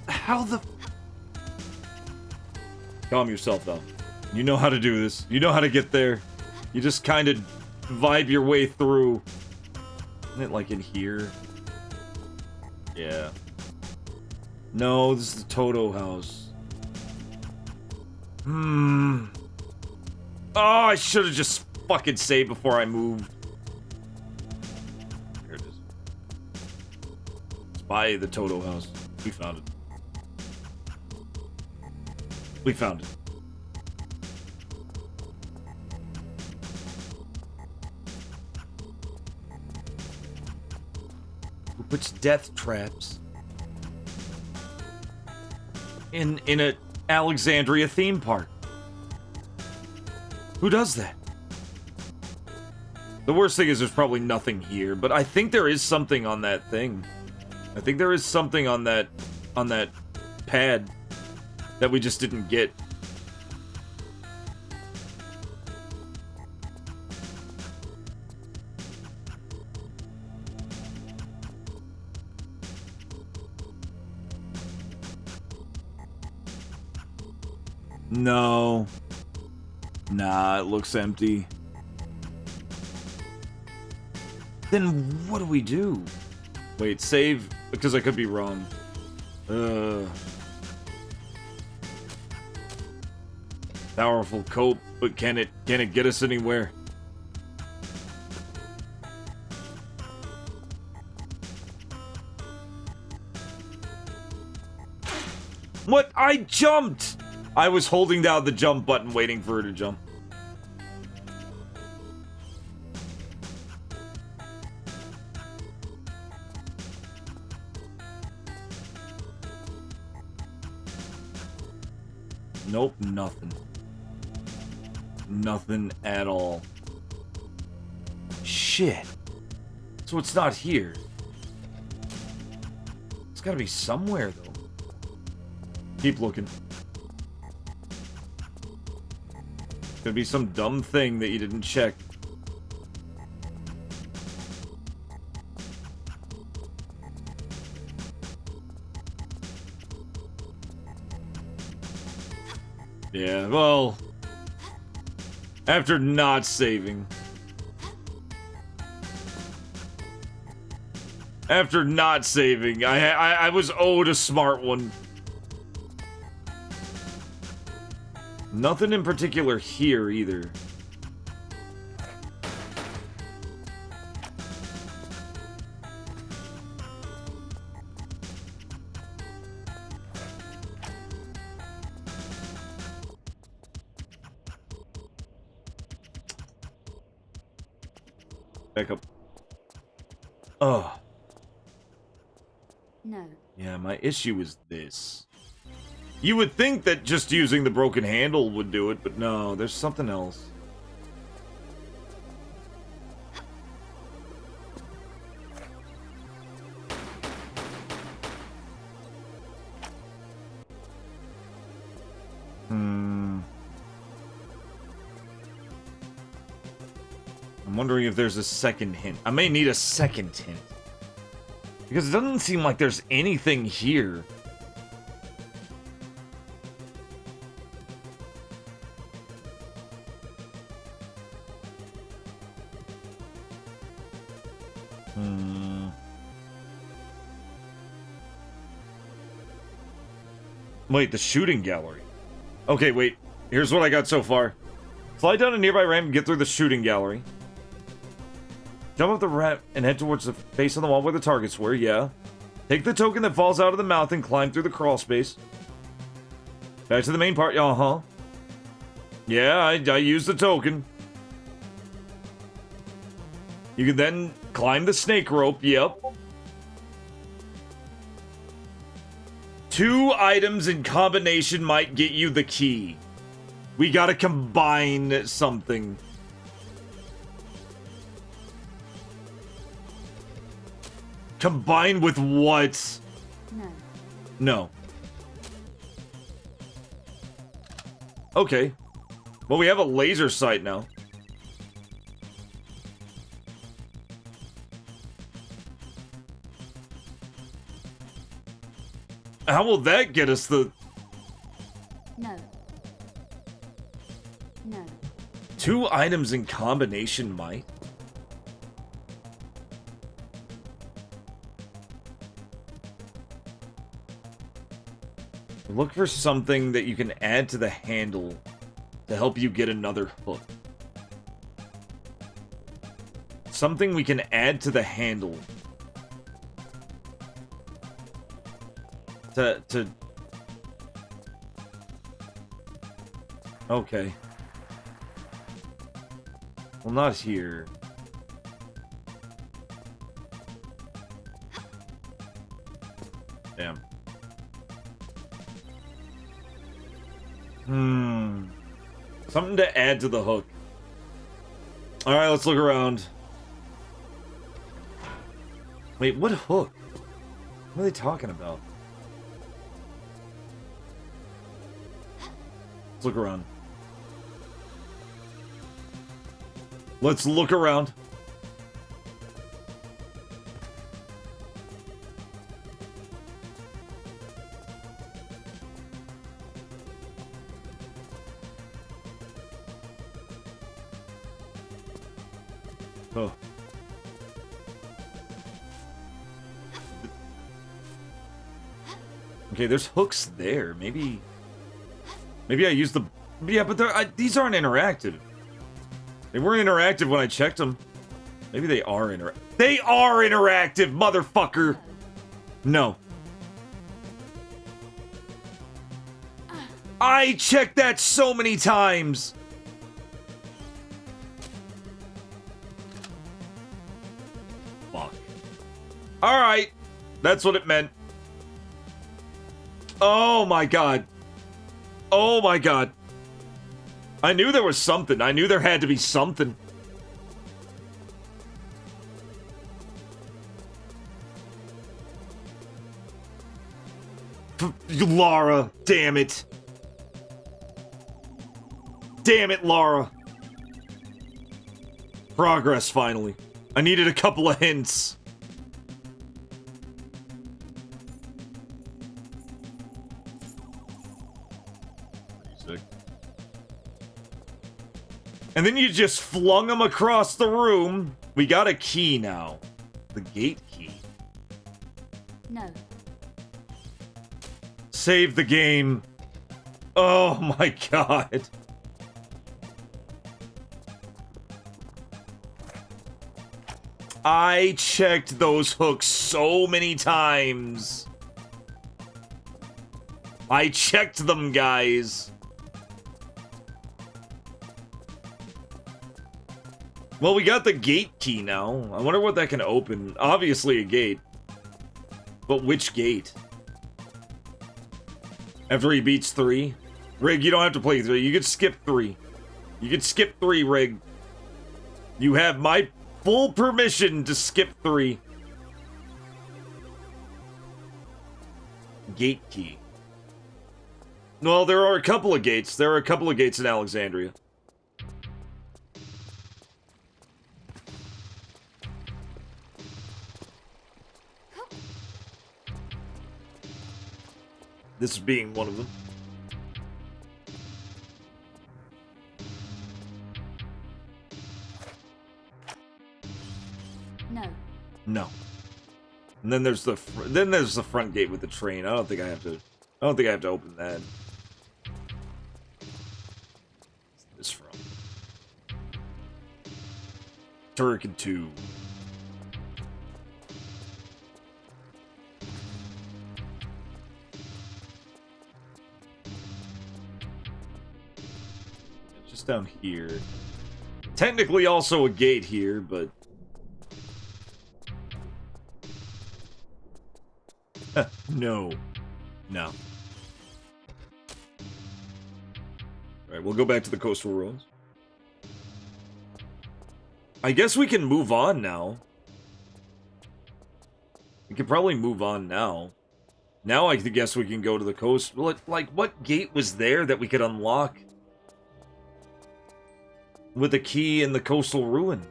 How the... Calm yourself, though. You know how to do this. You know how to get there. You just kind of vibe your way through. Isn't it like in here? Yeah. No, this is the Toto house. Oh, I should have just fucking saved before I moved. Here it is. It's by the Toto house. We found it. We found it. Who puts death traps in a Alexandria theme park? Who does that? The worst thing is there's probably nothing here, but I think there is something on that thing. I think there is something on that pad that we just didn't get. No. Nah, it looks empty. Then what do we do? Wait, save, because I could be wrong. Powerful cope, but can it get us anywhere? What? I jumped! I was holding down the jump button waiting for her to jump. Nope, nothing. Nothing at all. Shit. So it's not here. It's gotta be somewhere, though. Keep looking. Could be some dumb thing that you didn't check. Yeah, well... After not saving... After not saving, I was owed a smart one. Nothing in particular here either. Back up. Oh. No. Yeah, my issue is this. You would think that just using the broken handle would do it, but no, there's something else. I'm wondering if there's a second hint. I may need a second hint. Because it doesn't seem like there's anything here. Wait, the shooting gallery. Okay, wait. Here's what I got so far. Slide down a nearby ramp and get through the shooting gallery. Jump up the ramp and head towards the face on the wall where the targets were, yeah. Take the token that falls out of the mouth and climb through the crawl space. Back to the main part, uh-huh. Yeah, I used the token. You can then climb the snake rope, yep. 2 items in combination might get you the key. We gotta combine something. Combine with what? No. No. Okay. Well, we have a laser sight now. How will that get us the... No. No. 2 items in combination might? Look for something that you can add to the handle to help you get another hook. Something we can add to the handle. To... Okay. Well, not here. Damn. Something to add to the hook. Alright, let's look around. Wait, what hook? What are they talking about? Let's look around. Let's look around. Oh. Okay, there's hooks there. Maybe I used the... Yeah, but these aren't interactive. They weren't interactive when I checked them. Maybe they are interactive. They are interactive, motherfucker! No. I checked that so many times! Fuck. Alright. That's what it meant. Oh my god. Oh my god. I knew there was something. I knew there had to be something. Lara, damn it. Damn it, Lara. Progress, finally. I needed a couple of hints. Sick. And then you just flung them across the room. We got a key now. The gate key. No. Save the game. Oh my god. I checked those hooks so many times. I checked them, guys. Well, we got the gate key now. I wonder what that can open. Obviously a gate. But which gate? After he beats 3? Rig, you don't have to play 3. You could skip 3. You could skip 3, Rig. You have my full permission to skip 3. Gate key. Well, there are a couple of gates. There are a couple of gates in Alexandria. This being one of them. No. No. And then there's the front gate with the train. I don't think I have to open that. What's this from? Turrican 2. Just down here. Technically also a gate here, but no. No. Alright, we'll go back to the coastal roads. I guess we can move on now. We could probably move on now. Now I guess we can go to the coast. Like, what gate was there that we could unlock? With a key in the coastal ruin.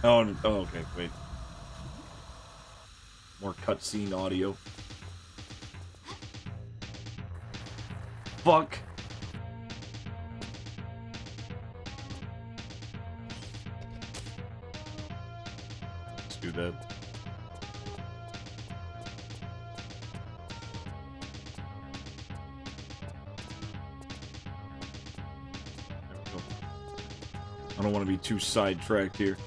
Oh, okay, wait. More cutscene audio. Fuck. Let's do that. There we go. I don't want to be too sidetracked here.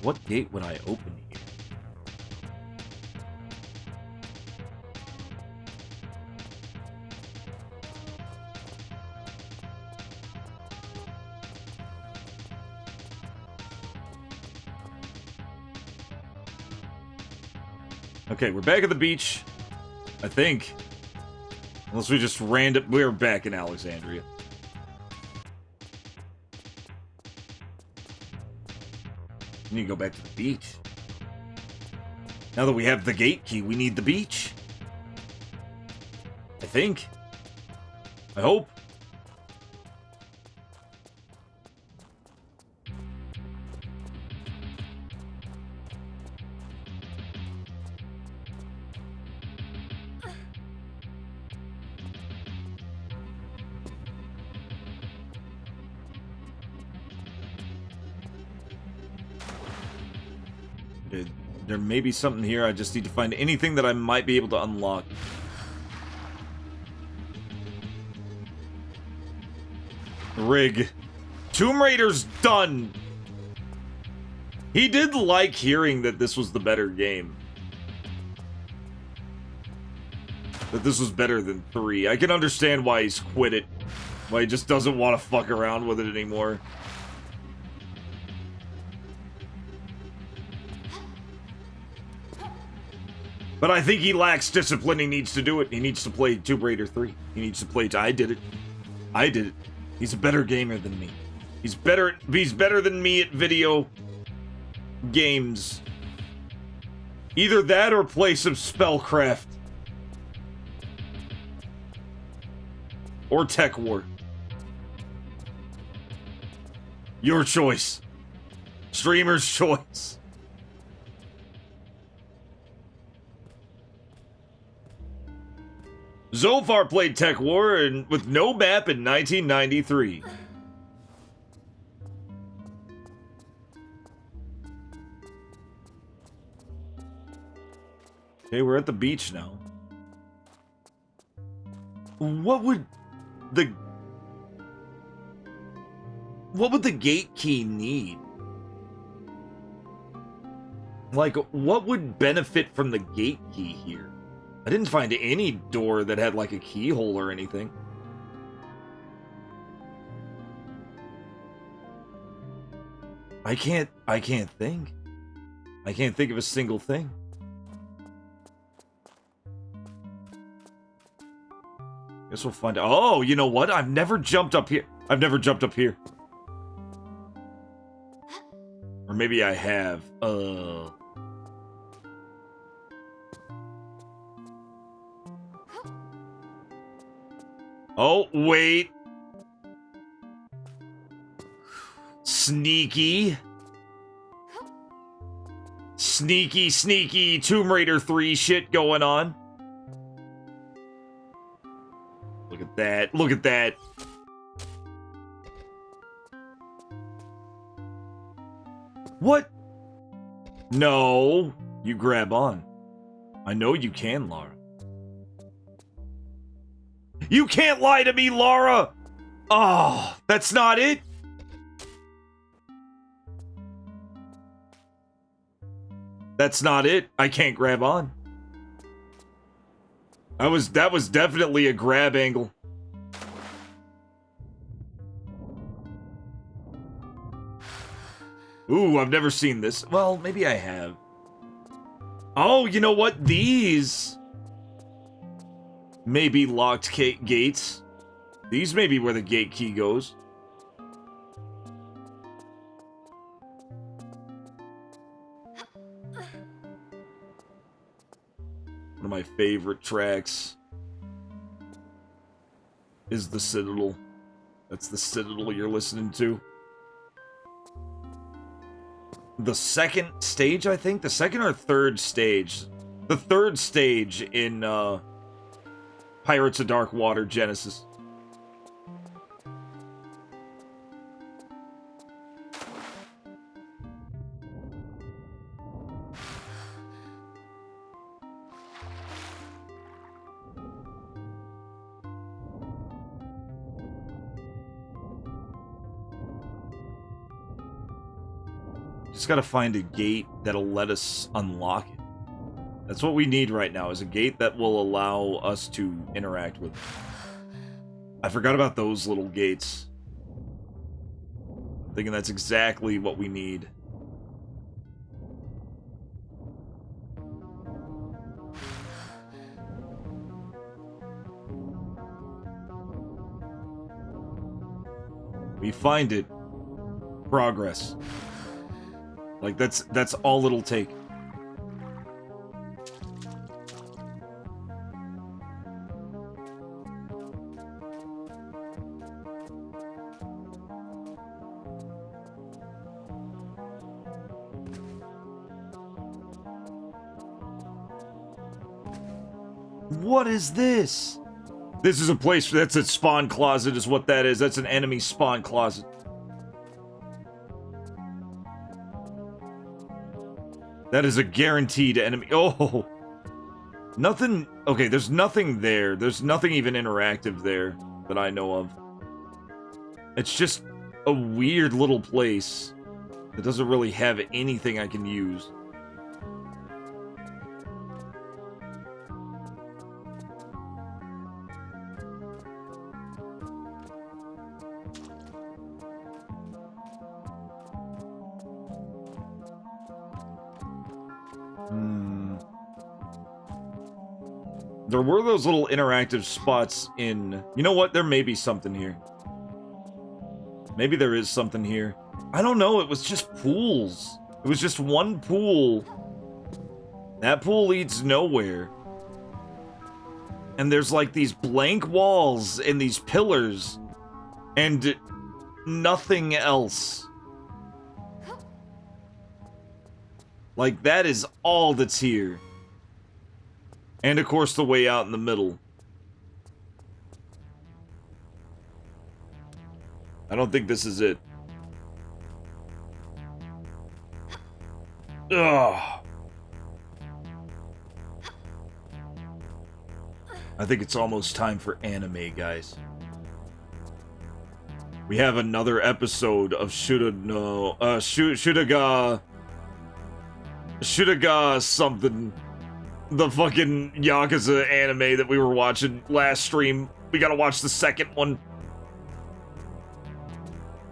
What gate would I open here? Okay, we're back at the beach. I think. Unless we just we're back in Alexandria. We need to go back to the beach. Now that we have the gate key, we need the beach. I think. I hope. There may be something here. I just need to find anything that I might be able to unlock. Rig. Tomb Raider's done! He did like hearing that this was the better game. That this was better than 3. I can understand why he's quit it. Why he just doesn't want to fuck around with it anymore. But I think he lacks discipline. He needs to do it. He needs to play Tomb Raider 3. He needs to play... I did it. I did it. He's a better gamer than me. He's better than me at video games. Either that or play some Spellcraft. Or Tech War. Your choice. Streamer's choice. Zofar played Tech War and with no map in 1993. Okay, we're at the beach now. What would the gate key need? Like, what would benefit from the gate key here? I didn't find any door that had like a keyhole or anything. I can't think. I can't think of a single thing. Guess we'll find out. Oh, you know what? I've never jumped up here. I've never jumped up here. Or maybe I have. Oh, wait. Sneaky. Sneaky Tomb Raider 3 shit going on. Look at that. Look at that. What? No. You grab on. I know you can, Lara. You can't lie to me, Lara! Oh, that's not it? That's not it. I can't grab on. That was definitely a grab angle. Ooh, I've never seen this. Well, maybe I have. Oh, you know what? These may be locked gates. These may be where the gate key goes. One of my favorite tracks is the Citadel. That's the Citadel you're listening to. The second stage, I think? The second or third stage. The third stage in Pirates of Dark Water Genesis. Just gotta find a gate that'll let us unlock it. That's what we need right now, is a gate that will allow us to interact with it. I forgot about those little gates. I'm thinking that's exactly what we need. We find it. Progress. Like, that's all it'll take. What is this? This is a place, that's a spawn closet is what that is. That's an enemy spawn closet. That is a guaranteed enemy. Oh! Nothing... Okay, there's nothing there. There's nothing even interactive there that I know of. It's just a weird little place that doesn't really have anything I can use. There were those little interactive spots in... You know what? There may be something here. Maybe there is something here. I don't know. It was just pools. It was just one pool. That pool leads nowhere. And there's like these blank walls and these pillars. And nothing else. Like, that is all that's here. And, of course, the way out in the middle. I don't think this is it. Ugh. I think it's almost time for anime, guys. We have another episode of Shuraga something. The fucking Yakuza anime that we were watching last stream. We gotta watch the second one.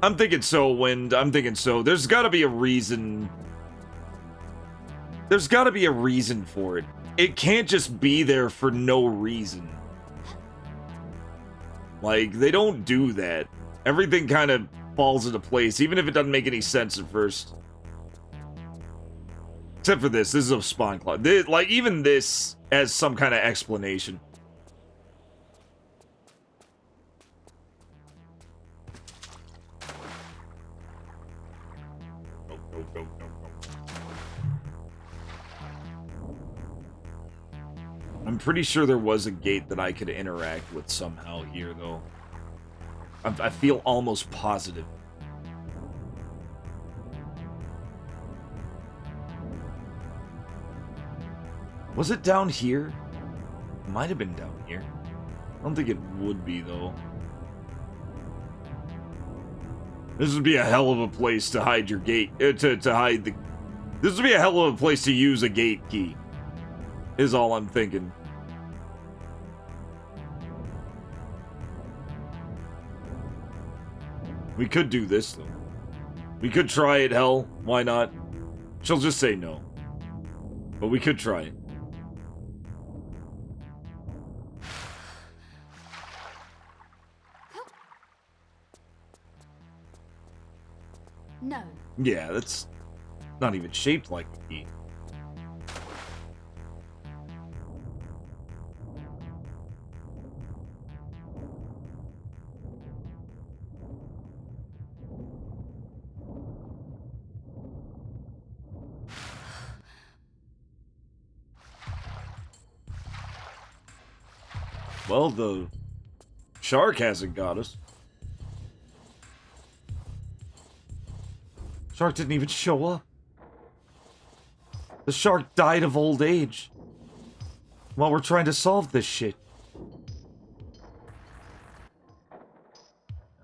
I'm thinking so, Wind. I'm thinking so. There's gotta be a reason. There's gotta be a reason for it. It can't just be there for no reason. Like, they don't do that. Everything kind of falls into place, even if it doesn't make any sense at first. Except for this. This is a spawn clock. Like, even this has some kind of explanation. Go, go, go, go, go. I'm pretty sure there was a gate that I could interact with somehow here, though. I feel almost positive. Was it down here? It might have been down here. I don't think it would be, though. This would be a hell of a place to hide your gate. To hide the... This would be a hell of a place to use a gate key. Is all I'm thinking. We could do this, though. We could try it, hell. Why not? She'll just say no. But we could try it. No. Yeah, that's not even shaped like a key. Well, the shark hasn't got us. Shark didn't even show up. The shark died of old age while we're trying to solve this shit.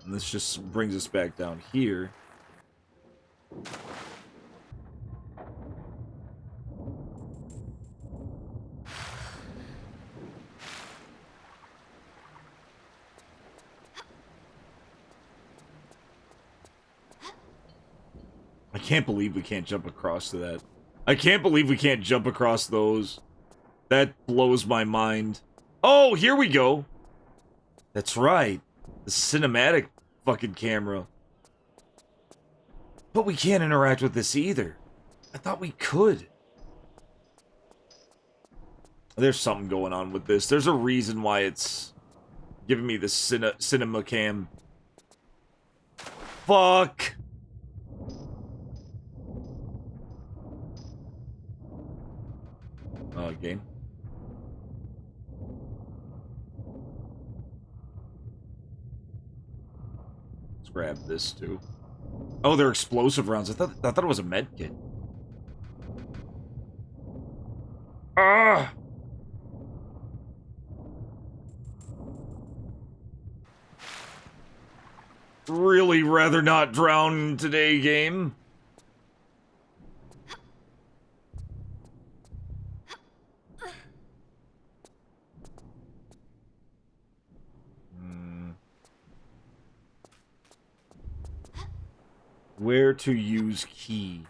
And this just brings us back down here. I can't believe we can't jump across to that. I can't believe we can't jump across those. That blows my mind. Oh, here we go. That's right. The cinematic fucking camera. But we can't interact with this either. I thought we could. There's something going on with this. There's a reason why it's giving me the cinema cam. Fuck. Game. Let's grab this too. Oh, they're explosive rounds. I thought it was a med kit. Ah! Really rather not drown today, game. Where to use key.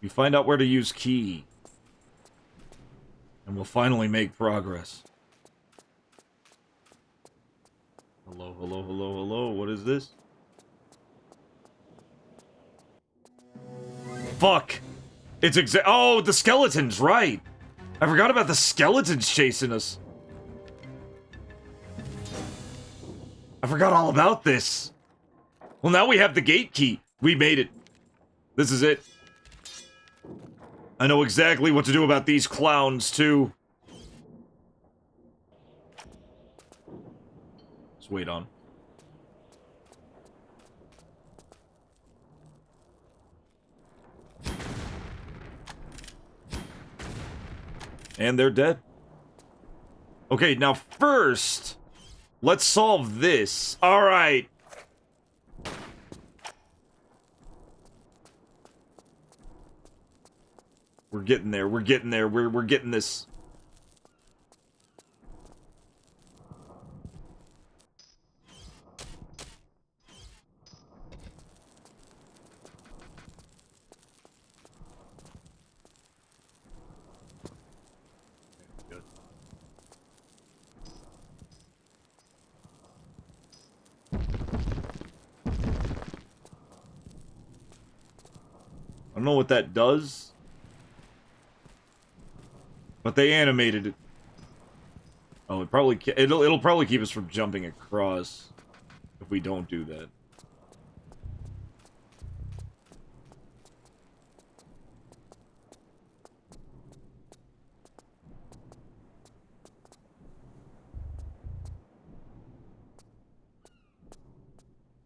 You find out where to use key. And we'll finally make progress. Hello, hello, hello, hello. What is this? Fuck! It's oh, the skeletons, right! I forgot about the skeletons chasing us. I forgot all about this. Well, now we have the gate key. We made it. This is it. I know exactly what to do about these clowns, too. Let's wait on. And they're dead. Okay, now first, let's solve this. Alright. We're getting there. We're getting there. We're getting this. I don't know what that does, but they animated it. Oh, it'll probably keep us from jumping across if we don't do that.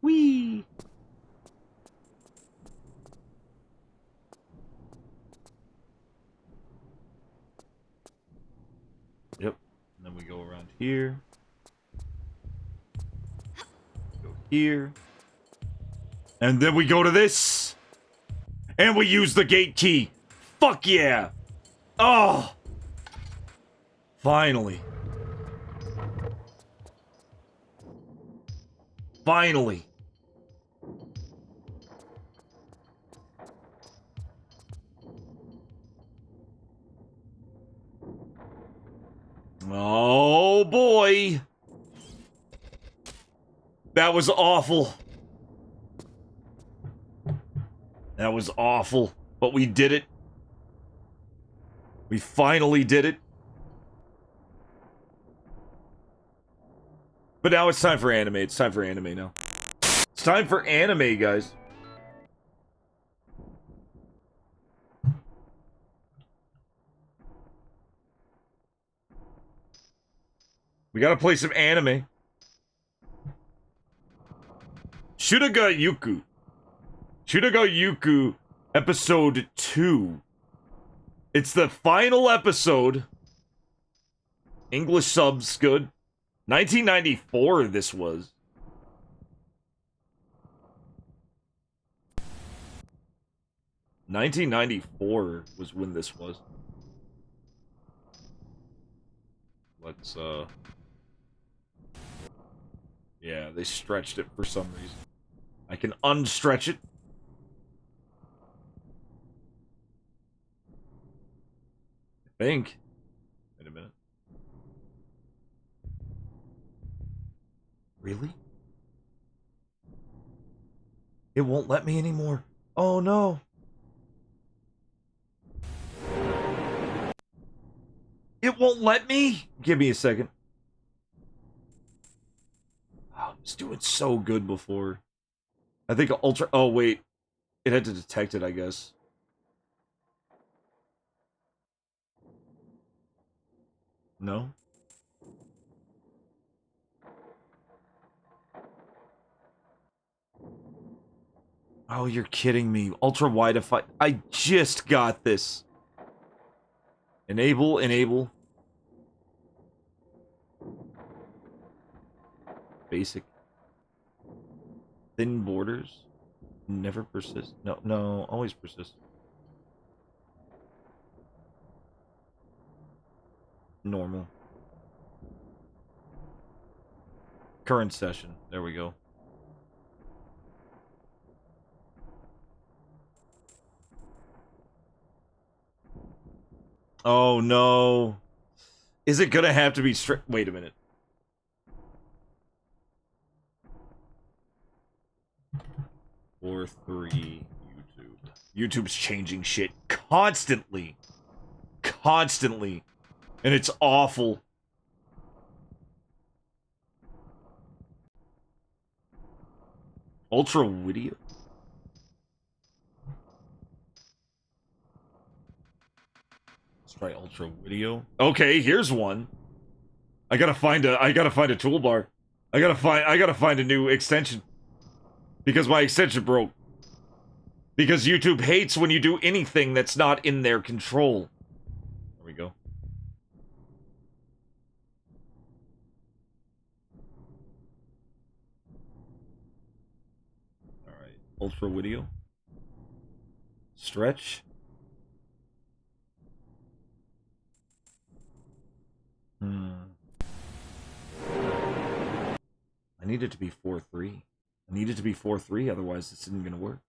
Whee! Yep. And then we go around here. Go here. And then we go to this. And we use the gate key. Fuck yeah! Oh! Finally. Finally. Oh boy. That was awful. That was awful. But we did it. We finally did it. But now it's time for anime. It's time for anime now. It's time for anime, guys. We gotta play some anime. Shuraga Yuku. Shuraga Yuku, episode 2. It's the final episode. English subs, good. 1994 this was. $1994 was when this was. Let's, yeah, they stretched it for some reason. I can unstretch it. I think. Wait a minute. Really? It won't let me anymore. Oh no. It won't let me? Give me a second. Oh, it was doing so good before. I think Ultra... Oh, wait. It had to detect it, I guess. No? Oh, you're kidding me. Ultra Wideify. I just got this. Enable, enable. Basic. Thin borders. Never persist. No, no, always persist. Normal. Current session. There we go. Oh no. Is it gonna have to be straight? Wait a minute. Or 3 YouTube. YouTube's changing shit constantly. Constantly. And it's awful. Ultra video. Let's try ultra video. Okay, here's one. I gotta find a toolbar. I gotta find a new extension. Because my extension broke. Because YouTube hates when you do anything that's not in their control. There we go. Ultra video. Stretch. I need it to be 4-3. I need it to be 4-3, otherwise this isn't going to work.